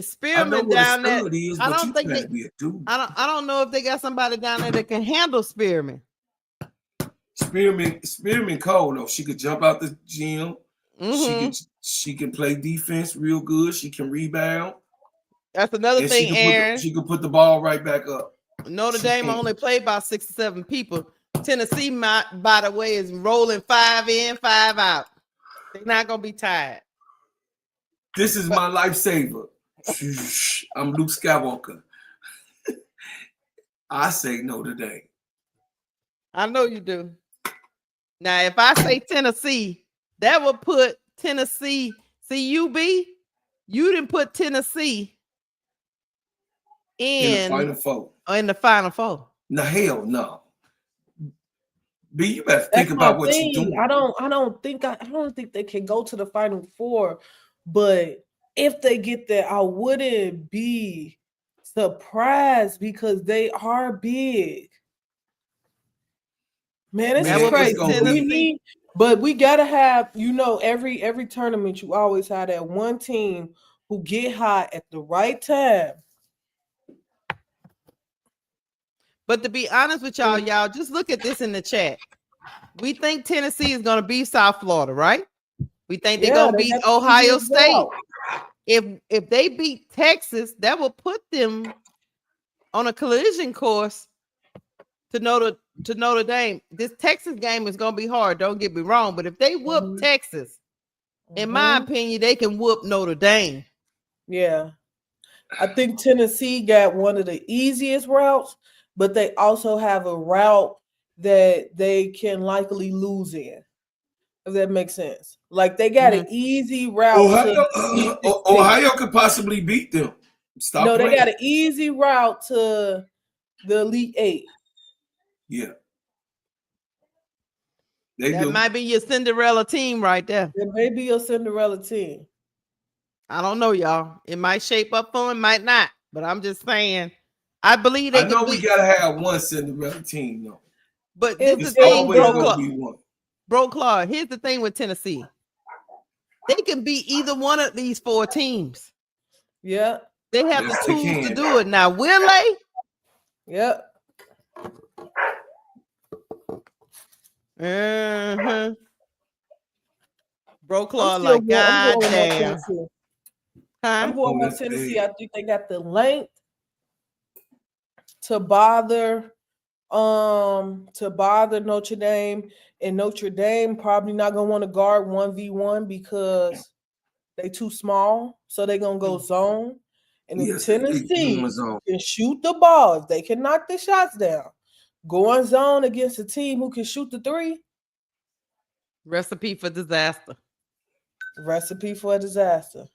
Spearman down there. I don't think they be a dude. I don't know if they got somebody down there that can handle Spearman. Spearman cold though. She could jump out the gym. Mm-hmm. She can play defense real good. She can rebound. That's another thing, Aaron. She could put the ball right back up. Notre Dame only played about 6 or 7 people. Tennessee, by the way, is rolling 5 in, 5 out. They're not gonna be tired. This is my lifesaver. I'm Luke Skywalker. I say Notre Dame. I know you do. Now, if I say Tennessee, that would put Tennessee. CUB, you didn't put Tennessee in the Final Four. In the Final Four. No, hell no. B, you better think about what you're doing. I don't think they can go to the Final Four, but if they get there, I wouldn't be surprised because they are big. Man, it's crazy. But we gotta have, every tournament you always have that one team who get hot at the right time. But to be honest with y'all, just look at this in the chat. We think Tennessee is going to beat South Florida, right? We think they're going to beat Ohio State. If they beat Texas, that will put them on a collision course to Notre Dame. This Texas game is going to be hard. Don't get me wrong, but if they whoop Texas, in my opinion, they can whoop Notre Dame. Yeah, I think Tennessee got one of the easiest routes, but they also have a route that they can likely lose in, if that makes sense. Like they got an easy route. Ohio could possibly beat them. They got an easy route to the Elite Eight. Yeah. That might be your Cinderella team right there. It may be your Cinderella team. I don't know, y'all. It might shape up for them, might not. But I'm just saying, I believe they. I know we gotta have one Cinderella team, though. But this is the thing, bro, Claude. Here's the thing with Tennessee. They can beat either one of these 4 teams. Yeah. They have the tools to do it. Now, will they? Yep. Bro, Claude, like, goddamn. I'm going with Tennessee. I think they got the length to bother Notre Dame, and Notre Dame probably not gonna want to guard 1v1 because they too small, so they're gonna go zone. And if Tennessee can shoot the ball, if they can knock the shots down, go on zone against a team who can shoot the 3. Recipe for disaster. Recipe for a disaster.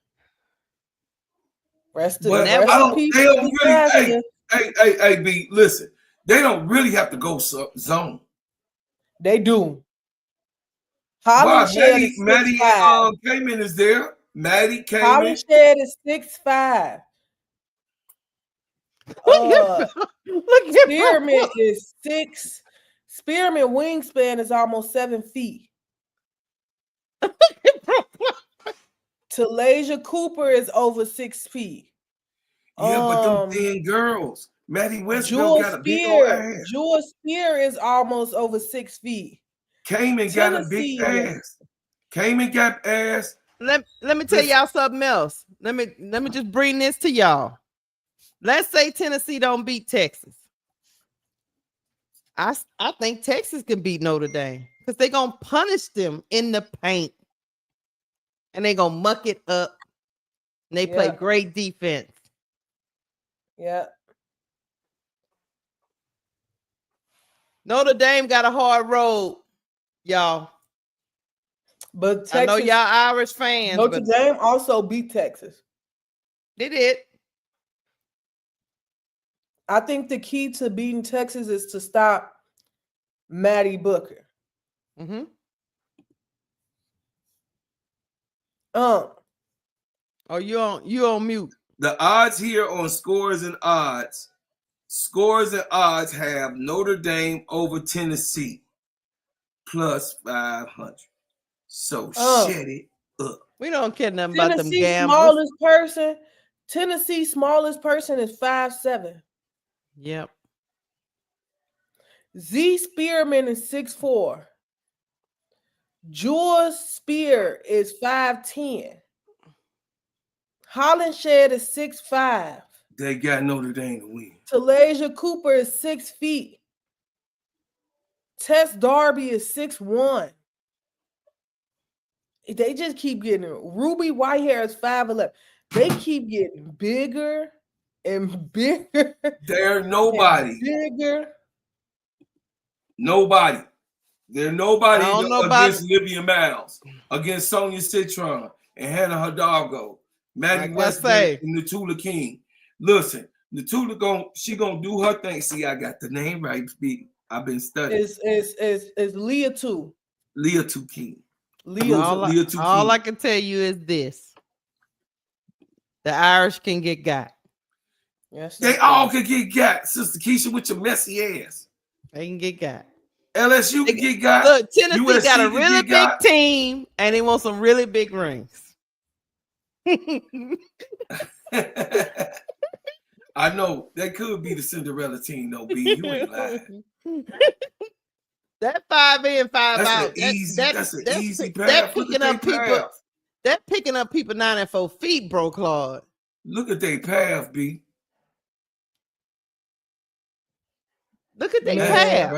Hey, B, listen. They don't really have to go zone. They do. Maddie Kamen is there. Maddie Kamen. Hollinshed is 6'5". Spearman is 6. Spearman wingspan is almost 7 feet. Talasia Cooper is over 6 feet. Yeah, but them thin girls. Maddie Westbrook got a big old ass. Jewel Spear is almost over 6 feet. Kamen got a big ass. Kamen got ass. Let me tell y'all something else. Let me just bring this to y'all. Let's say Tennessee don't beat Texas. I think Texas can beat Notre Dame because they're gonna punish them in the paint. And they're gonna muck it up. And they play great defense. Yeah. Notre Dame got a hard road, y'all. But Texas, I know y'all Irish fans. Notre Dame also beat Texas. They did. I think the key to beating Texas is to stop Maddie Booker. Mm-hmm. Oh, you on mute. The odds here on Scores and Odds. Scores and Odds have Notre Dame over Tennessee plus 500. So shut it up. We don't care nothing about them gamblers. Tennessee's smallest person is 5'7". Yep. Z Spearman is 6'4". Jules Spear is 5'10". Hollenshed is 6'5". They got Notre Dame to win. Talasia Cooper is 6 feet. Tess Darby is 6'1". They just keep getting Ruby Whitehair is 5'11". They keep getting bigger and bigger. They're nobody. Bigger. Nobody. They're nobody against Olivia Miles, against Sonia Citron and Hannah Hidalgo, Maddie Westbrook, and Natula King. Listen, Natula she gonna do her thing. See, I got the name right. I've been studying. It's Leah 2. Leah 2 King. All I can tell you is this: the Irish can get got. Yes, they all can get got. Sister Keisha with your messy ass. They can get got. LSU can get got. Look, Tennessee USC got a really big team, and they want some really big rings. I know that could be the Cinderella team, though. B, you ain't lying. That 5 in, 5 that's out. That's an easy path. That picking up people. That picking up people 9 and 4 feet, bro, Claude. Look at their path, B. Look at their path.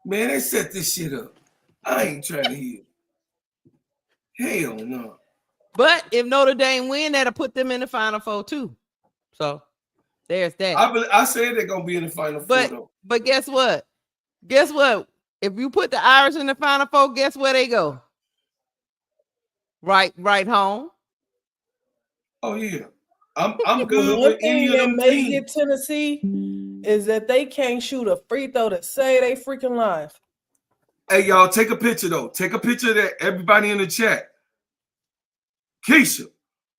Man, they set this shit up. I ain't trying to hear. Hell no. But if Notre Dame win, that'll put them in the Final Four too. So there's that. I said they're gonna be in the Final Four though. But guess what? Guess what? If you put the Irish in the Final Four, guess where they go? Right home. Oh yeah. I'm good with any of them teams. Get Tennessee is that they can't shoot a free throw to save they freaking life. Hey y'all, take a picture though. Take a picture of that. Everybody in the chat. Keisha,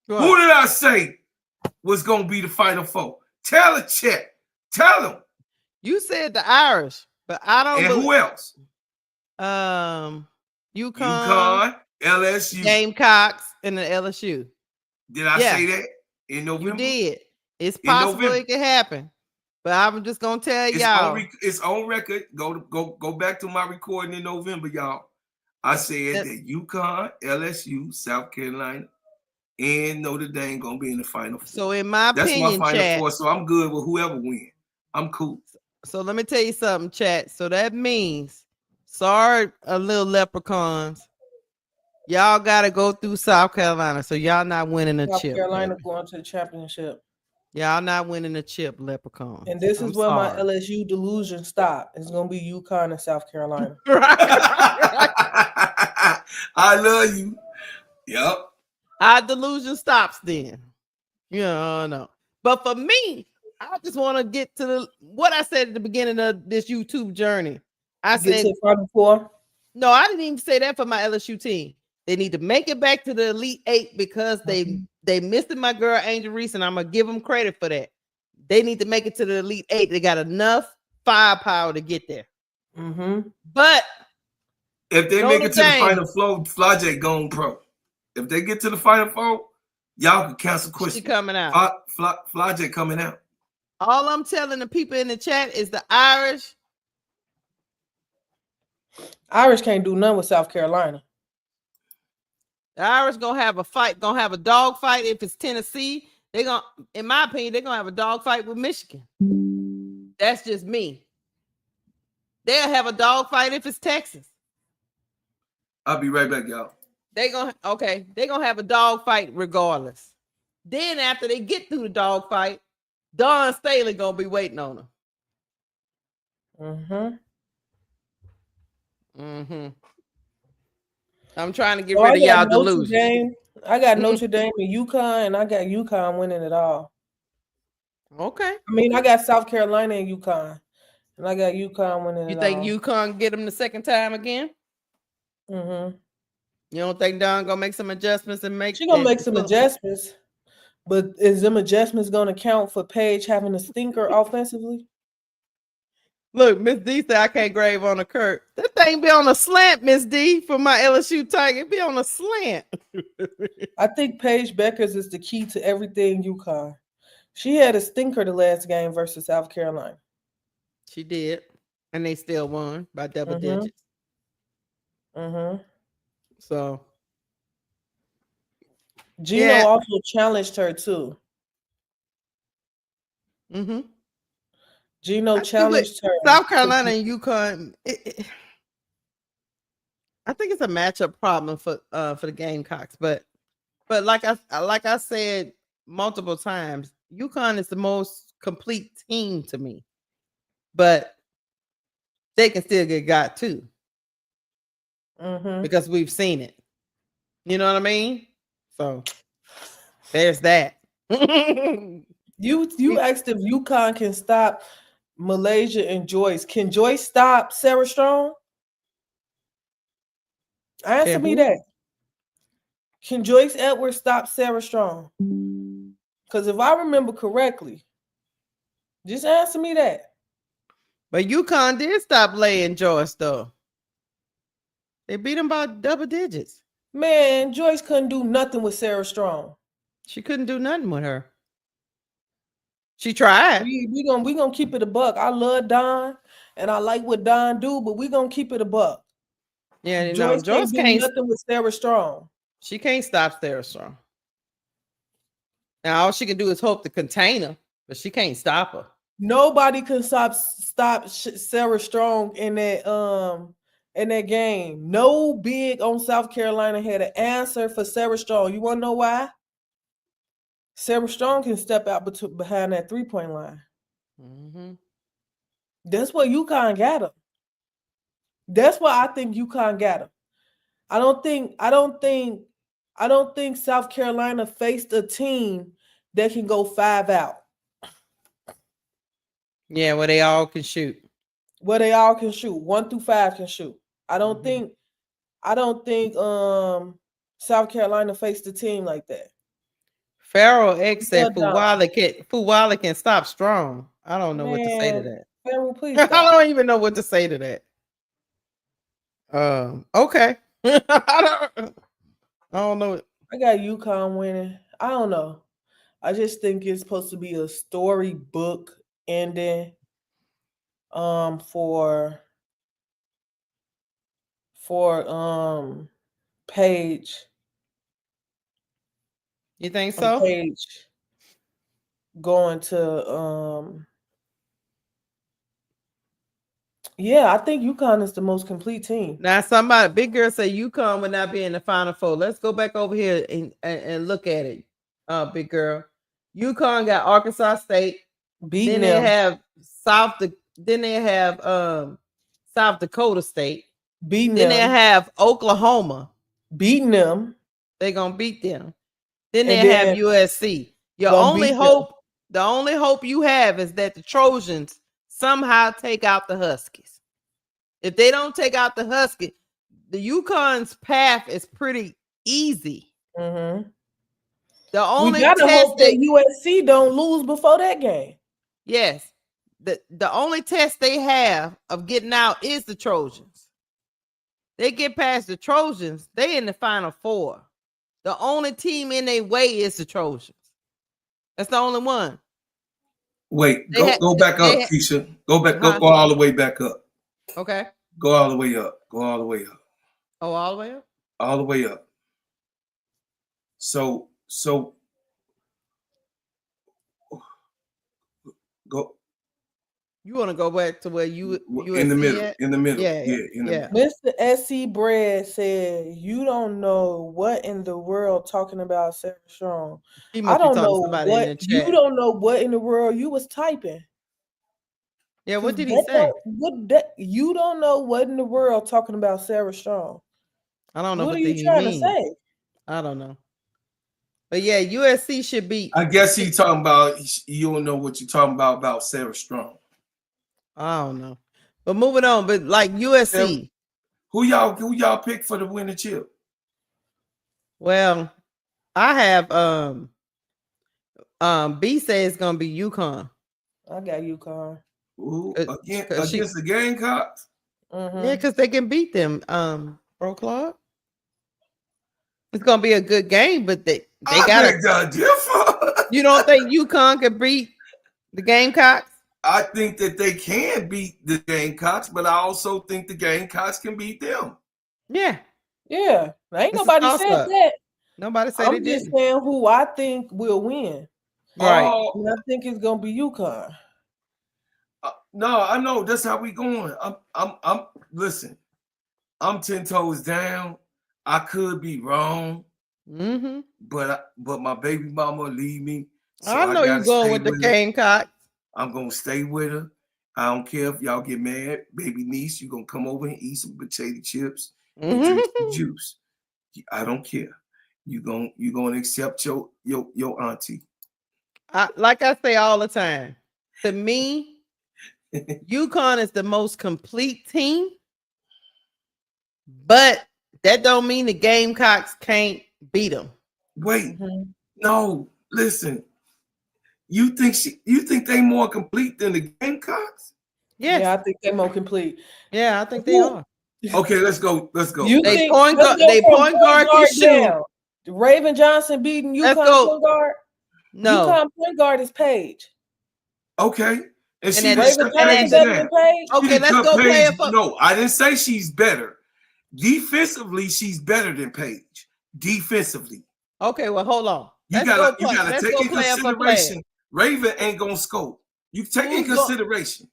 who did I say was gonna be the Final Four? Tell the chat. Tell them. You said the Irish, but I don't. And who else? UConn, LSU, Gamecocks, and the LSU. Did I say that in November? You did. It's possible it could happen, but I'm just gonna tell y'all. It's on record. Go back to my recording in November, y'all. I said that UConn, LSU, South Carolina, and Notre Dame gonna be in the Final Four. So in my opinion, that's my Final chat, Four. So I'm good with whoever wins. I'm cool. So let me tell you something, chat. So that means, sorry, a little leprechauns. Y'all got to go through South Carolina, so y'all not winning a chip. South Carolina going to the championship. Y'all not winning a chip, leprechauns. And this is where my LSU delusion stop. It's gonna be UConn and South Carolina. I love you. Yep. Our delusion stops then. No. But for me, I just want to get to what I said at the beginning of this YouTube journey. I said Final Four. No, I didn't even say that for my LSU team. They need to make it back to the Elite Eight because they missed my girl Angel Reese, and I'm gonna give them credit for that. They need to make it to the Elite Eight. They got enough firepower to get there. Mm-hmm. But if they make it to the Final Four, Flajay gone pro. If they get to the Final Four, y'all can cancel question. She coming out. Flajay coming out. All I'm telling the people in the chat is the Irish can't do nothing with South Carolina. The Irish gonna have a fight, gonna have a dog fight if it's Tennessee. They're gonna, in my opinion, they're gonna have a dog fight with Michigan. That's just me. They'll have a dog fight if it's Texas. I'll be right back, y'all. They're gonna have a dog fight regardless. Then after they get through the dog fight, Dawn Staley gonna be waiting on them. I'm trying to get rid of y'all delusion. I got Notre Dame and UConn, and I got UConn winning it all. Okay. I mean, I got South Carolina and UConn, and I got UConn winning. You it think all. UConn get them the second time again? Mm-hmm. You don't think Don gonna make some adjustments and make? She gonna make some adjustments, but is them adjustments gonna count for Paige having a stinker offensively? Look, Miss D said I can't grave on a Kurt. That thing be on a slant, Miss D, for my LSU Tiger. It be on a slant. I think Paige Beckers is the key to everything UConn. She had a stinker the last game versus South Carolina. She did, and they still won by double digits. Mm-hmm. So Gino also challenged her too. Mm-hmm. Gino challenged her. South Carolina and UConn. I think it's a matchup problem for the Gamecocks, but like I said multiple times, UConn is the most complete team to me, but they can still get got too, because we've seen it. You know what I mean? So there's that. You asked if UConn can stop Malaysia and Joyce. Can Joyce stop Sarah Strong? Answer me that. Can Joyce Edwards stop Sarah Strong? Because if I remember correctly, just answer me that. But UConn did stop laying Joyce though. They beat them by double digits. Man, Joyce couldn't do nothing with Sarah Strong. She couldn't do nothing with her. She tried. We gonna keep it a buck. I love Don and I like what Don do, but we gonna keep it a buck. Yeah, Joyce can't do nothing with Sarah Strong. She can't stop Sarah Strong. Now all she can do is hope to contain her, but she can't stop her. Nobody can stop Sarah Strong in that game. No big on South Carolina had an answer for Sarah Strong. You want to know why? Sarah Strong can step out behind that 3-point line. Mm-hmm. That's what UConn got him. That's why I think UConn got him. I don't think South Carolina faced a team that can go 5 out. Yeah, where they all can shoot. Where they all can shoot. 1 through 5 can shoot. I don't think South Carolina faced a team like that. Farrell X said Fuwala can stop Strong. I don't know what to say to that. Farrell, please stop. I don't even know what to say to that. Okay. I don't know. I got UConn winning. I don't know. I just think it's supposed to be a storybook ending for Paige. You think so? Paige going to yeah, I think UConn is the most complete team. Now, big girl say UConn would not be in the Final Four. Let's go back over here and look at it. Big girl. UConn got Arkansas State. Beating then them. They have South Dakota State. Beating then them. They have Oklahoma. Beating them. They're gonna beat them. Then they have USC. The only hope you have is that the Trojans somehow take out the Huskies. If they don't take out the Huskies, the UConn's path is pretty easy. Mm-hmm. The only we gotta hope that USC don't lose before that game. Yes. The only test they have of getting out is the Trojans. They get past the Trojans, they in the Final Four. The only team in their way is the Trojans. That's the only one. Wait, go back up, Keisha. Go all the way back up. Okay. Go all the way up. Go all the way up. Oh, all the way up? All the way up. So go. You want to go back to where you in the middle? at? In the middle. Yeah. Mr. SC Bread said, "You don't know what in the world talking about Sarah Strong. I don't know what you don't know what in the world you was typing." Yeah, what did he say? You don't know what in the world talking about Sarah Strong. I don't know what are you trying to say. I don't know. But yeah, USC should be. I guess he's talking about, you don't know what you're talking about Sarah Strong. I don't know. But moving on, but like USC. Who y'all pick for the winning chip? Well, I have B says it's gonna be UConn. I got UConn. Ooh, against the Gamecocks? Yeah, because they can beat them. Pro Club. It's gonna be a good game, but they got different. You don't think UConn could beat the Gamecocks? I think that they can beat the Gamecocks, but I also think the Gamecocks can beat them. Yeah. Ain't nobody said that. Nobody said I'm just saying who I think will win. Right. And I think it's gonna be UConn. No, I know that's how we going. I'm listen. I'm 10 toes down. I could be wrong, but my baby mama leave me. So I know you're going with the Gamecocks. I'm gonna stay with her. I don't care if y'all get mad, baby niece. You gonna come over and eat some potato chips and drink some juice. I don't care. You gonna accept your auntie. Like I say all the time. To me, UConn is the most complete team, but that don't mean the Gamecocks can't beat them. Wait, no, listen. You think they more complete than the Gamecocks? Yes. Yeah, I think they're more complete. Yeah, I think they are. Okay, let's go. They point guard can shoot. Raven Johnson beating UConn point guard. No, UConn point guard is Paige. Okay. And she Raven Johnson better than Paige. Okay, let's go play it for. No, I didn't say she's better. Defensively, she's better than Paige. Defensively. Okay, well, hold on. You gotta take in consideration. Raven ain't gonna score. You take in consideration.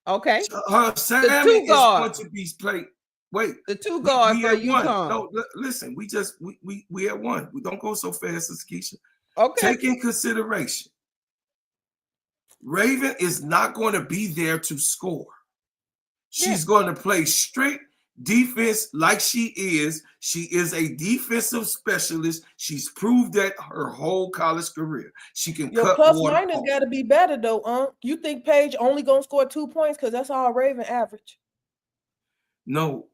Okay. Her salmon is going to be played. Wait, the two guards for UConn. No, listen, we at one. We don't go so fast, Keisha. Okay. Take in consideration. Raven is not going to be there to score. She's going to play straight defense like she is. She is a defensive specialist. She's proved that her whole college career. She can cut plus minus got to be better though, You think Paige only gonna score 2 points because that's all Raven average? No,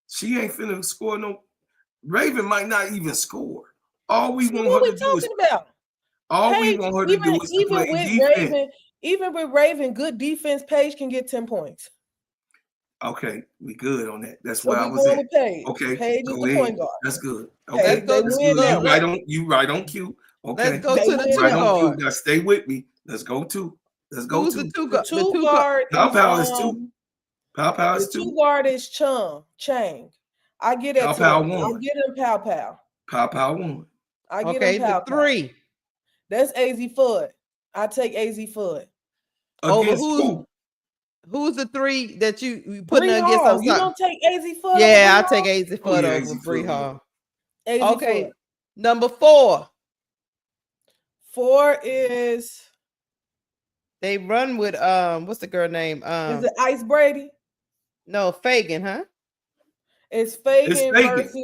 she ain't finna score no. Raven might not even score. All we want her to do is about. All Paige, we want her to do is to play defense. Even with Raven, good defense, Paige can get 10 points. Okay, we good on that. That's where I was at. Okay, Paige is the point guard. That's good. Okay, that's good. You right on cue. Okay, let's go to the two guard. Now stay with me. Let's go to. Who's the two guard? The two guard. Pow is two. Pow is two. The two guard is Chang. I get it. Pow one. I get him Pow. Pow one. I get him Pow. The three. That's AZ Fudd. I take AZ Fudd. Against who? Who's the three that you put against us? You don't take AZ Fudd? Yeah, I take AZ Fudd over Bree Hall. Okay, Fudd. number 4. 4 is they run with what's the girl name? Is it Ice Brady? No, Fagan, huh? It's Fagan.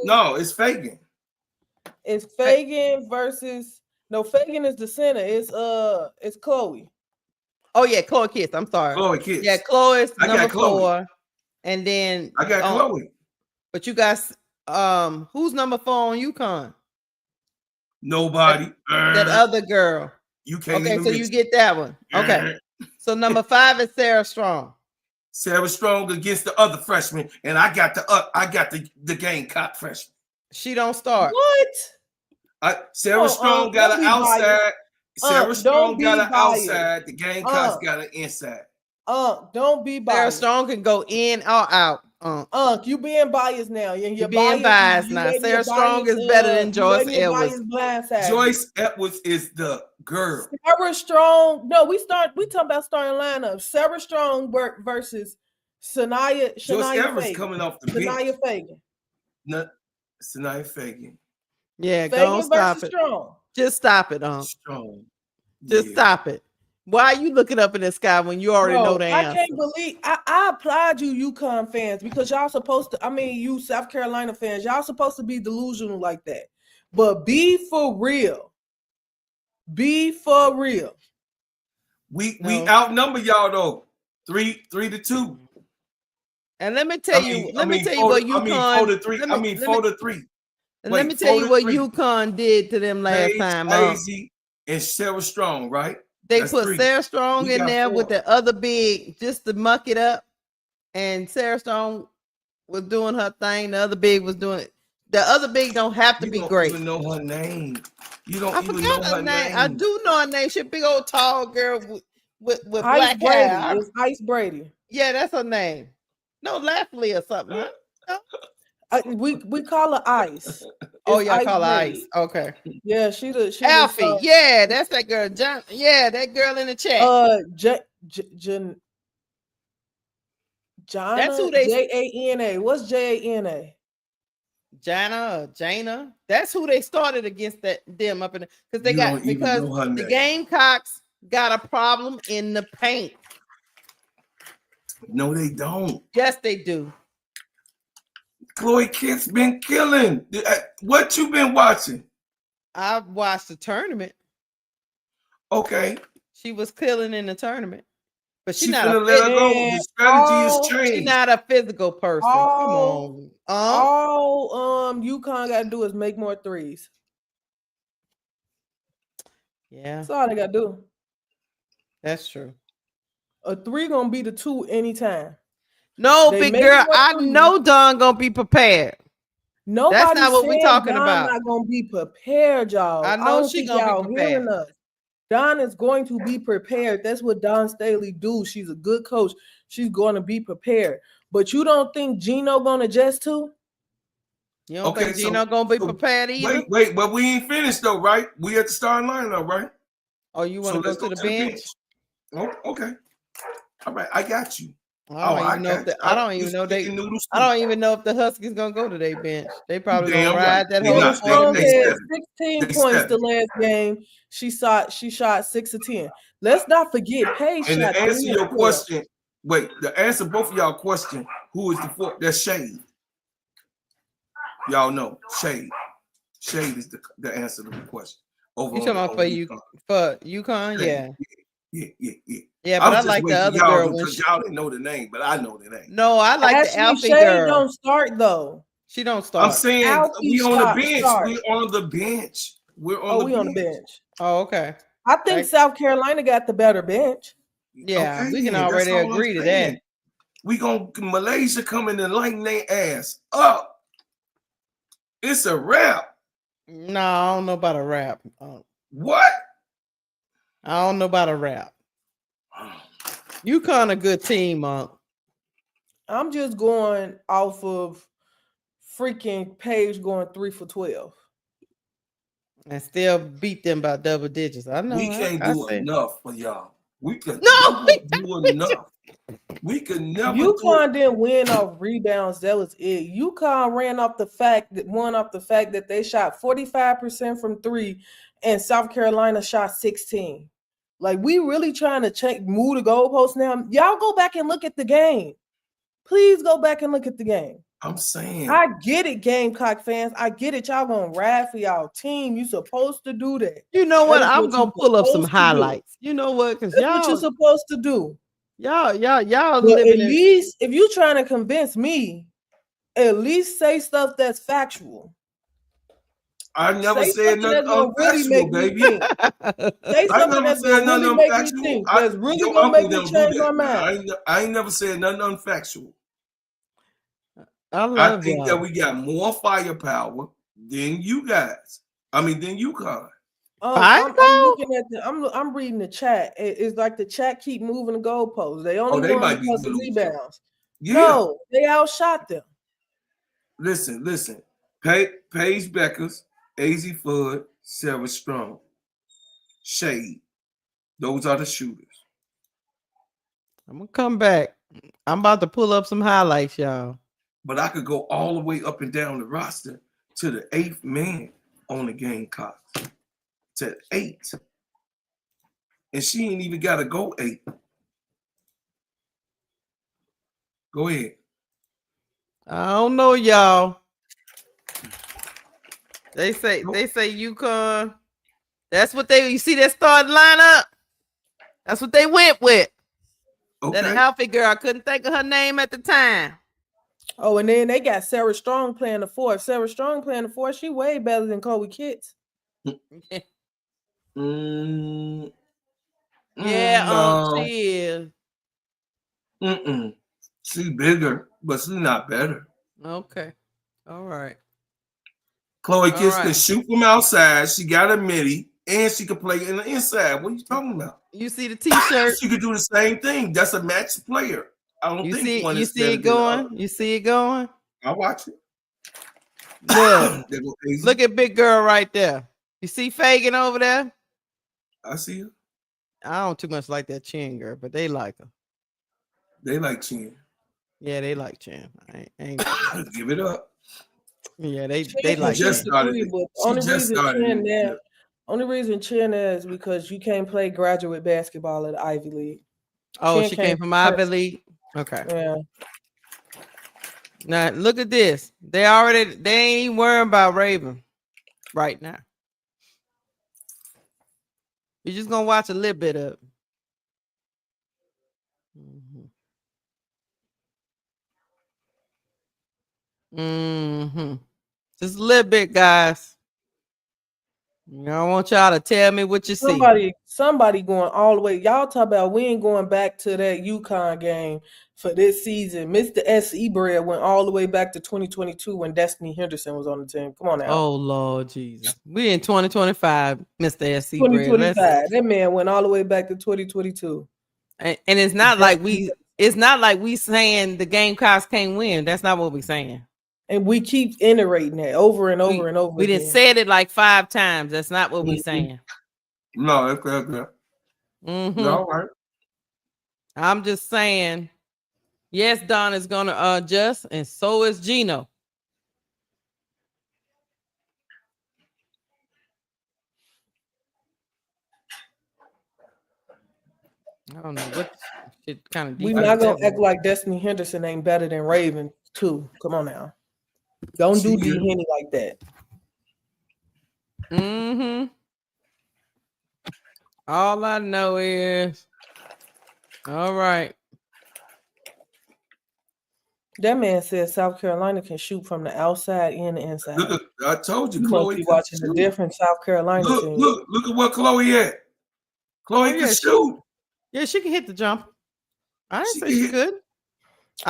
No, it's Fagan. It's Fagan versus Fagan is the center. It's Chloe. Oh yeah, Chloe Kiss. I'm sorry. Chloe Kiss. Yeah, Chloe's number 4. And then I got Chloe. But you guys, who's number 4 on UConn? Nobody. That other girl. You can't. Okay, so you get that one. Okay. So number 5 is Sarah Strong. Sarah Strong against the other freshman, and I got the Gamecock freshman. She don't start. What? Sarah Strong got an outside. Sarah Strong got an outside. The Gamecocks got an inside. Don't be biased. Sarah Strong can go in or out. You being biased now. You're being biased now. Sarah Strong is better than Joyce Edwards. Joyce Edwards is the girl. Sarah Strong. No, we talking about starting lineup. Sarah Strong versus Shania. Joyce Edwards Fagan. Coming off the bench. Shania Fagan. No, Shania Fagan. Yeah, Fagan go stop it. Strong. Just stop it, Strong. Just stop it. Why are you looking up in the sky when you already know the answer? I can't believe I applaud you, UConn fans, because y'all supposed to. You South Carolina fans, y'all supposed to be delusional like that. But be for real. Be for real. We outnumber y'all though. 3-2. And let me tell you what UConn. 4-3. I mean 4-3. And let me tell you what UConn did to them last time. Lazy and Sarah Strong, right? They put Sarah Strong in there with the other big just to muck it up. And Sarah Strong was doing her thing. The other big was doing it. The other big don't have to be great. You don't even know her name. You don't even know her name. I do know her name. She's a big old tall girl with Ice black Brady. hair. It's Ice Brady. Yeah, that's her name. No, Laughly or something. Huh? We call her Ice. Oh, y'all call her Ice. Okay. Yeah, she Alfie. Yeah, that's that girl. John. Yeah, that girl in the chat. Jana. That's who they. Jana. What's Jana? Jana. That's who they started against them up in because the Gamecocks got a problem in the paint. No, they don't. Yes, they do. Chloe Kent's been killing. What you been watching? I've watched the tournament. Okay. She was killing in the tournament. But she's not gonna let her go. The strategy is changed. She's not a physical person. Come on. All UConn gotta do is make more threes. Yeah. That's all they gotta do. That's true. A 3 gonna be the 2 anytime. No, big girl. I know Don gonna be prepared. That's not what we're talking about. Not gonna be prepared, y'all. I know she's gonna be prepared. Don is going to be prepared. That's what Don Staley do. She's a good coach. She's going to be prepared. But you don't think Gino gonna adjust too? You don't think Gino gonna be prepared either? Wait, but we ain't finished though, right? We at the starting lineup, right? Oh, you want to go to the bench? Oh, okay. All right, I got you. I don't even know if the Huskies gonna go to their bench. They probably gonna ride that whole. They 16 points the last game. She shot 6 of 10. Let's not forget Paige. And to answer your question, the answer both of y'all question, who is the fourth? That's Shade. Y'all know Shade. Shade is the answer to the question. You talking about for UConn? Yeah. Yeah, but I like the other girl because y'all didn't know the name, but I know the name. No, I like the Alfie Shade girl. Don't start though. She don't start. I'm saying we on the bench. We're on the bench. We're on the bench. Oh, okay. I think South Carolina got the better bench. Yeah, we can already agree to that. We gonna Malaysia coming and lighting their ass up. It's a wrap. No, I don't know about a wrap. What? I don't know about a wrap. UConn a good team, Monk. I'm just going off of freaking Paige going 3 for 12. And still beat them by double digits. I know. We can't do enough for y'all. We can do enough. We could never. UConn didn't win off rebounds. That was it. UConn won off the fact that they shot 45% from 3, and South Carolina shot 16. Like, we really trying to move the goalposts now. Y'all go back and look at the game. Please go back and look at the game. I'm saying. I get it, Gamecock fans. I get it. Y'all gonna ride for y'all team. You supposed to do that. You know what? I'm gonna pull up some highlights. You know what? Because that's what you're supposed to do. Y'all living. At least if you're trying to convince me, at least say stuff that's factual. I never said nothing unfactual, baby. Say something that's gonna really make me think. That's really gonna make me change my mind. I ain't never said nothing unfactual. I think that we got more firepower than you guys. Than UConn. I'm looking at I'm reading the chat. It's like the chat keep moving the goalposts. They only won because of rebounds. Yeah. No, they outshot them. Listen. Paige Beckers, AZ Fudd, Sarah Strong, Shade. Those are the shooters. I'm gonna come back. I'm about to pull up some highlights, y'all. But I could go all the way up and down the roster to the 8th man on the Gamecocks. To 8. And she ain't even got to go 8. Go ahead. I don't know, y'all. They say UConn That's what you see that starting lineup. That's what they went with. Okay. That outfit girl, I couldn't think of her name at the time. Oh, and then they got Sarah Strong playing the fourth. Sarah Strong playing the fourth. She way better than Kobe Kitts. Yeah, she is. She bigger, but she's not better. Okay. All right. Chloe Kitts can shoot from outside. She got a midi, and she can play in the inside. What are you talking about? You see the T-shirt? She could do the same thing. That's a match player. I don't think one is better it going. You see it going. I watch it. Look at big girl right there. You see Fagan over there? I see her. I don't too much like that Chin girl, but they like her. They like Chin. Yeah, they like Chin. I ain't give it up. Yeah, they like just started. Only reason Chin is because you can't play graduate basketball at the Ivy League. Oh, she came from Ivy League. Okay. Yeah. Now look at this. They ain't even worrying about Raven right now. You're just gonna watch a little bit of it. Just a little bit, guys. I want y'all to tell me what you see. Somebody going all the way. Y'all talk about we ain't going back to that UConn game for this season. Mr. S.E. Bread went all the way back to 2022 when Destiny Henderson was on the team. Come on now. Oh, Lord Jesus. We in 2025, Mr. S.E. Bread. 2025. That man went all the way back to 2022. And it's not like we saying the Gamecocks can't win. That's not what we're saying. And we keep iterating that over and over and over. We didn't say it like 5 times. That's not what we're saying. No, that's good. All right. I'm just saying, yes, Don is going to adjust, and so is Gino. I don't know what shit kind of. We're not gonna act like Destiny Henderson ain't better than Raven too. Come on now, don't do D Henny like that. All I know is, all right. That man said South Carolina can shoot from the outside and the inside. Look, I told you, you Chloe. Must be watching the different South Carolina team. Look at what Chloe at. Chloe can shoot. Yeah, she can hit the jump. I didn't say she could.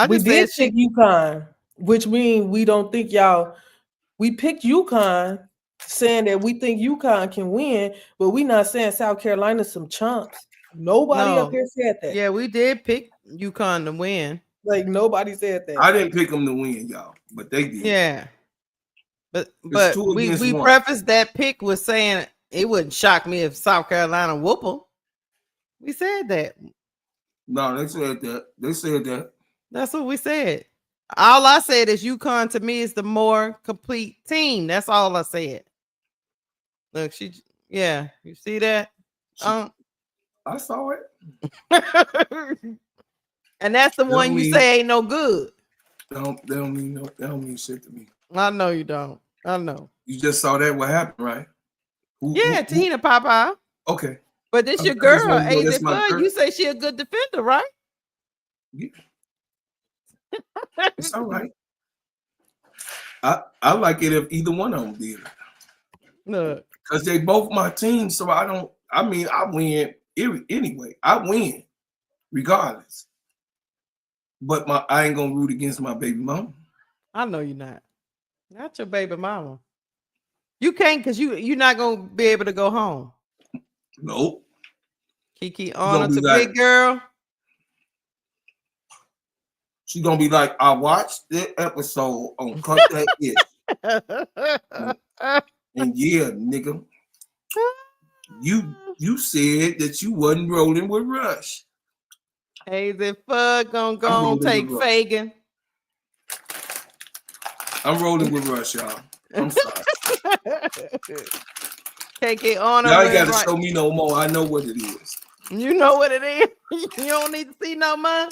We did pick UConn, which means we don't think y'all. We picked UConn, saying that we think UConn can win, but we not saying South Carolina's some chumps. Nobody up here said that. Yeah, we did pick UConn to win. Like nobody said that. I didn't pick them to win, y'all, but they did. Yeah, but we prefaced that pick with saying it wouldn't shock me if South Carolina whoop them. We said that. No, they said that. They said that. That's what we said. All I said is UConn to me is the more complete team. That's all I said. Look, you see that? I saw it. And that's the one you say ain't no good. They don't mean shit to me. I know you don't. I know. You just saw that what happened, right? Tina Papa. Okay. But this your girl, AZ Bud. You say she a good defender, right? Yeah. It's all right. I like it if either one of them did it. Look. Because they both my team, so I win anyway. I win regardless. But I ain't gonna root against my baby mama. I know you're not. Not your baby mama. You can't because you're not gonna be able to go home. Nope. Kiki honor to big girl. She's gonna be like, I watched the episode on Cut That Ish. And yeah, nigga. You said that you wasn't rolling with Rush. AZ Fudd gonna go on take Fagan. I'm rolling with Rush, y'all. I'm sorry. Take it on. Y'all ain't gotta show me no more. I know what it is. You know what it is. You don't need to see no more.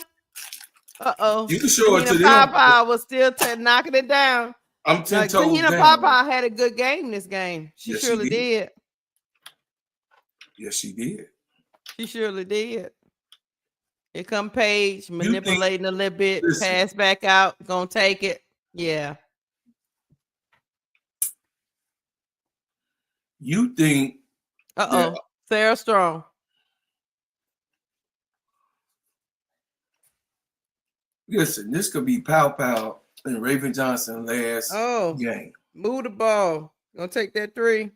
You can show it to them. Papa was still knocking it down. I'm 10 toes down. Papa had a good game this game. She surely did. Yes, she did. She surely did. Here come Paige manipulating a little bit, pass back out, gonna take it. Yeah. You think? Sarah Strong. Listen, this could be Pow Pow and Raven Johnson last game. Move the ball. Gonna take that 3.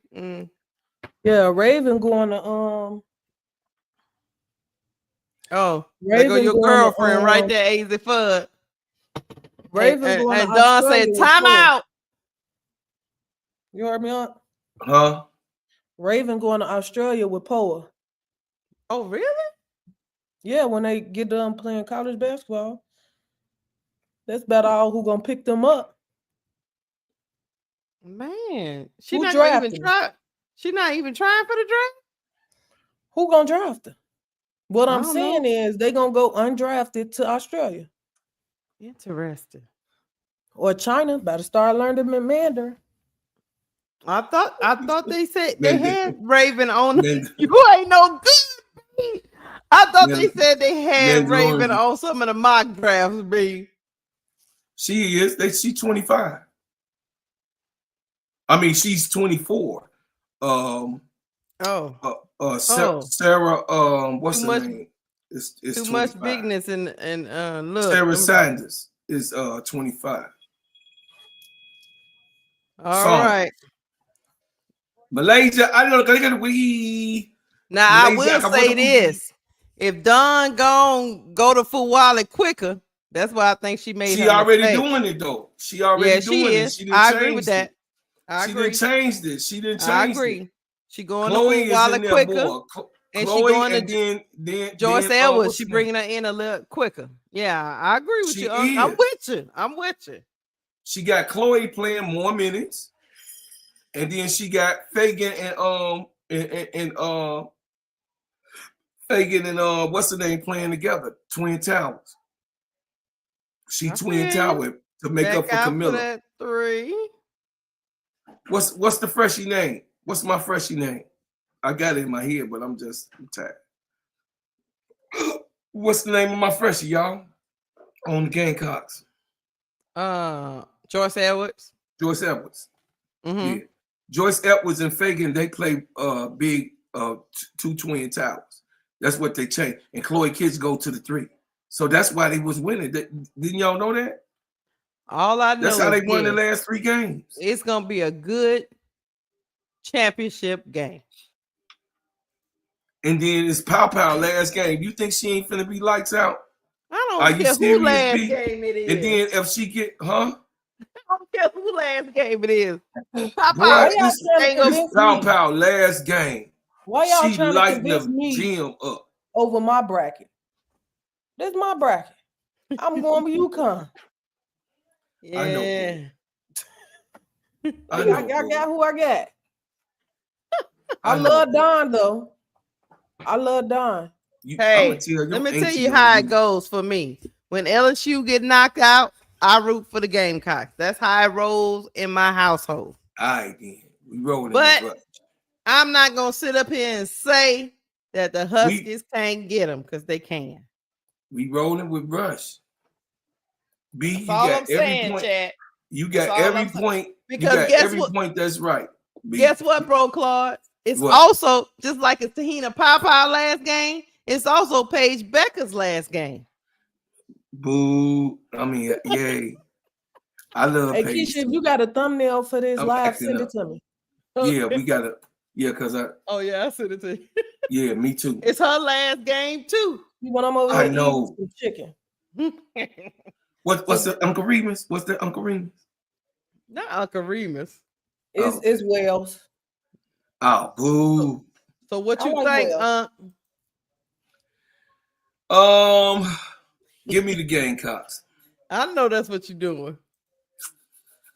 Yeah, Raven going to there go your girlfriend right there, AZ Fudd. Raven going and to Don said, time out. You heard me on? Huh? Raven going to Australia with Poa. Oh, really? Yeah, when they get done playing college basketball. That's about all who gonna pick them up. Man, she not gonna even try. She not even trying for the draft. Who gonna draft her? What I'm saying is they gonna go undrafted to Australia. Interesting. Or China. Better start learning Mandarin. I thought they said they had Raven on. You ain't no good. I thought they said they had Raven on some of the mock drafts. B. She is. She's 25. I mean, she's 24. Sarah. What's her name? It's too 25. much bigness and look. Sarah Sanders is 25. All right. Malaysia, I don't know. Now I will say this: if Dawn go to Fuwale quicker, that's why I think she made. She already doing it though. She already doing it. I agree with that. She didn't change this. She didn't change. I agree. She going Chloe to Fuwale quicker, and she going and to then Joyce Edwards. She bringing her in a little quicker. Yeah, I agree with you. I'm with you. I'm with you. She got Chloe playing more minutes. And then she got Fagan and Fagan and what's the name playing together? Twin Towers. She Twin Tower to make up for Camilla. For that 3. What's the freshie name? What's my freshie name? I got it in my head, but I'm tired. What's the name of my freshie, y'all? On the Gamecocks. Joyce Edwards. Joyce Edwards. Mm-hmm. Yeah. Joyce Edwards and Fagan, they play big 2 Twin Towers. That's what they changed. And Chloe Kids go to the 3. So that's why they was winning. Didn't y'all know that? All I know that's how they won the last 3 games. It's gonna be a good championship game. And then it's Pow Pow last game. You think she ain't finna be lights out? I don't care who last game it is. And then if she get, I don't care who last game it is. Pow Pow last game. Why y'all trying to convince me gym up over my bracket? This is my bracket. I'm going with UConn. Yeah. I got who I got. I love Don though. I love Don. Hey, let me tell you how it goes for me. When LSU get knocked out, I root for the Gamecocks. That's how it rolls in my household. All right, then. We rolling. But I'm not gonna sit up here and say that the Huskies can't get them because they can. We rolling with Rush. B, you got every saying, point. Chad. You got every point. Because you got guess every what? point that's right. B. Guess what, bro, Claude? It's also just like it's Tahina Papa last game. It's also Paige Becker's last game. Boo! I mean, yay! I love. Hey, Keisha, if you got a thumbnail for this live, send it to me. Yeah, we got it. Yeah, cause I. Oh yeah, I sent it to you. Yeah, me too. It's her last game too. When I'm over I here know. eating some chicken. What's the Uncle Remus? What's the Uncle Remus? Not Uncle Remus. It's Wells. Oh, boo! So what you think? Give me the Gamecocks. I know that's what you're doing.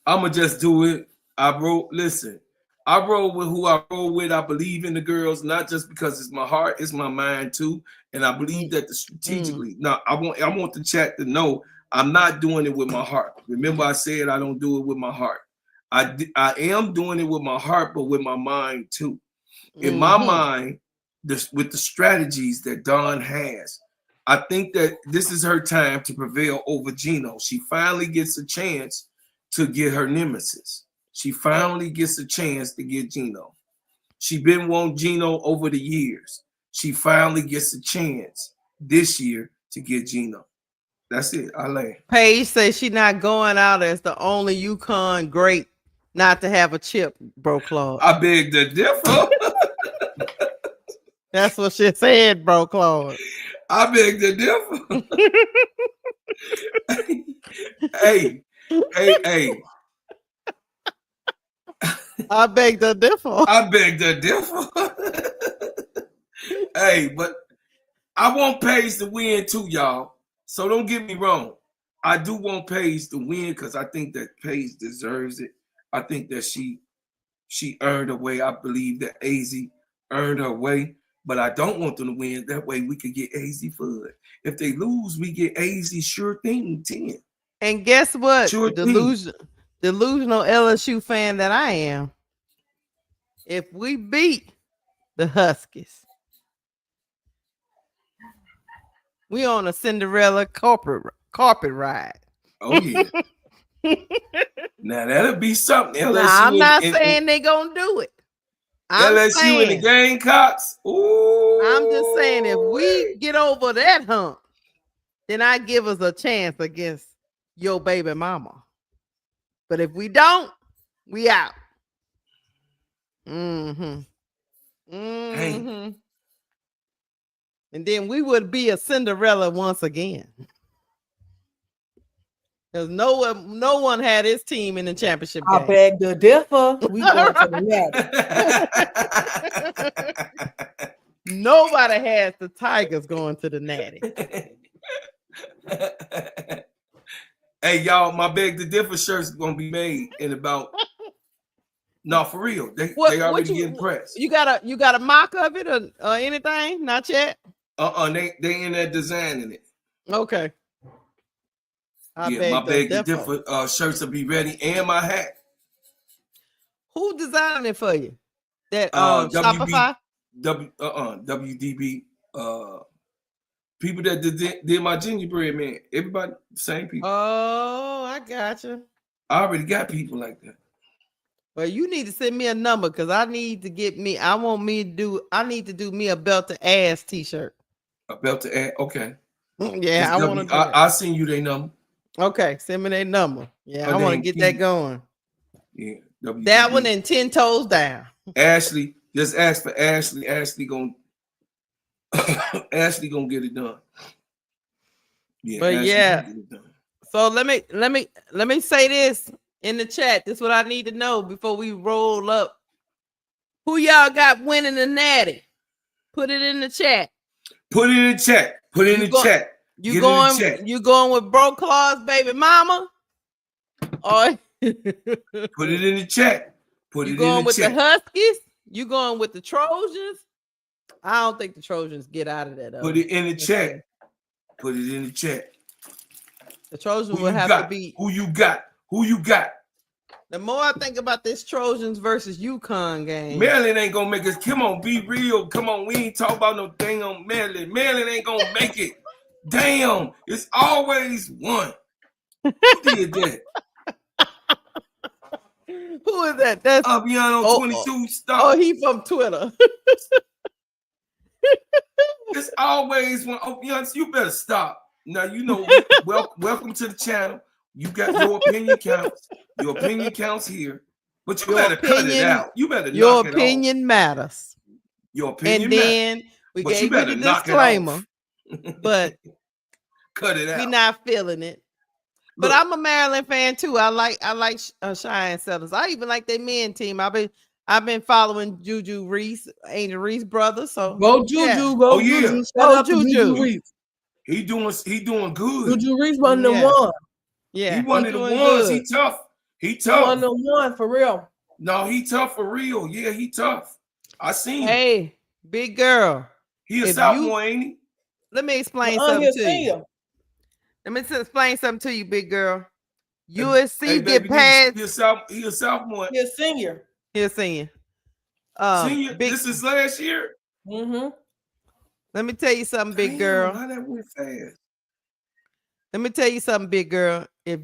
I'ma just do it. I roll with who I roll with. I believe in the girls, not just because it's my heart, it's my mind too. And I believe that strategically. Now I want the chat to know I'm not doing it with my heart. Remember, I said I don't do it with my heart. I am doing it with my heart, but with my mind too. In my mind, with the strategies that Dawn has. I think that this is her time to prevail over Gino. She finally gets a chance to get her nemesis. She finally gets a chance to get Gino. She been wanting Gino over the years. She finally gets a chance this year to get Gino. That's it. I land. Paige says she not going out as the only UConn great not to have a chip, bro Claude. I beg to differ. That's what she said, bro Claude. I beg to differ. hey. I beg to differ. I beg to differ. Hey, but I want Paige to win too, y'all. So don't get me wrong. I do want Paige to win because I think that Paige deserves it. I think that she earned her way. I believe that AZ earned her way. But I don't want them to win. That way we could get AZ for it. If they lose, we get AZ sure thing 10. And guess what? Sure Delusional LSU fan that I am. If we beat the Huskies, we on a Cinderella carpet ride. Oh yeah. Now that'll be something. LSU now, I'm not saying they gonna do it. LSU and the Gamecocks. Ooh, I'm just saying if we get over that hump, then I give us a chance against your baby mama. But if we don't, we out. Hey. And then we would be a Cinderella once again. Because no one had his team in the championship game. I beg to differ. We going to the Natty. Nobody has the Tigers going to the Natty. Hey, y'all, my beg to differ shirt's gonna be made in about. No, for real. They already getting pressed. You got a mock of it or anything? Not yet. They in there designing it. Okay. My beg to differ shirts will be ready, and my hat. Who designed it for you? That Shopify? WDB. People that did my gingerbread man. Everybody, same people. Oh, I got you. I already got people like that. Well, you need to send me a number because I need to get me. I need to do me a belt to ass t-shirt. A belt to ass. Okay. Yeah, I want to. I'll send you their number. Okay, send me their number. Yeah, I want to get that going. Yeah, that one and 10 toes down. Ashley, just ask for Ashley. Ashley gonna get it done. Yeah, but Ashley yeah. Get it done. So let me say this in the chat. This is what I need to know before we roll up. Who y'all got winning the Natty? Put it in the chat. Put it in the chat. Put it in the chat. You going with Bro Claw's baby mama? Or put it in the chat. Put it in the chat. You going with the Huskies? You going with the Trojans? I don't think the Trojans get out of that. Put it in the chat. Put it in the chat. The Trojans will have to be. Who you got? Who you got? The more I think about this Trojans versus UConn game, Maryland ain't gonna make us. Come on, be real. Come on, we ain't talk about no thing on Maryland. Maryland ain't gonna make it. Damn, it's always one. Who did that? Who is that? That's Abiano 22 stuff. Oh, he from Twitter. It's always one. Oh, you better stop. Now you know. Welcome to the channel. You got your opinion counts. Your opinion counts here, but you better cut it out. You better. Your opinion matters. Your opinion. And then we gave you the disclaimer, but cut it out. We're not feeling it. But I'm a Maryland fan too. I like Cheyenne Settlers. I even like their men team. I've been following Juju Reese, Angel Reese brother. So go Juju, yeah. Go Juju. Shout out to Juju Reese. He doing good. Juju Reese one of them one. Yeah, he one of the ones. He tough. He one of them one for real. No, he tough for real. Yeah, he tough. I seen him. Hey, big girl. He a sophomore, ain't he? Let me explain something to you. Let me explain something to you, big girl. USC get past. He a sophomore. He a senior. He a senior. Senior. This is last year. Mm-hmm. Let me tell you something, big girl. How that went fast? Let me tell you something, big girl. If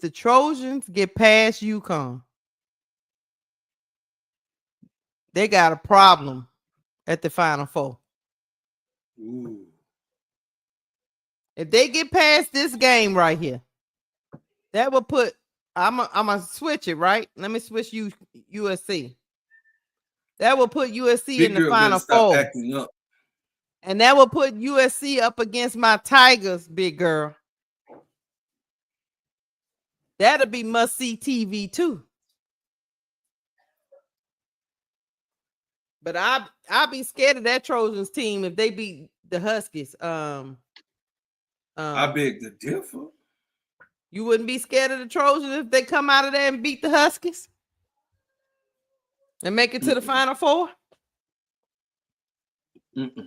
the Trojans get past UConn, they got a problem at the Final Four. Ooh. If they get past this game right here, that will put. I'm gonna switch it, right? Let me switch USC. That will put USC Big in the girl Final stop Four. acting up. And that will put USC up against my Tigers, big girl. That'll be must-see TV too. But I'll be scared of that Trojans team if they beat the Huskies. I beg to differ. You wouldn't be scared of the Trojans if they come out of there and beat the Huskies and make it to the Final Four? You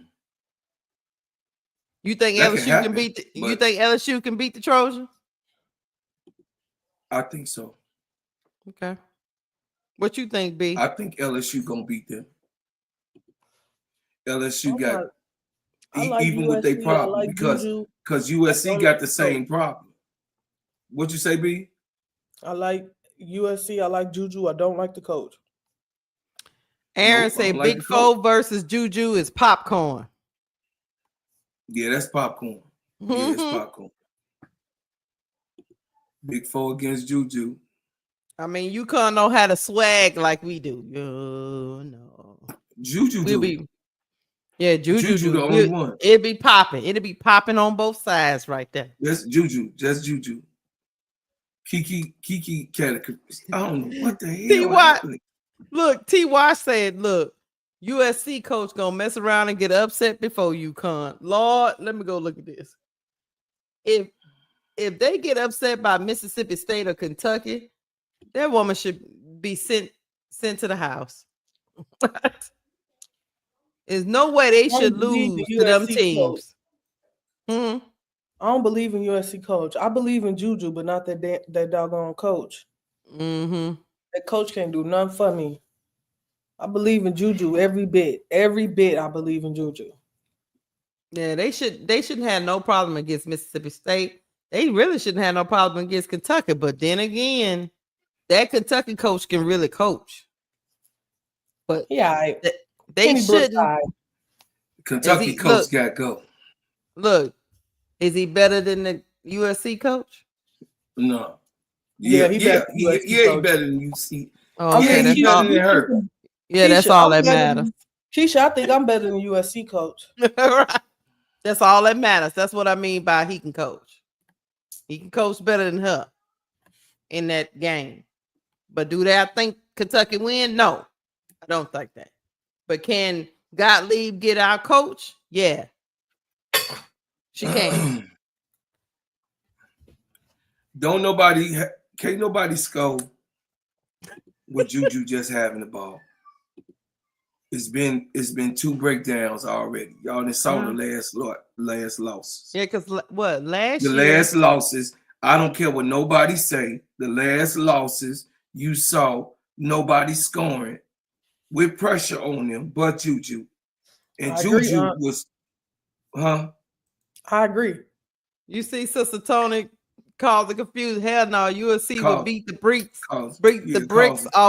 think LSU can beat you think LSU can beat the Trojans? I think so. Okay. What you think, B? I think LSU gonna beat them. LSU got even with their problem because USC got the same problem. What you say, B? I like USC. I like Juju. I don't like the coach. Aaron say Big Four versus Juju is popcorn. Yeah, that's popcorn. Yeah, it's popcorn. Big Four against Juju. I mean, UConn know how to swag like we do. No. Juju do. Yeah, Juju the only one. It'll be popping. It'll be popping on both sides right there. That's Juju. Just Juju. Kiki I don't know what the hell. Look, T.Y. said, look, USC coach gonna mess around and get upset before UConn. Lord, let me go look at this. If they get upset by Mississippi State or Kentucky, that woman should be sent to the house. There's no way they should lose to them teams. I don't believe in USC coach. I believe in Juju, but not that doggone coach. That coach can't do nothing for me. I believe in Juju every bit. Every bit I believe in Juju. Yeah, they shouldn't have no problem against Mississippi State. They really shouldn't have no problem against Kentucky. But then again, that Kentucky coach can really coach. But yeah, they shouldn't. Kentucky coach got to go. Look, is he better than the USC coach? No. Yeah, he better than UC. Oh, okay, that's better than her. Yeah, that's all that matters. Keisha, I think I'm better than USC coach. Right. That's all that matters. That's what I mean by he can coach. He can coach better than her in that game. But do I think Kentucky win? No, I don't think that. But can Gottlieb get our coach? Yeah, she can. Can't nobody score with Juju just having the ball. It's been 2 breakdowns already. Y'all done saw the last losses. Yeah, because what the last losses, I don't care what nobody say. The last losses you saw nobody scoring with pressure on them, but Juju. And Juju was, I agree. You see, Sister Tony called the confused. Hell no, USC would beat the bricks off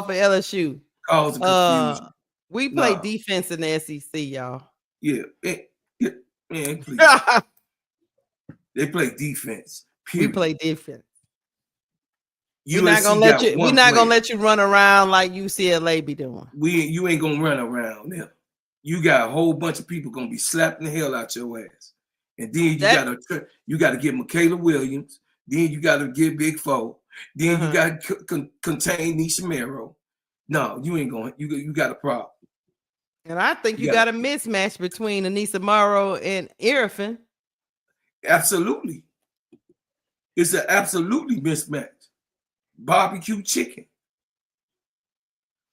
of LSU. Cause the confusion. We play defense in the SEC, y'all. Yeah, man, please. They play defense. Period. We play defense. We're not gonna let you run around like UCLA be doing. You ain't gonna run around there. You got a whole bunch of people gonna be slapping the hell out your ass, and then you gotta get Michaela Williams. Then you gotta get Big Four. Then you gotta contain Nisha Mero. No, you ain't going. You got a problem. And I think you got a mismatch between Anissa Morrow and Irfin. Absolutely. It's an absolutely mismatch. Barbecue chicken.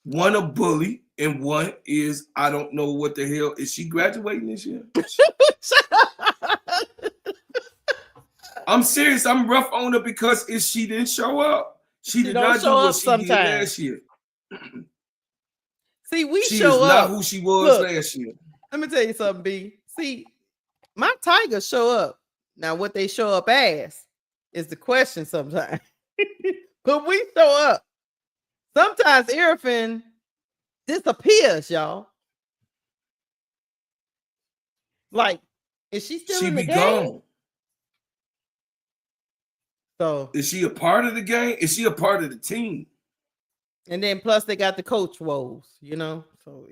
One a bully and one is, I don't know what the hell. Is she graduating this year? I'm serious. I'm rough on her because she didn't show up. She did not do what she did last year. See, she is not who she was last year. Let me tell you something, B. See, my Tigers show up. Now, what they show up as is the question sometimes. But we show up. Sometimes Irfin disappears, y'all. Like, is she still in the game? Gone. So is she a part of the game? Is she a part of the team? And then plus they got the coach woes, you know. So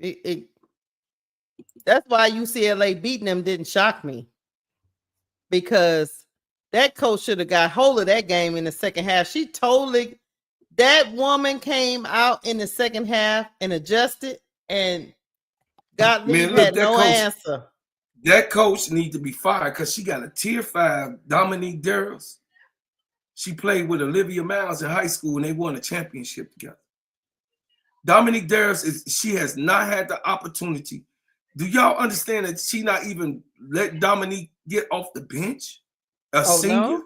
that's why UCLA beating them didn't shock me. Because that coach should have got hold of that game in the second half. That woman came out in the second half and adjusted, and Gottlieb had no answer. That coach needs to be fired because she got a tier 5 Dominique Darrells. She played with Olivia Miles in high school and they won a championship together. Dominique Darrells she has not had the opportunity. Do y'all understand that she not even let Dominique get off the bench? A senior? No?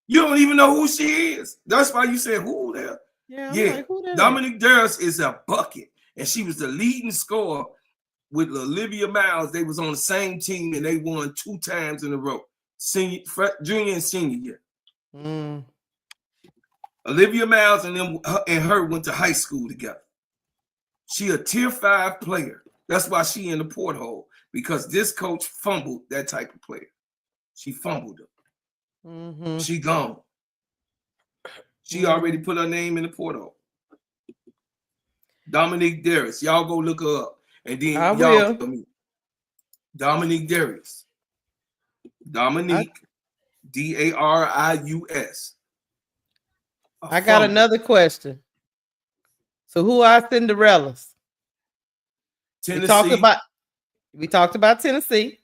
You don't even know who she is. That's why you said who there. Yeah. Like, who Dominique Darrells is a bucket, and she was the leading scorer with Olivia Miles. They was on the same team and they won 2 times in a row, junior and senior year. Olivia Miles and her went to high school together. She a tier 5 player. That's why she in the porthole, because this coach fumbled that type of player. She fumbled her. She gone. She already put her name in the porthole. Dominique Darrells. Y'all go look her up. And then y'all tell me. Dominique Darrells. Dominique, Darius. I got another question. So who are Cinderellas? Tennessee. We talked about Tennessee.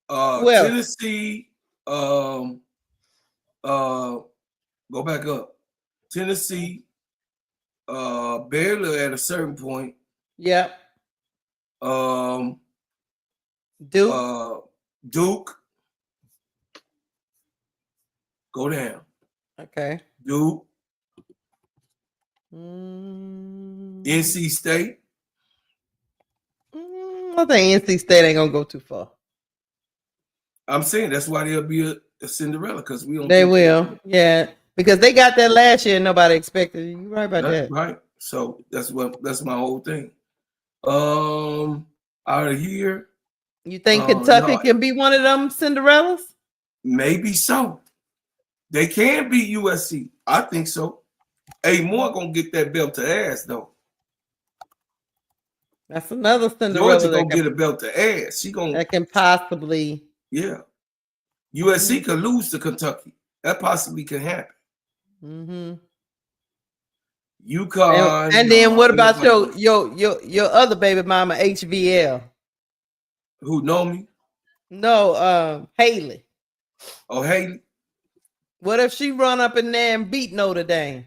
Tennessee. Go back up. Tennessee. Baylor at a certain point. Yep. Duke. Duke. Go down. Okay. Duke. NC State. I think NC State ain't gonna go too far. I'm saying that's why they'll be a Cinderella, because we don't. They will, yeah, because they got that last year and nobody expected it. You're right about that. Right. So that's my whole thing. Out of here. You think Kentucky can be one of them Cinderellas? Maybe so. They can beat USC. I think so. Moore gonna get that belt to ass though. That's another Cinderella. Georgia gonna get a belt to ass. That can possibly. Yeah. USC could lose to Kentucky. That possibly can happen. UConn. And then what about your other baby mama, HVL? Who know me? No, Haley. Oh, Haley. What if she run up in there and beat Notre Dame?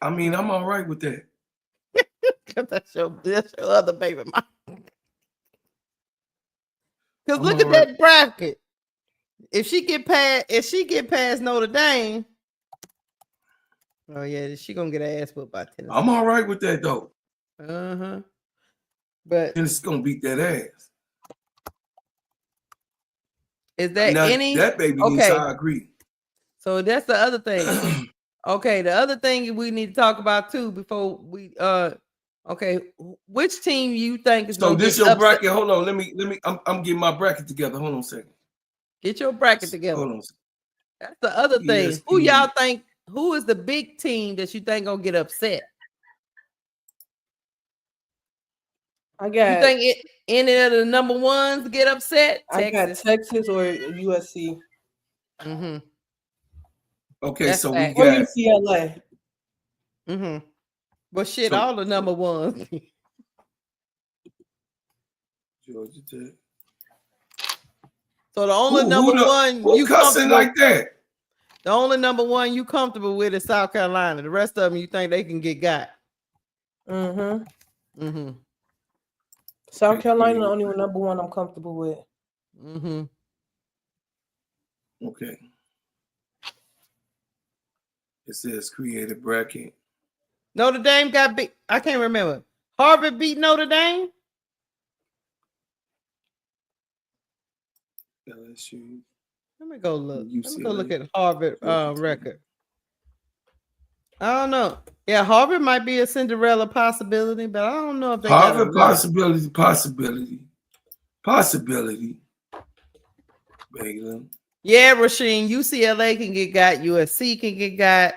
I mean, I'm all right with that. that's your other baby mama. Because look at that bracket. If she get past Notre Dame, oh yeah, she gonna get her ass whooped by Tennessee. I'm all right with that though. But Tennessee's gonna beat that ass. Is that now, any that baby needs, I agree. So that's the other thing. Okay, the other thing we need to talk about too before we okay, which team you think is so this your bracket? Hold on, let me I'm getting my bracket together. Hold on a second. Get your bracket together. Hold on. That's the other thing. Who y'all think? Who is the big team that you think gonna get upset? I got. You think any of the number ones get upset? I got Texas or USC. Okay, that's so fact. we got UCLA. Well, shit, all the number ones. Georgia Tech. So the only number one you cussing like that? The only number one you comfortable with is South Carolina. The rest of them you think they can get got. South Carolina, the only number one I'm comfortable with. Okay. It says create a bracket. Notre Dame got big. I can't remember. Harvard beat Notre Dame. LSU. Let me go look. UCLA. Let me go look at Harvard record. I don't know. Yeah, Harvard might be a Cinderella possibility, but I don't know if they Harvard got possibility. Baylor. Yeah, Rasheen, UCLA can get got, USC can get got,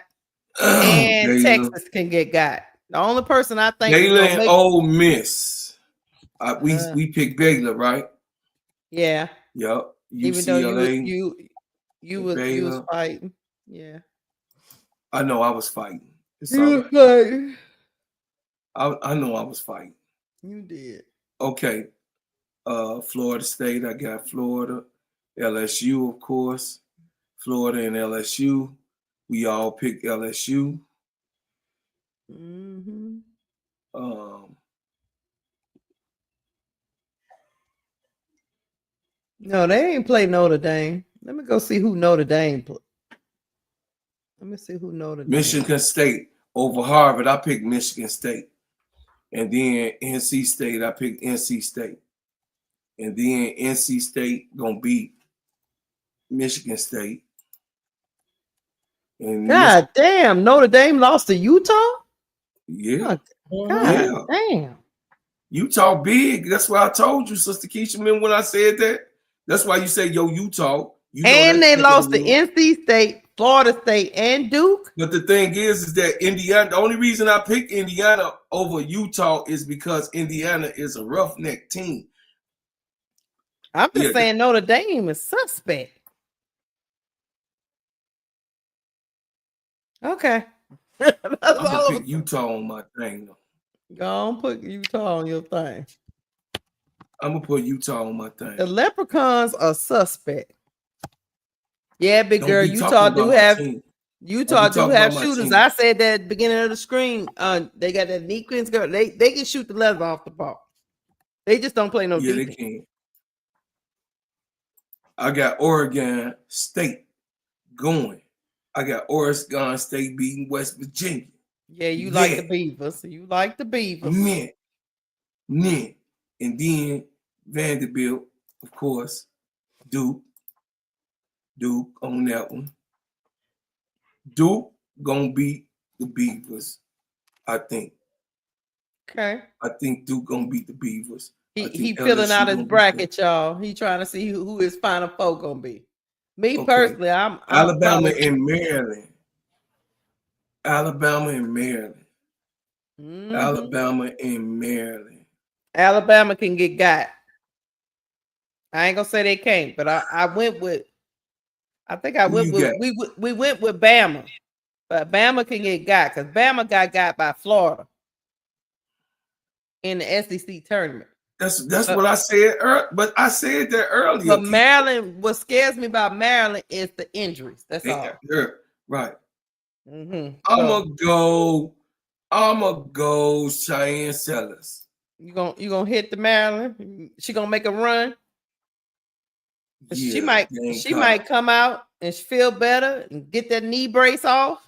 and Baylor. Texas can get got. The only person I think Baylor and Ole Miss. We picked Baylor, right? Yeah. Yep. UCLA, even though you was fighting. Yeah. I know I was fighting. I know I was fighting. You did. Okay. Florida State, I got Florida. LSU, of course. Florida and LSU. We all picked LSU. Mm-hmm. No, they ain't play Notre Dame. Let me go see who Notre Dame played. Let me see who Notre Dame. Michigan State over Harvard. I picked Michigan State. And then NC State, I picked NC State. And then NC State gonna beat Michigan State. And God damn, Notre Dame lost to Utah? Yeah. God damn. Utah big. That's why I told you, Sister Keisha. Remember when I said that? That's why you say, yo, Utah. You know, and they lost to NC State, Florida State, and Duke. But the thing is that Indiana, the only reason I picked Indiana over Utah is because Indiana is a roughneck team. I'm just saying Notre Dame is suspect. Okay. I'm gonna pick Utah on my thing though. Go on, put Utah on your thing. I'm gonna put Utah on my thing. The Leprechauns are suspect. Yeah, big girl. Utah do have shooters. Team. I said that at the beginning of the screen. They got that Nequins girl. They can shoot the leather off the ball. They just don't play no defense. They can. I got Oregon State going. I got Oregon State beating West Virginia. Yeah, you like the Beavers. You like the Beavers. Man. And then Vanderbilt, of course, Duke on that one. Duke gonna beat the Beavers, I think. Okay. I think Duke gonna beat the Beavers. He filling out his bracket, y'all. He trying to see who his Final Four gonna be. Me personally, I'm Alabama and Maryland. Alabama and Maryland. Mm-hmm. Alabama and Maryland. Alabama can get got. I ain't gonna say they can't, but I went with. I think I went with we went with Bama, but Bama can get got because Bama got by Florida in the SEC tournament. That's what I said. But I said that earlier. But Maryland, what scares me about Maryland is the injuries. That's all. Right. Mm-hmm. I'ma go Cheyenne Sellers. You gonna hit the Maryland? She gonna make a run. Yeah, she might come out and feel better and get that knee brace off.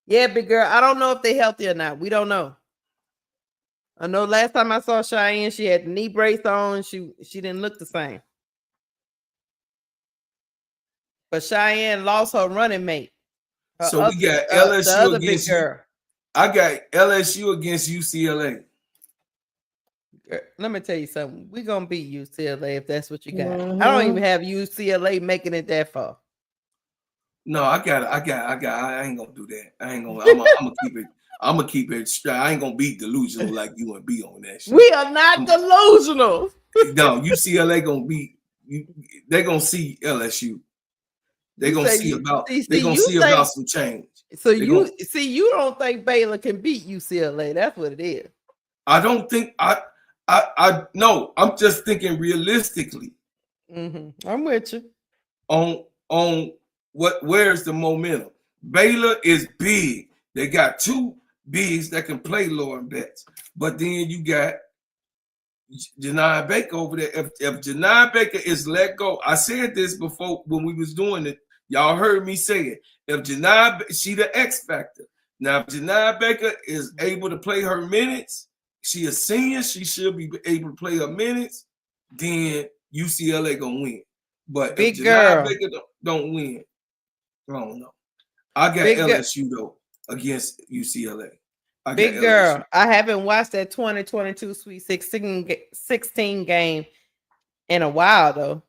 Yeah, big girl. I don't know if they're healthy or not. We don't know. I know last time I saw Cheyenne, she had the knee brace on. She didn't look the same. But Cheyenne lost her running mate. So we got LSU against her. I got LSU against UCLA. Let me tell you something. We're gonna beat UCLA if that's what you got. Mm-hmm. I don't even have UCLA making it that far. No, I ain't gonna do that. I'm gonna keep it. I'm gonna keep it straight. I ain't gonna be delusional like you and be on that shit. We are not delusional. No, UCLA gonna be. They're gonna see LSU. They're gonna see about some change. So you don't think Baylor can beat UCLA? That's what it is. I don't think no. I'm just thinking realistically. Mm-hmm. I'm with you. On where's the momentum? Baylor is big. They got two bigs that can play lower bets. But then you got Janai Baker over there. If Janai Baker is let go, I said this before when we was doing it. Y'all heard me say it. If Janai, she the X factor. Now, if Janiyah Baker is able to play her minutes, she a senior, she should be able to play her minutes, then UCLA gonna win. But if Janiyah Baker don't win, I don't know. I got LSU though against UCLA. Big girl, I haven't watched that 2022 Sweet 16 game in a while though.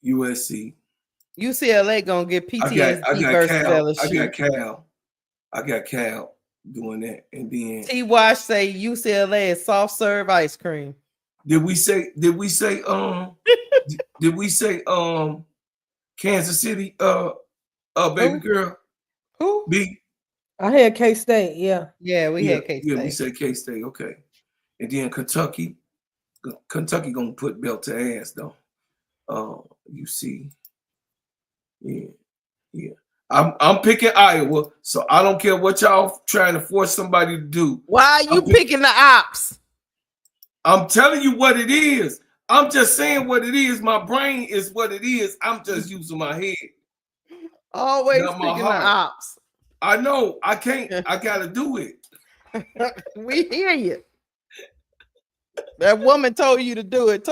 USC. UCLA gonna get PTSD versus LSU. I got Cal doing that, and then T. Wash say UCLA is soft serve ice cream. Did we say Kansas City baby girl? Who? B. I had K-State, yeah, we had K-State. Yeah, we said K-State, okay. And then Kentucky gonna put belt to ass though. You see, yeah. I'm picking Iowa, so I don't care what y'all trying to force somebody to do. Why are you picking the ops? I'm telling you what it is. I'm just saying what it is. My brain is what it is. I'm just using my head. Always picking the ops. I know. I can't. I gotta do it. We hear you. That woman told you to do it.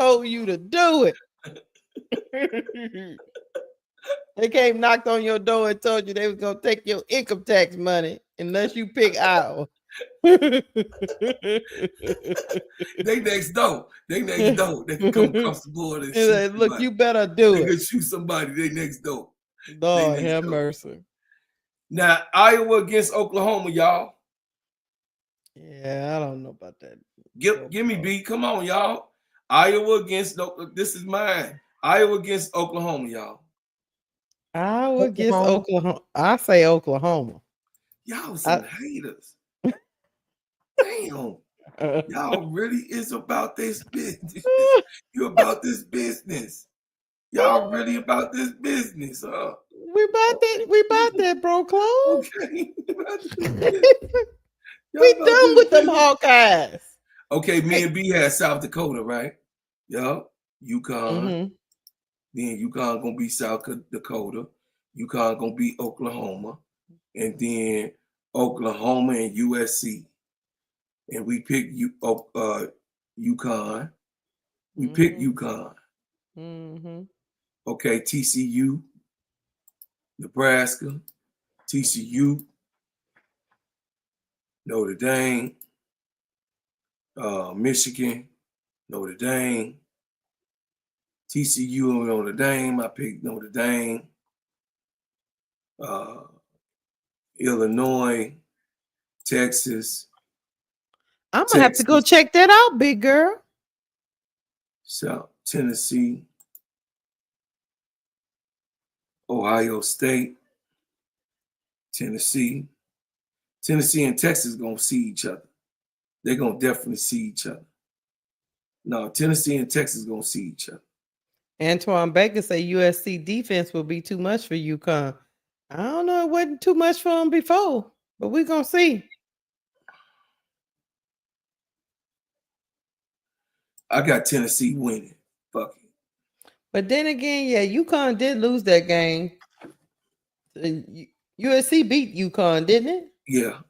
They came, knocked on your door and told you they was gonna take your income tax money unless you pick Iowa. They next door. They can come across the border and shoot look, somebody. You better do it. They can shoot somebody. They next door. Lord have mercy. Now Iowa against Oklahoma, y'all. Yeah, I don't know about that. Give me B. Come on, y'all. Iowa against this is mine. Iowa against Oklahoma, y'all. Iowa against Oklahoma. I say Oklahoma. Y'all some haters. Damn. Y'all really is about this business. You about this business. Y'all really about this business, huh? We about that, bro, close. Okay. We done with them Hawkeyes. Okay, me and B had South Dakota, right? Yup. UConn. Then UConn gonna be South Dakota. UConn gonna be Oklahoma. And then Oklahoma and USC. And we picked UConn. We picked UConn. Okay, TCU, Nebraska, TCU, Notre Dame, Michigan, Notre Dame, TCU and Notre Dame. I picked Notre Dame, Illinois, Texas. I'm gonna have to go check that out, big girl. South Tennessee, Ohio State, Tennessee and Texas gonna see each other. They're gonna definitely see each other. No, Tennessee and Texas gonna see each other. Antoine Baker say USC defense will be too much for UConn. I don't know, it wasn't too much for them before, but we're gonna see. I got Tennessee winning. Fuck it. But then again, yeah, UConn did lose that game. USC beat UConn, didn't it? Yeah.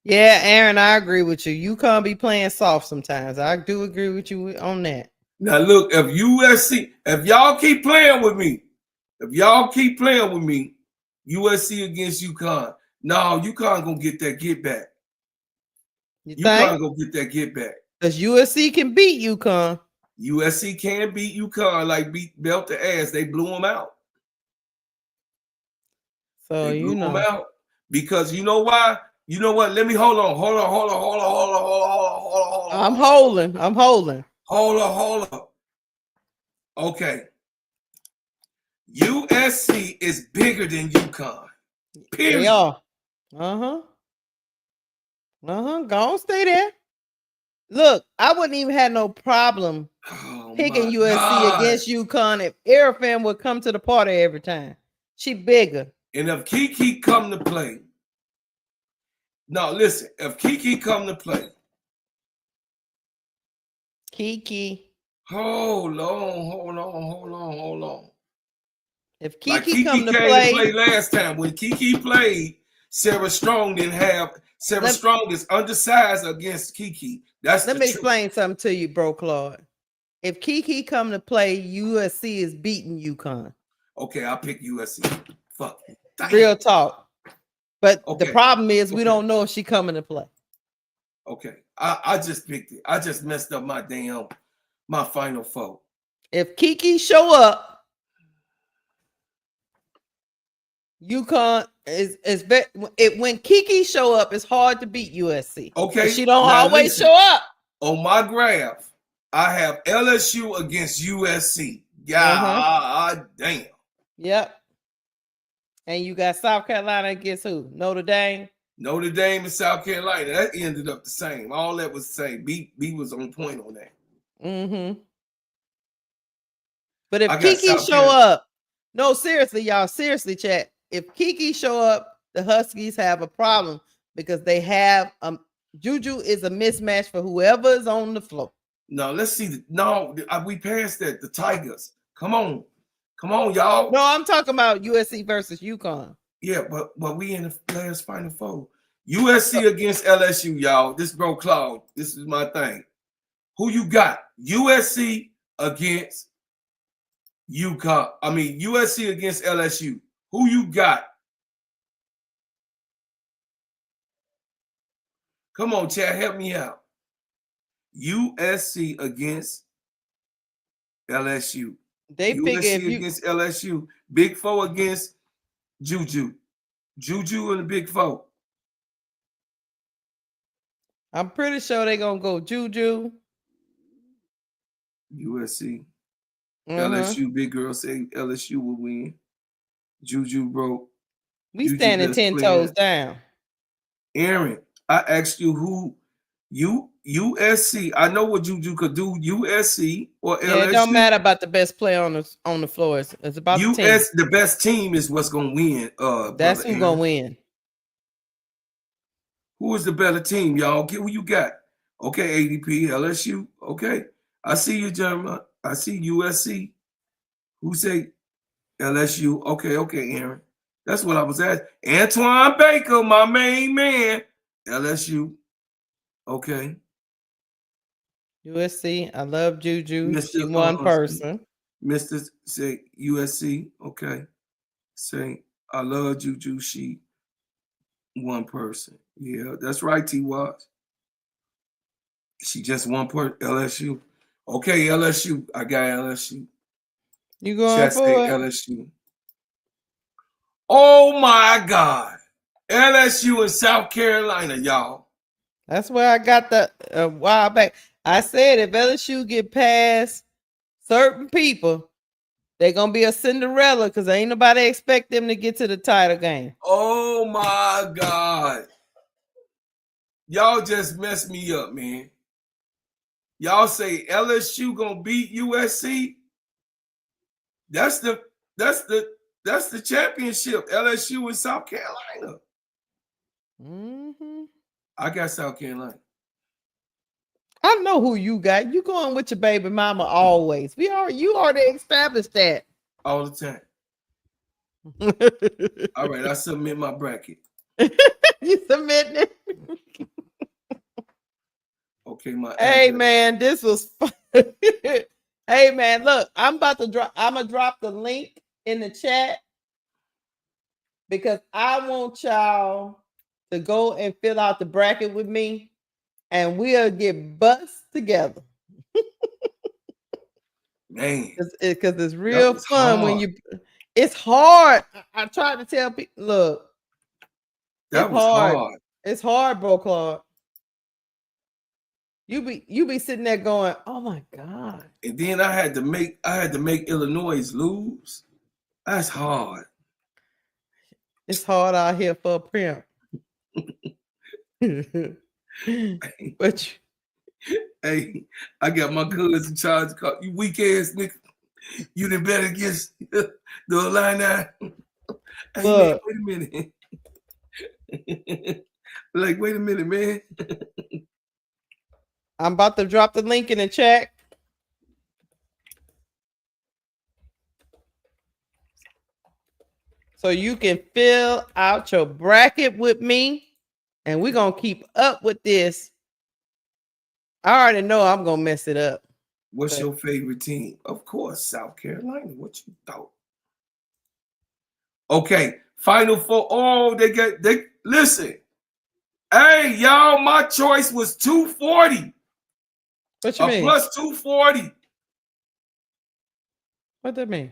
Yeah, Aaron, I agree with you. UConn be playing soft sometimes. I do agree with you on that. Now look, if y'all keep playing with me, USC against UConn. No, UConn gonna get that get back. UConn gonna get that get back. Because USC can beat UConn. USC can beat UConn like beat belt to ass. They blew them out. So they blew them out because you know why? You know what? Let me hold on. I'm holding. Hold on. Okay. USC is bigger than UConn. Period. They are. Go on, stay there. Look, I wouldn't even have no problem picking USC against UConn if Arafan would come to the party every time. She bigger. And if Kiki come to play, now listen, if Kiki come to play, Kiki. Hold on. If Kiki like Kiki come to came play, to play last time. When Kiki played, Sarah Strong didn't have. Sarah Strong is undersized against Kiki. Let me explain something to you, bro, Claude. If Kiki come to play, USC is beating UConn. Okay, I'll pick USC. Fuck. Damn. Real talk. But the problem is we don't know if she coming to play. Okay. I just picked it. I just messed up my Final Four. If Kiki show up, UConn when Kiki show up, it's hard to beat USC. Okay. She don't always show up. On my graph, I have LSU against USC. God damn. Yep. And you got South Carolina against who? Notre Dame? Notre Dame and South Carolina. That ended up the same. All that was the same. B was on point on that. Mm-hmm. But if Kiki show up, no, seriously, y'all, seriously, chat. If Kiki show up, the Huskies have a problem because they have Juju is a mismatch for whoever is on the floor. No, let's see. We passed that. The Tigers. Come on, y'all. No, I'm talking about USC versus UConn. Yeah, but we in the last Final Four. USC against LSU, y'all. This bro Claude. This is my thing. Who you got? USC against UConn. I mean USC against LSU. Who you got? Come on, Chad, help me out. USC against LSU. They USC against LSU. Big Four against Juju. Juju and the Big Four. I'm pretty sure they're gonna go Juju. USC. LSU, big girl say LSU will win. Juju, bro. We standing 10 toes down. Aaron, I asked you who USC. I know what Juju could do. USC or LSU. Yeah, it don't matter about the best player on the floor. It's about the team. The best team is what's gonna win. That's who's gonna win. Who is the better team, y'all? Get who you got. Okay, ADP, LSU. Okay. I see you, Jeremiah. I see USC. Who say LSU? Okay, Aaron. That's what I was asking. Antoine Baker, my main man. LSU. Okay. USC. I love Juju. She one person. Mr. Say USC. Okay. Say I love Juju. She one person. Yeah, that's right, T-Watch. She just one person. LSU. Okay, LSU. I got LSU. You going for it? LSU. Oh my God. LSU in South Carolina, y'all. That's where I got the a while back. I said if LSU get past certain people, they're gonna be a Cinderella because ain't nobody expect them to get to the title game. Oh my God. Y'all just messed me up, man. Y'all say LSU gonna beat USC. That's the championship. LSU in South Carolina. Mm-hmm. I got South Carolina. I know who you got. You going with your baby mama always. You already established that. All the time. All right, I submit my bracket. You submitting it? Okay, Hey man, this was fun. Hey man, look, I'm gonna drop the link in the chat because I want y'all to go and fill out the bracket with me and we'll get bust together. Man, because it's real fun when it's hard. I tried to tell people, look, that was hard. It's hard, bro, Claude. You be sitting there going, oh my God. And then I had to make Illinois lose. That's hard. It's hard out here for a pimp. But hey, I got my cousin Charles call you weak ass nigga. You done bet against the Illini. Hey, man, wait a minute. Like, wait a minute, man. I'm about to drop the link in the chat. So you can fill out your bracket with me, and we're going to keep up with this. I already know I'm going to mess it up. What's your favorite team? Of course, South Carolina. What you thought? Okay, Final Four. Oh, they listen. Hey, y'all, my choice was 240. What you mean? Plus 240. What that mean?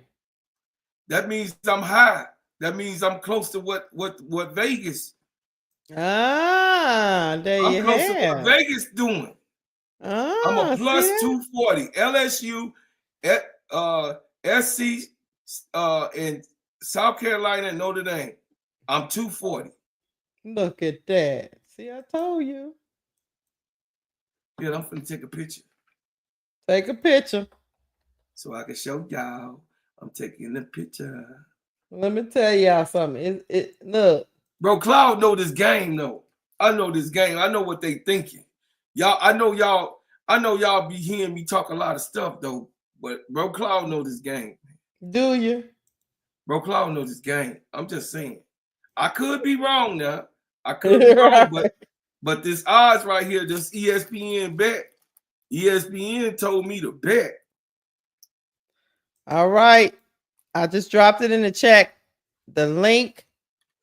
That means I'm high. That means I'm close to what Vegas. There I'm you close have. to what Vegas doing. I'm a plus 240. LSU, SC, and South Carolina and Notre Dame. I'm 240. Look at that. See, I told you. Yeah, I'm finna take a picture. Take a picture. So I can show y'all. I'm taking the picture. Let me tell y'all something. Look. Bro, Cloud know this game, though. I know this game. I know what they thinking. I know y'all be hearing me talk a lot of stuff, though. But Bro Cloud know this game. Do you? Bro Cloud know this game. I'm just saying. I could be wrong now. I could be wrong, but this odds right here, this ESPN bet. ESPN told me to bet. All right. I just dropped it in the chat. The link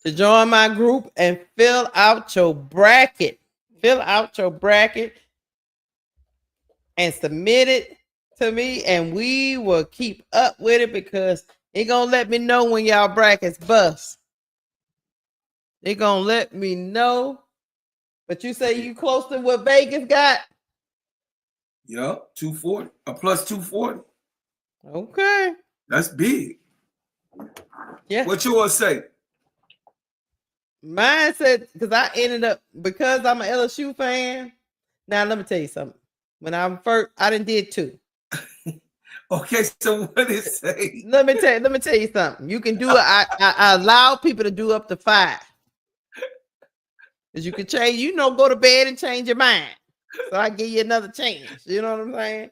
to join my group and fill out your bracket. Fill out your bracket and submit it to me, and we will keep up with it because it gonna let me know when y'all brackets bust. They gonna let me know. But you say you close to what Vegas got? Yup, 240. A plus 240. Okay. That's big. Yeah. What you want to say? Mine said, because I ended up, because I'm an LSU fan. Now, let me tell you something. When I'm first, I did 2. Okay, so what it say? Let me tell you something. You can do it. I allow people to do up to 5. Because you can change, go to bed and change your mind. So I give you another chance. You know what I'm saying?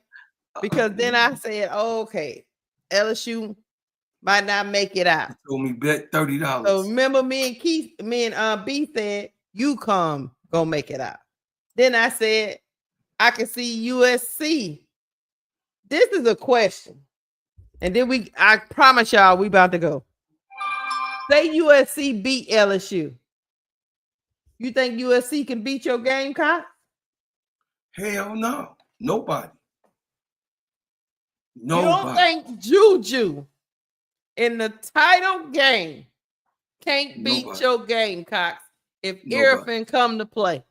Because then I said, okay, LSU might not make it out. You told me bet $30. So remember me and B said, UConn gonna make it out. Then I said, I can see USC. This is a question. And then I promise y'all we about to go. Say USC beat LSU. You think USC can beat your Gamecock? Hell no. Nobody. You don't think Juju in the title game can't beat your Gamecocks if Irfin come to play?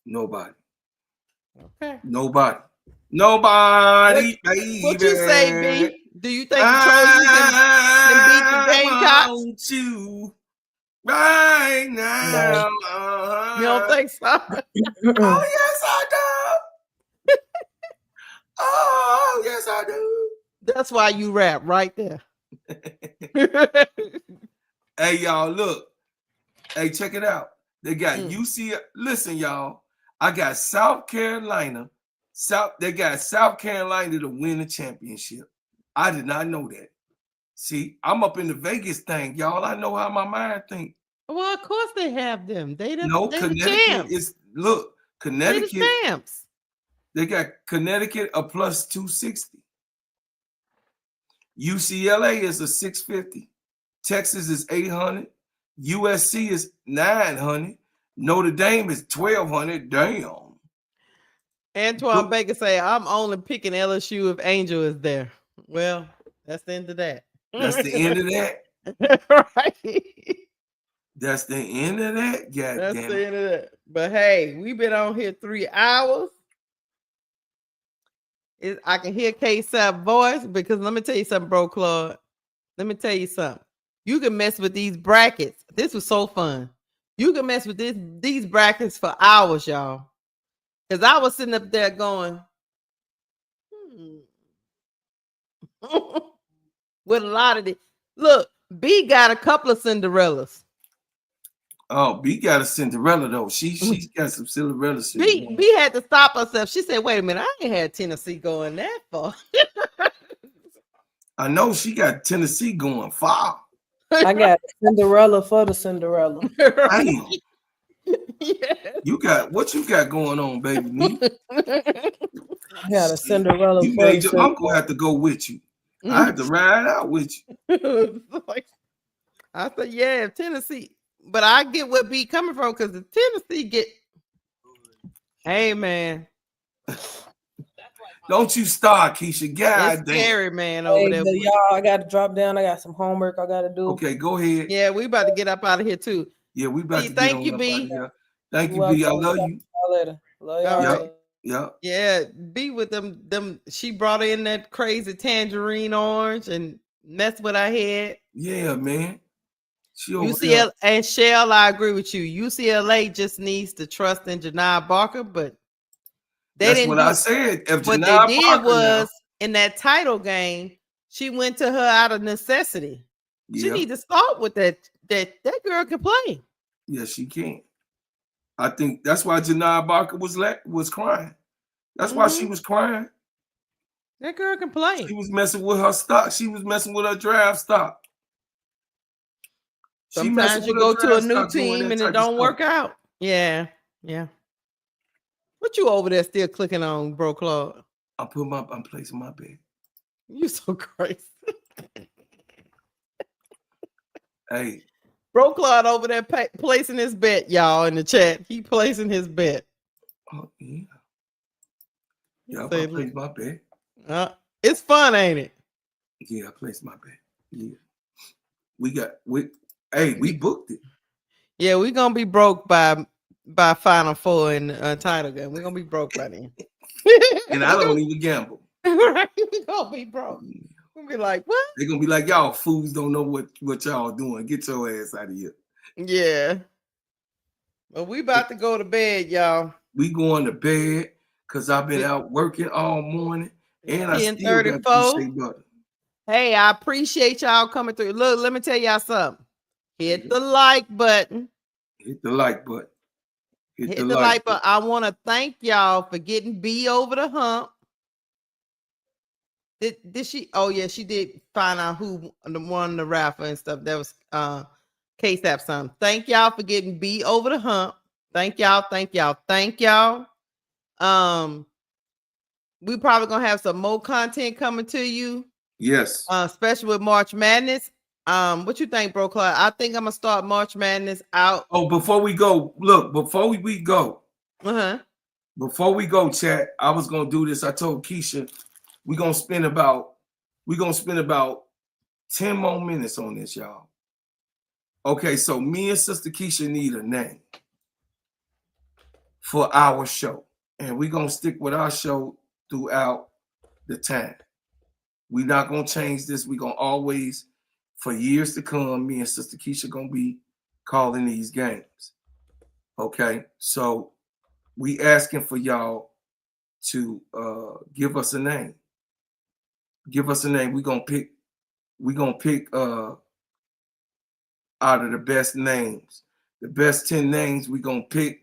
Nobody. Okay. Nobody, baby. What you say, B? Do you think the Trojans can beat the Gamecocks? I want you right now. No. You don't think so? Oh, yes, I do. Oh, yes, I do. That's why you rap right there. Hey, y'all, look. Hey, check it out. They got UC. Listen, y'all. I got South Carolina. They got South Carolina to win the championship. I did not know that. See, I'm up in the Vegas thing, y'all. I know how my mind think. Well, of course they have them. Connecticut is Connecticut. They the champs. They got Connecticut a plus 260. UCLA is a 650. Texas is 800. USC is 900. Notre Dame is 1,200. Damn. Antoine Baker say, I'm only picking LSU if Angel is there. Well, that's the end of that. That's the end of that? Right. That's the end of that? God that's damn the end of that. But hey, we've been on here 3 hours. I can hear K-Sap voice because let me tell you something, bro, Claude. Let me tell you something. You can mess with these brackets. This was so fun. You can mess with these brackets for hours, y'all. Because I was sitting up there going, with a lot of this. Look, B got a couple of Cinderellas. Oh, B got a Cinderella, though. She got some Cinderella shit. B had to stop herself. She said, wait a minute, I ain't had Tennessee going that far. I know she got Tennessee going far. I got Cinderella for the Cinderella. Damn. Yes. You got what you got going on, baby? Me? I got a Cinderella You for the made your Cinderella. uncle have to go with you. I had to ride out with you. Like, I said, yeah, Tennessee. But I get what B coming from because the Tennessee get. Hey man, Don't you start, Keisha. God it's damn. scary, man, over there. Y'all, I got to drop down. I got some homework I got to do. Okay, go ahead. Yeah, we about to get up out of here too. Yeah, we about B, to get thank on you, up B. out of here. Thank you, B. I love you. Later. Love All y'all. right. Yeah. Yeah, be with them. She brought in that crazy tangerine orange and messed with our head. Yeah, man. She over UCLA there. and Shell, I agree with you. UCLA just needs to trust in Janai Barker, but they That's didn't what do. I said. If What Janai they did Parker was now, in that title game, she went to her out of necessity. She yeah, need to start with that. That girl can play. yeah, she can. I think that's why Janai Barker was crying. That's why she was crying. That girl can play. She was messing with her stock. She was messing with her draft stock. Sometimes you go to a new team and it don't work out. Yeah, yeah. What you over there still clicking on, bro, Claude? I'm placing my bet. You so crazy. Hey. Bro Claude over there placing his bet, y'all, in the chat. He placing his bet. Oh, yeah. Yeah, I placed my bet. It's fun, ain't it? Yeah, I placed my bet. Yeah. We booked it. Yeah, we're gonna be broke by Final Four in title game. We're gonna be broke by then. And I don't even gamble. Right? We're gonna be broke. We're gonna be like, what? They're gonna be like, y'all fools don't know what y'all doing. Get your ass out of here. Yeah. Well, we about to go to bed, y'all. We going to bed because I've been out working all morning. And I still got to shea butter. Hey, I appreciate y'all coming through. Look, let me tell y'all something. Hit the like button. Hit the like button. Hit the like button. I want to thank y'all for getting B over the hump. Did she? Oh yeah, she did find out who won the raffle and stuff. That was KSAP son. Thank y'all for getting B over the hump. Thank y'all. Thank y'all. Thank y'all. We probably gonna have some more content coming to you. Yes. Especially with March Madness. What you think, bro, Clyde? I think I'm gonna start March Madness out. Oh, before we go, look, before we go, before we go, chat, I was gonna do this. I told Keisha we're gonna spend about 10 more minutes on this, y'all. Okay, so me and Sister Keisha need a name for our show, and we're gonna stick with our show throughout the time. We're not gonna change this. We're gonna always, for years to come, me and Sister Keisha gonna be calling these games. Okay, so we asking for y'all to give us a name. Give us a name. We're gonna pick out of the best names. The best 10 names we're gonna pick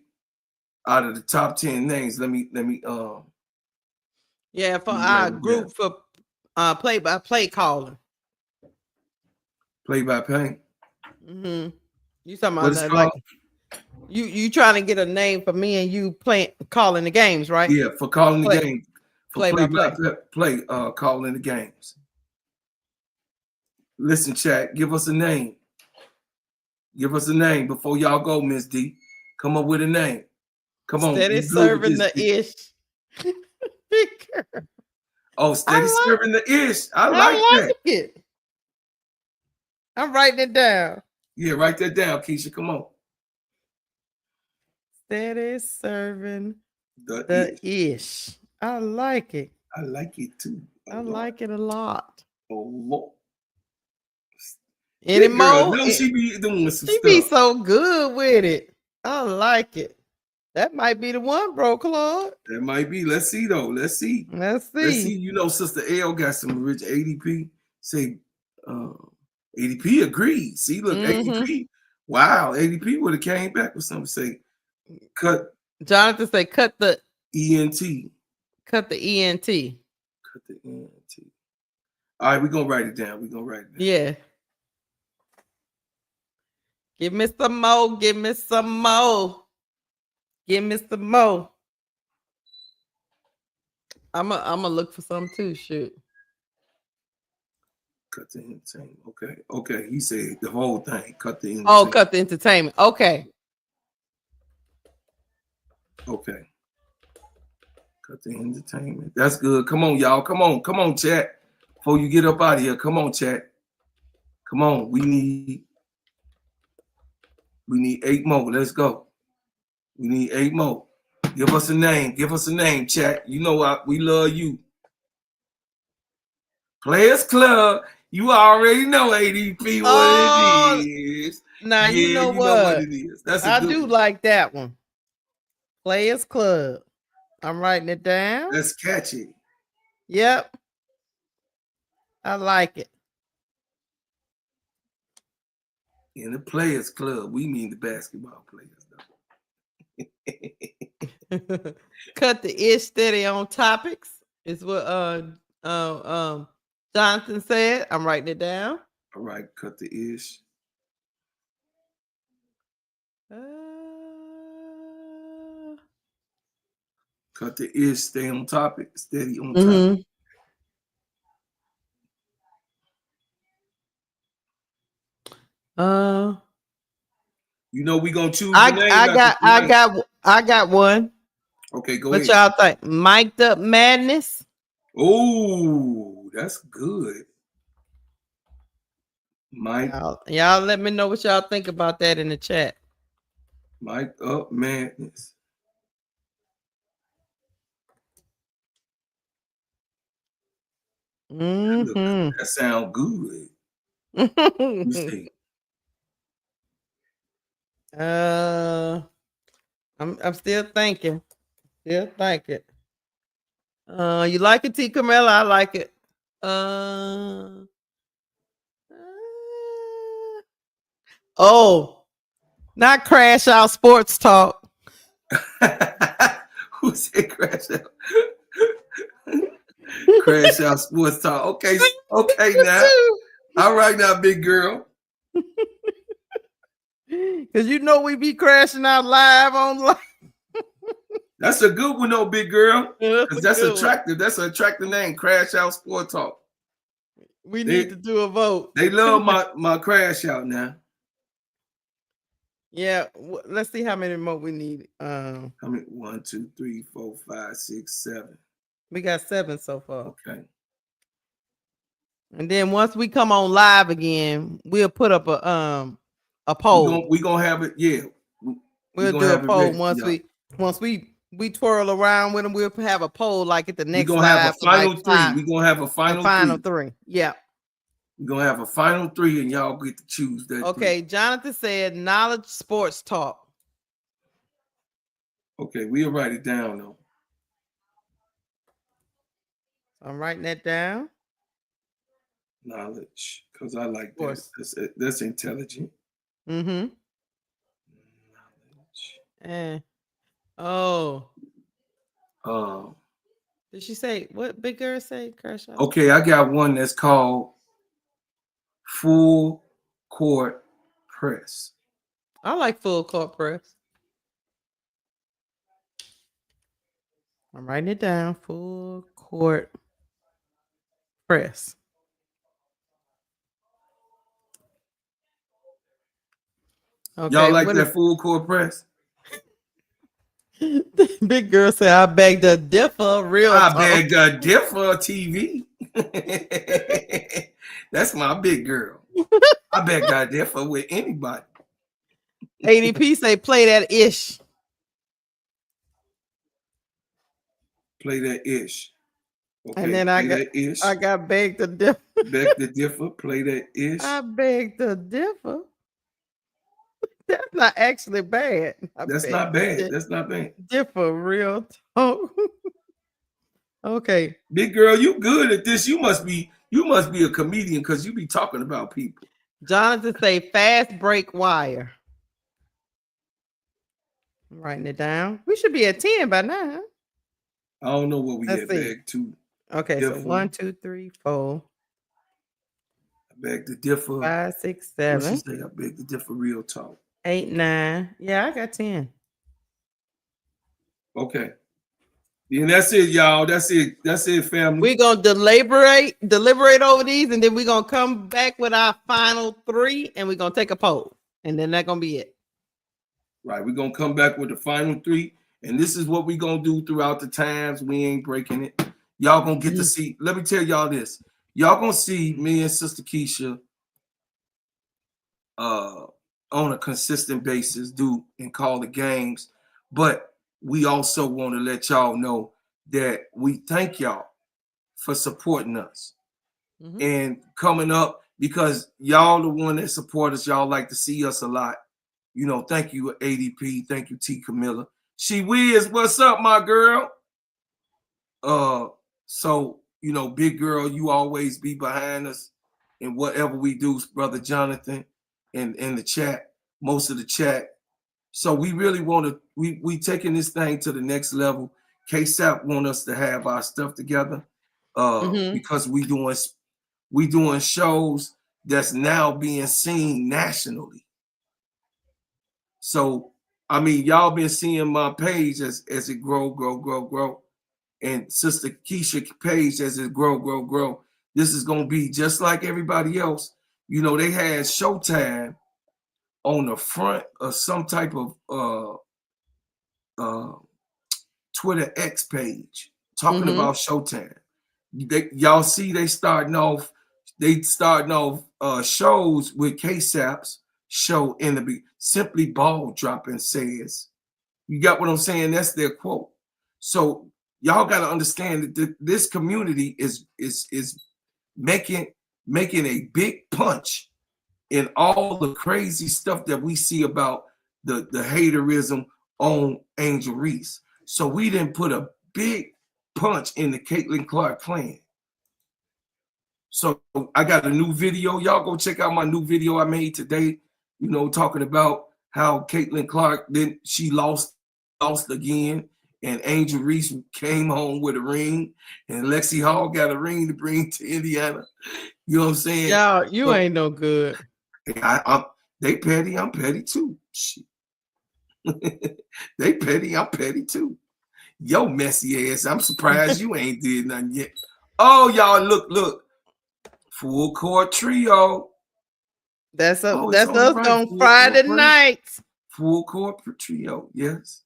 out of the top 10 names. Let me yeah, for our group for play-by-play calling. Play-by-play. You talking about that, like you trying to get a name for me and you calling the games, right? Yeah, for calling the games. For play-by-play, calling the games. Listen, chat, give us a name. Give us a name before y'all go, Miss D. Come up with a name. Come on. Steady serving the ish. Oh, steady serving the ish. I like it. I'm writing it down. Yeah, write that down, Keisha. Come on. Steady serving the ish. I like it. I like it too. I like it a lot. Oh, Lord. Any more? No, she be doing some stuff. She be so good with it. I like it. That might be the one, bro, Claude. That might be. Let's see, though. Let's see. You know, Sister L got some rich ADP. Say, ADP agreed. See, look, ADP. Wow, ADP would have came back with something. Say, cut. Jonathan say, cut the ENT. Cut the ENT. Cut the ENT. All right, we're going to write it down. Yeah. Give me some more. Give me some more. Give me some more. I'm a look for some too. Shoot. Cut the entertainment. Okay. He said the whole thing. Cut the entertainment. Oh, cut the entertainment. Okay. Cut the entertainment. That's good. Come on, y'all. Come on, chat. Before you get up out of here, come on, chat. Come on. We need 8 more. Let's go. We need 8 more. Give us a name. Give us a name, chat. You know we love you. Players Club. You already know ADP what it is. Now you know what it is. That's I do like that one. Players Club. I'm writing it down. That's catchy. Yep. I like it. In the Players Club, we mean the basketball players, though. Cut the ish steady on topics is what Jonathan said. I'm writing it down. All right, cut the ish. Cut the ish, stay on topic, steady on topic. You know we gonna choose. I got one. Okay, go ahead. What y'all think? Mic'd Up Madness. Oh, that's good. Mike, y'all let me know what y'all think about that in the chat. Mic'd Up Madness. That sound good. You see. I'm still thinking. You like it, T. Camilla? I like it. Not Crash Out Sports Talk. Who said Crash Out? Crash Out Sports Talk. Okay now. All right now, big girl. Because we be crashing out live online. That's a good one, though, big girl. Because that's attractive. That's an attractive name, Crash Out Sport Talk. We need to do a vote. They love my Crash Out now. Yeah, let's see how many more we need. How many? 1, 2, 3, 4, 5, 6, 7. We got 7 so far. Okay. And then once we come on live again, we'll put up a poll. We gonna have it. Yeah, we'll do a poll once we twirl around with them. We'll have a poll like at the next. We're gonna have a final 3. We're gonna have a final 3. Yeah. We're gonna have a final 3, and y'all get to choose that. Okay, 3. Jonathan said Knowledge Sports Talk. Okay, we'll write it down though. I'm writing that down. Knowledge, because I like that. That's intelligent. Knowledge. Did she say what? Big girl say Crash Out? Okay, I got one that's called Full Court Press. I like Full Court Press. I'm writing it down. Full Court Press. Okay, y'all like that Full Court Press? Big girl said, I beg to differ. I beg to differ, TV. That's my big girl. I beg to differ with anybody. ADP say, play that ish. Play that ish. Okay, and then I got beg to differ. Beg to differ. Play that ish. I beg to differ. That's not actually bad. That's not bad. That's not bad. Differ, real talk. Okay. Big girl, you good at this. You must be a comedian because you be talking about people. Jonathan say fast break wire. I'm writing it down. We should be at 10 by now. I don't know what we had back to. Okay, so 1, 2, 3, 4. Beg to differ. 5, 6, What she 7, say? I beg to differ. Real talk. 8, 9. Yeah, I got 10. Okay. And that's it, y'all. That's it. That's it, family. We're gonna deliberate over these, and then we're gonna come back with our final 3, and we're gonna take a poll, and then that's gonna be it. Right. We're gonna come back with the final 3, and this is what we're gonna do throughout the times. We ain't breaking it. Y'all gonna get to see. Let me tell y'all this. Y'all gonna see me and Sister Keisha on a consistent basis do and call the games, but we also want to let y'all know that we thank y'all for supporting us and coming up, because y'all the one that support us. Y'all like to see us a lot. You know, thank you, ADP. Thank you, T. Camilla. She Wiz, what's up, my girl? So, you know, big girl, you always be behind us in whatever we do, Brother Jonathan, in the chat, most of the chat. So we really want to, we taking this thing to the next level. KSAP want us to have our stuff together because we doing shows that's now being seen nationally. So, I mean, y'all been seeing my page as it grow. And Sister Keisha page as it grow. This is going to be just like everybody else. You know, they had Showtime on the front of some type of Twitter X page talking about Showtime. Y'all see they starting off shows with KSAP's show in the Simply Ball Dropping says. You got what I'm saying? That's their quote. So y'all got to understand that this community is making a big punch in all the crazy stuff that we see about the haterism on Angel Reese. So we didn't put a big punch in the Caitlin Clark clan. So I got a new video. Y'all go check out my new video I made today, you know, talking about how Caitlin Clark, then she lost again, and Angel Reese came home with a ring, and Lexi Hall got a ring to bring to Indiana. You know what I'm saying? Y'all, you ain't no good. They petty, I'm petty too. Shit. They petty, I'm petty too. Yo, messy ass, I'm surprised you ain't did nothing yet. Oh, y'all, look. Full Court Trio. That's us on Friday nights. Full Court Trio, yes.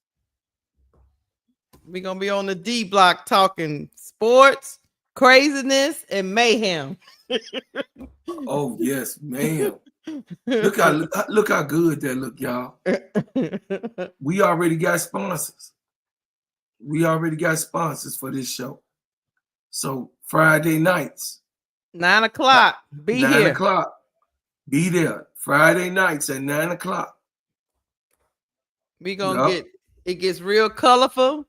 We're gonna be on the D block talking sports, craziness, and mayhem. Oh yes, ma'am. Look how good that look, y'all. We already got sponsors. We already got sponsors for this show. So Friday nights, 9 o'clock. Be 9 here. o'clock. Be there. Friday nights at 9 o'clock. We gonna it gets real colorful.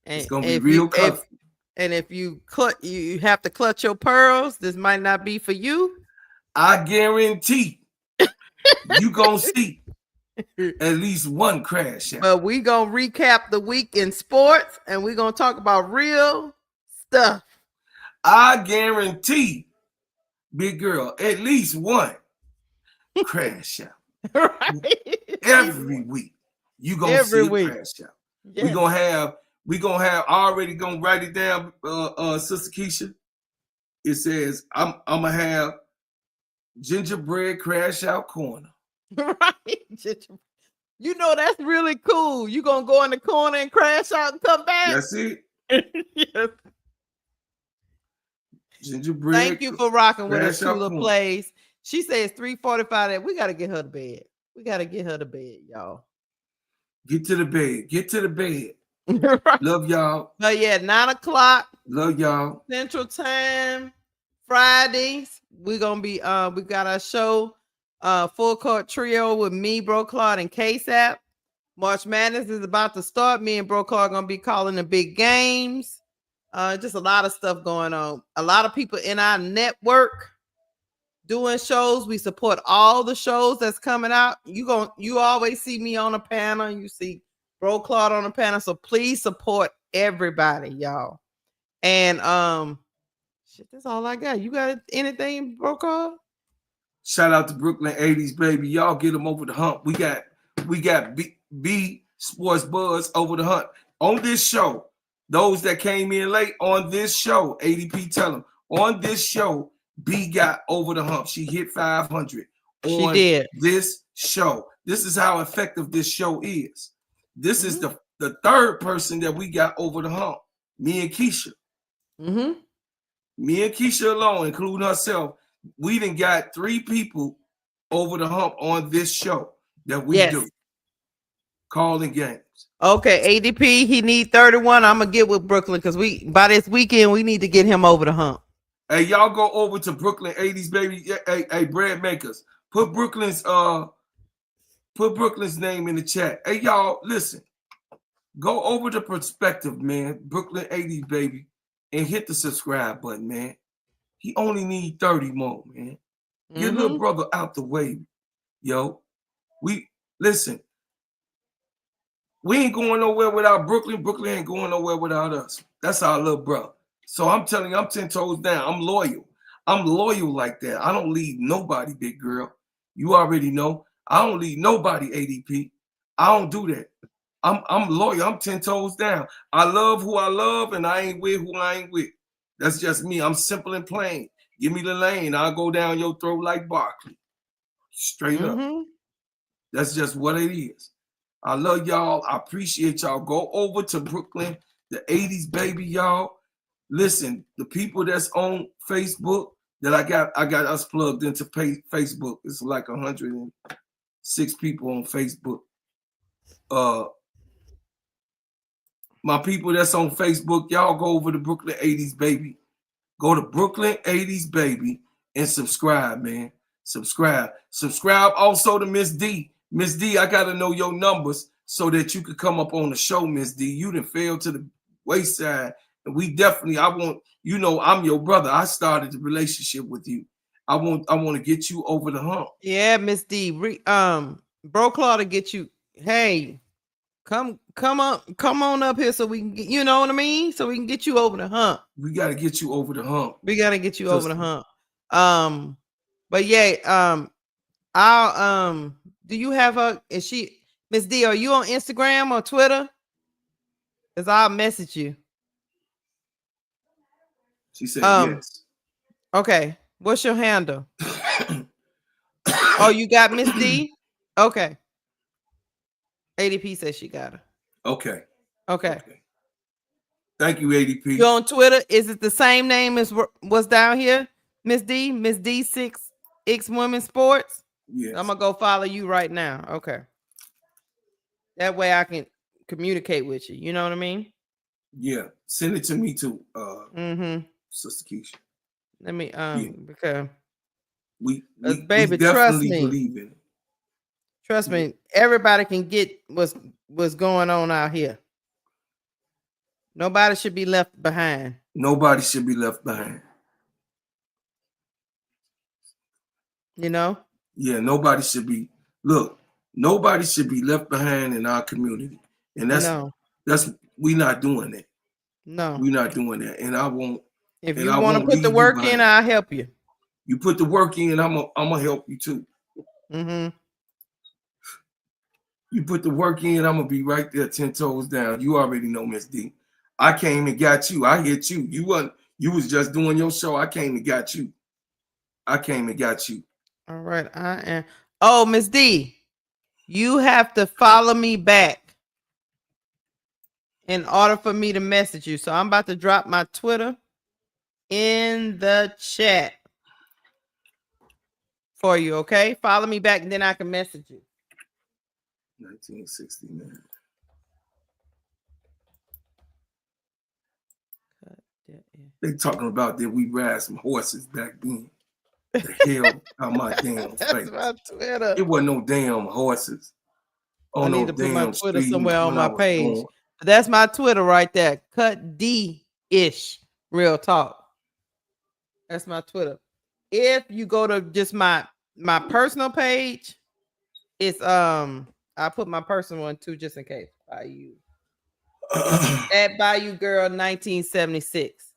And it's gonna be real colorful. And if you have to clutch your pearls, this might not be for you. I guarantee you gonna see at least one crash out. But we gonna recap the week in sports, and we gonna talk about real stuff. I guarantee, big girl, at least one crash out. Right? Every week you gonna see a crash out. Yes. We gonna have already gonna write it down, Sister Keisha. It says I'm gonna have gingerbread crash out corner. Right. You know that's really cool. You gonna go in the corner and crash out and come back. That's it. Yes. Gingerbread. Thank you for rocking with us, Tula Plays. She says 3:45. We gotta get her to bed. We gotta get her to bed, y'all. Get to the bed. Get to the bed. Right. Love y'all. But yeah, 9 o'clock. Love y'all. Central Time. Fridays. We're gonna be we got our show Full Court Trio with me, Bro Claude, and KSAP. March Madness is about to start. Me and Bro Claude are gonna be calling the big games. Just a lot of stuff going on. A lot of people in our network doing shows. We support all the shows that's coming out. You always see me on a panel. You see Bro Claude on a panel. So please support everybody, y'all. And shit, that's all I got. You got anything, Bro Claude? Shout out to Brooklyn 80s, baby. Y'all get them over the hump. We got B Sports Buzz over the hump. On this show, those that came in late on this show, ADP tell them, on this show, B got over the hump. She hit 500 on this show. This is how effective this show is. This is the third person that we got over the hump. Me and Keisha. Me and Keisha alone, including herself, we done got 3 people over the hump on this show that we do. Calling games. Okay, ADP, he need 31. I'm gonna get with Brooklyn because by this weekend we need to get him over the hump. Hey, y'all go over to Brooklyn 80s, baby. Hey, bread makers. Put Brooklyn's name in the chat. Hey, y'all, listen. Go over to Perspective, man. Brooklyn 80s, baby, and hit the subscribe button, man. He only need 30 more, man. Get little brother out the way, yo. Listen. We ain't going nowhere without Brooklyn. Brooklyn ain't going nowhere without us. That's our little brother. So I'm telling you, I'm 10 toes down. I'm loyal. I'm loyal like that. I don't leave nobody, big girl. You already know. I don't leave nobody, ADP. I don't do that. I'm loyal. I'm 10 toes down. I love who I love, and I ain't with who I ain't with. That's just me. I'm simple and plain. Give me the lane. I'll go down your throat like Barkley. Straight up. That's just what it is. I love y'all. I appreciate y'all. Go over to Brooklyn, the 80s, baby, y'all. Listen, the people that's on Facebook that I got us plugged into Facebook. It's like 106 people on Facebook. My people that's on Facebook, y'all go over to Brooklyn 80s, baby. Go to Brooklyn 80s, baby, and subscribe, man. Subscribe. Subscribe also to Miss D. Miss D, I got to know your numbers so that you could come up on the show, Miss D. You done fell to the wayside. And we definitely, I'm your brother. I started the relationship with you. I want to get you over the hump. Yeah, Miss D. Bro Claw to get you. Hey, come on up here so we can get, you know what I mean? So we can get you over the hump. We got to get you over the hump. We got to get you over the hump. But yeah, I'll do you have her? Is she Miss D? Are you on Instagram or Twitter? Because I'll message you. She said yes. Okay. What's your handle? Oh, you got Miss D? Okay. ADP says she got her. Okay. Thank you, ADP. You on Twitter? Is it the same name as what's down here? Miss D? Miss D6X Women Sports? Yes. I'm gonna go follow you right now. Okay. That way I can communicate with you. You know what I mean? Yeah. Send it to me too. Sister Keisha. Let me because we baby, definitely believe in it. Trust me, everybody can get what's going on out here. Nobody should be left behind. Nobody should be left behind. You know? Yeah, nobody should be. Look, nobody should be left behind in our community. And that's we not doing that. No. We're not doing that. And I won't. If you want to put the work in, I'll help you. You put the work in, I'm gonna help you too. You put the work in, I'm gonna be right there 10 toes down. You already know, Miss D. I came and got you. I hit you. You was just doing your show. I came and got you. All right. I am. Oh, Miss D, you have to follow me back in order for me to message you. So I'm about to drop my Twitter in the chat for you. Okay. Follow me back and then I can message you. 1969. They talking about that we ride some horses back then. The hell out my damn face. My Twitter. It wasn't no damn horses. I need to put my Twitter somewhere on my page. That's my Twitter right there. Cut D-ish. Real talk. That's my Twitter. If you go to just my personal page, it's I put my personal one too, just in case. Bayou. At Bayou Girl 1976.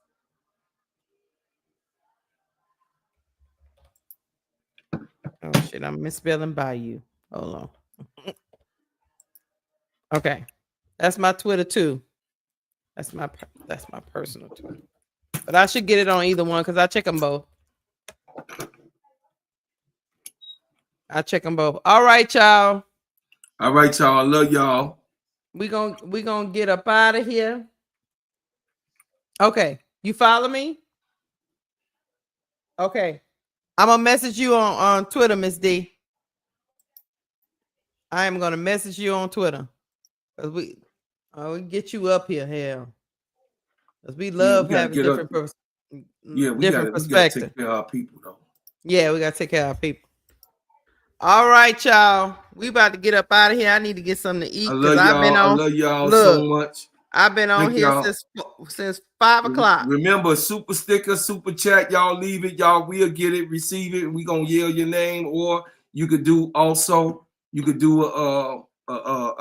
Shit, I'm misspelling Bayou. Hold on. Okay, that's my Twitter too. That's my personal Twitter. But I should get it on either one because I check them both. All right, y'all. All right, y'all. I love y'all. We gonna get up out of here. Okay, you follow me? Okay, I'm gonna message you on Twitter, Miss D. I am gonna message you on Twitter because we get you up here, hell. Because we love having different we gotta take care of our people though. Yeah, we gotta take care of our people. All right, y'all. We about to get up out of here. I need to get something to eat because I've been on. I love y'all so much. I've been on here since 5 o'clock. Remember, super sticker, super chat. Y'all leave it. Y'all will get it, receive it. We gonna yell your name, or you could do a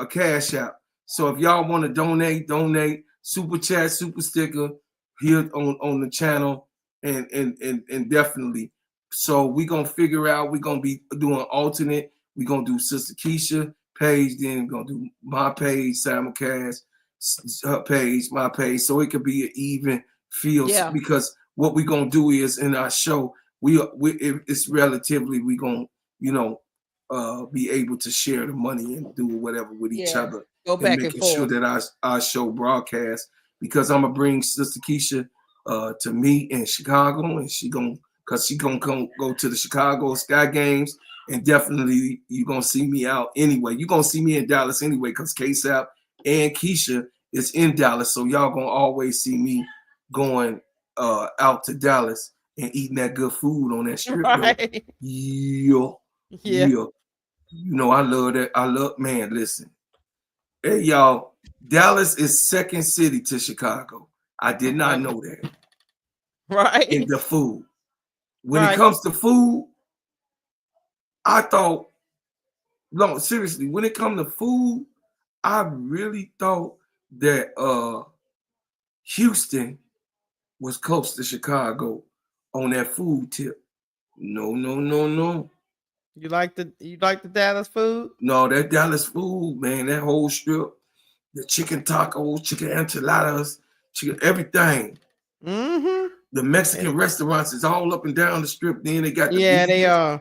cash app. So if y'all want to donate. Super chat, super sticker here on the channel, and definitely. So we gonna figure out. We gonna be doing alternate. We gonna do Sister Keisha page, then we're gonna do my page, Simon Cass, her page, my page, so it could be an even feel. Yeah. Because what we gonna do is in our show, it's relatively we gonna be able to share the money and do whatever with each other. Go back and making sure that our show broadcast, because I'm gonna bring Sister Keisha to me in Chicago, and she gonna go to the Chicago Sky Games, and definitely you're gonna see me out anyway. You're gonna see me in Dallas anyway, because KSAP and Keisha is in Dallas, so y'all gonna always see me going out to Dallas and eating that good food on that strip. Right. Yeah. You know, I love that. Man, listen. Hey, y'all, Dallas is second city to Chicago. I did not know that. Right. In the food. When it comes to food, I thought, no, seriously, when it comes to food, I really thought that Houston was close to Chicago on that food tip. No. You like the Dallas food? No, that Dallas food, man, that whole strip, the chicken tacos, chicken enchiladas, chicken everything. Mm-hmm. The Mexican restaurants is all up and down the strip. Then they got they are.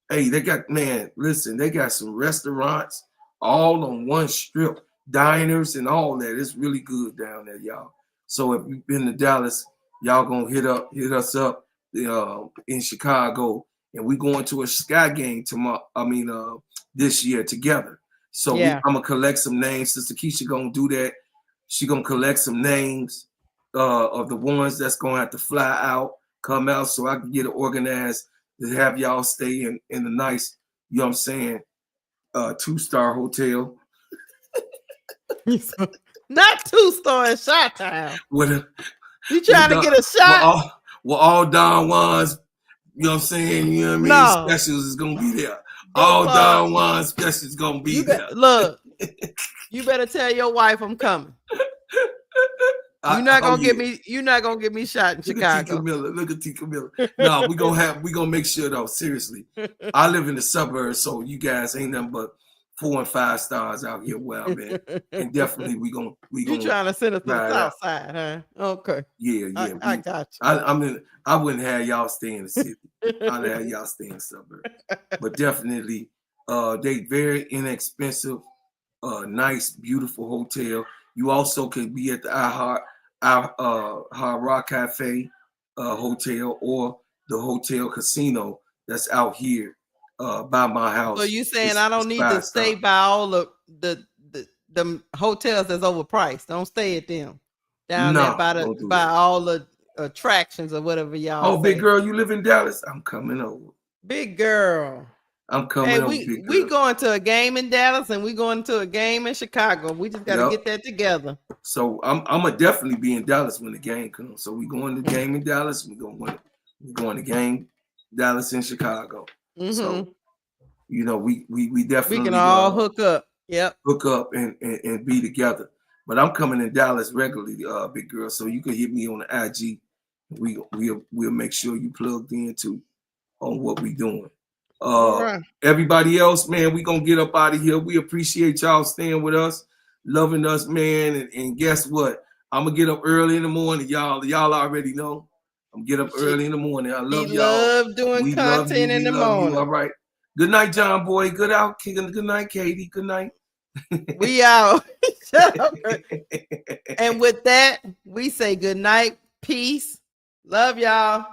Hey, they got, man, listen, they got some restaurants all on one strip, diners and all that. It's really good down there, y'all. So if you've been to Dallas, y'all gonna hit us up in Chicago, and we going to a Sky game tomorrow. This year together. So I'm gonna collect some names. Sister Keisha gonna do that. She gonna collect some names of the ones that's gonna have to fly out, come out, so I can get it organized to have y'all stay in a nice, you know what I'm saying, 2-star hotel. Not 2-star in Chi-Town. You trying to get a shot? All Don Juan's, you know what I'm saying, you know what I mean, specials is gonna be there. All Don Juan specials gonna be there. Look, you better tell your wife I'm coming. You're not gonna get me. You're not gonna get me shot in Chicago. Look at T. Camilla. No, we gonna make sure though. Seriously, I live in the suburbs, so you guys ain't nothing but 4 and 5 stars out here where I'm at, and definitely we gonna. You trying to send us to the south side, huh? Okay. Yeah. I got you. I wouldn't have y'all stay in the city. I'd have y'all stay in the suburbs, but definitely, they very inexpensive, nice, beautiful hotel. You also could be at the Hard Rock Cafe hotel, or the hotel casino that's out here by my house. So you saying I don't need to stay by all the hotels that's overpriced? Don't stay at them down there by all the attractions or whatever y'all. Oh, say. Big girl, you live in Dallas? I'm coming over. Big girl. I'm coming over. We going to a game in Dallas and we going to a game in Chicago. We just got to get that together. So I'm gonna definitely be in Dallas when the game comes. So we going to the game in Dallas. We going to game Dallas in Chicago. Mm-hmm. So we definitely we can all hook up. Yep. Hook up and be together. But I'm coming in Dallas regularly, big girl. So you can hit me on the IG. We'll make sure you plugged in too on what we doing. Right. Everybody else, man, we gonna get up out of here. We appreciate y'all staying with us, loving us, man. And guess what? I'm gonna get up early in the morning, y'all. Y'all already know. I'm get up early in the morning. I love y'all. Love doing we content love you. in We the love morning. you. All right. Good night, John Boy. Good night, Katie. Good night. We out. And with that, we say good night. Peace. Love y'all.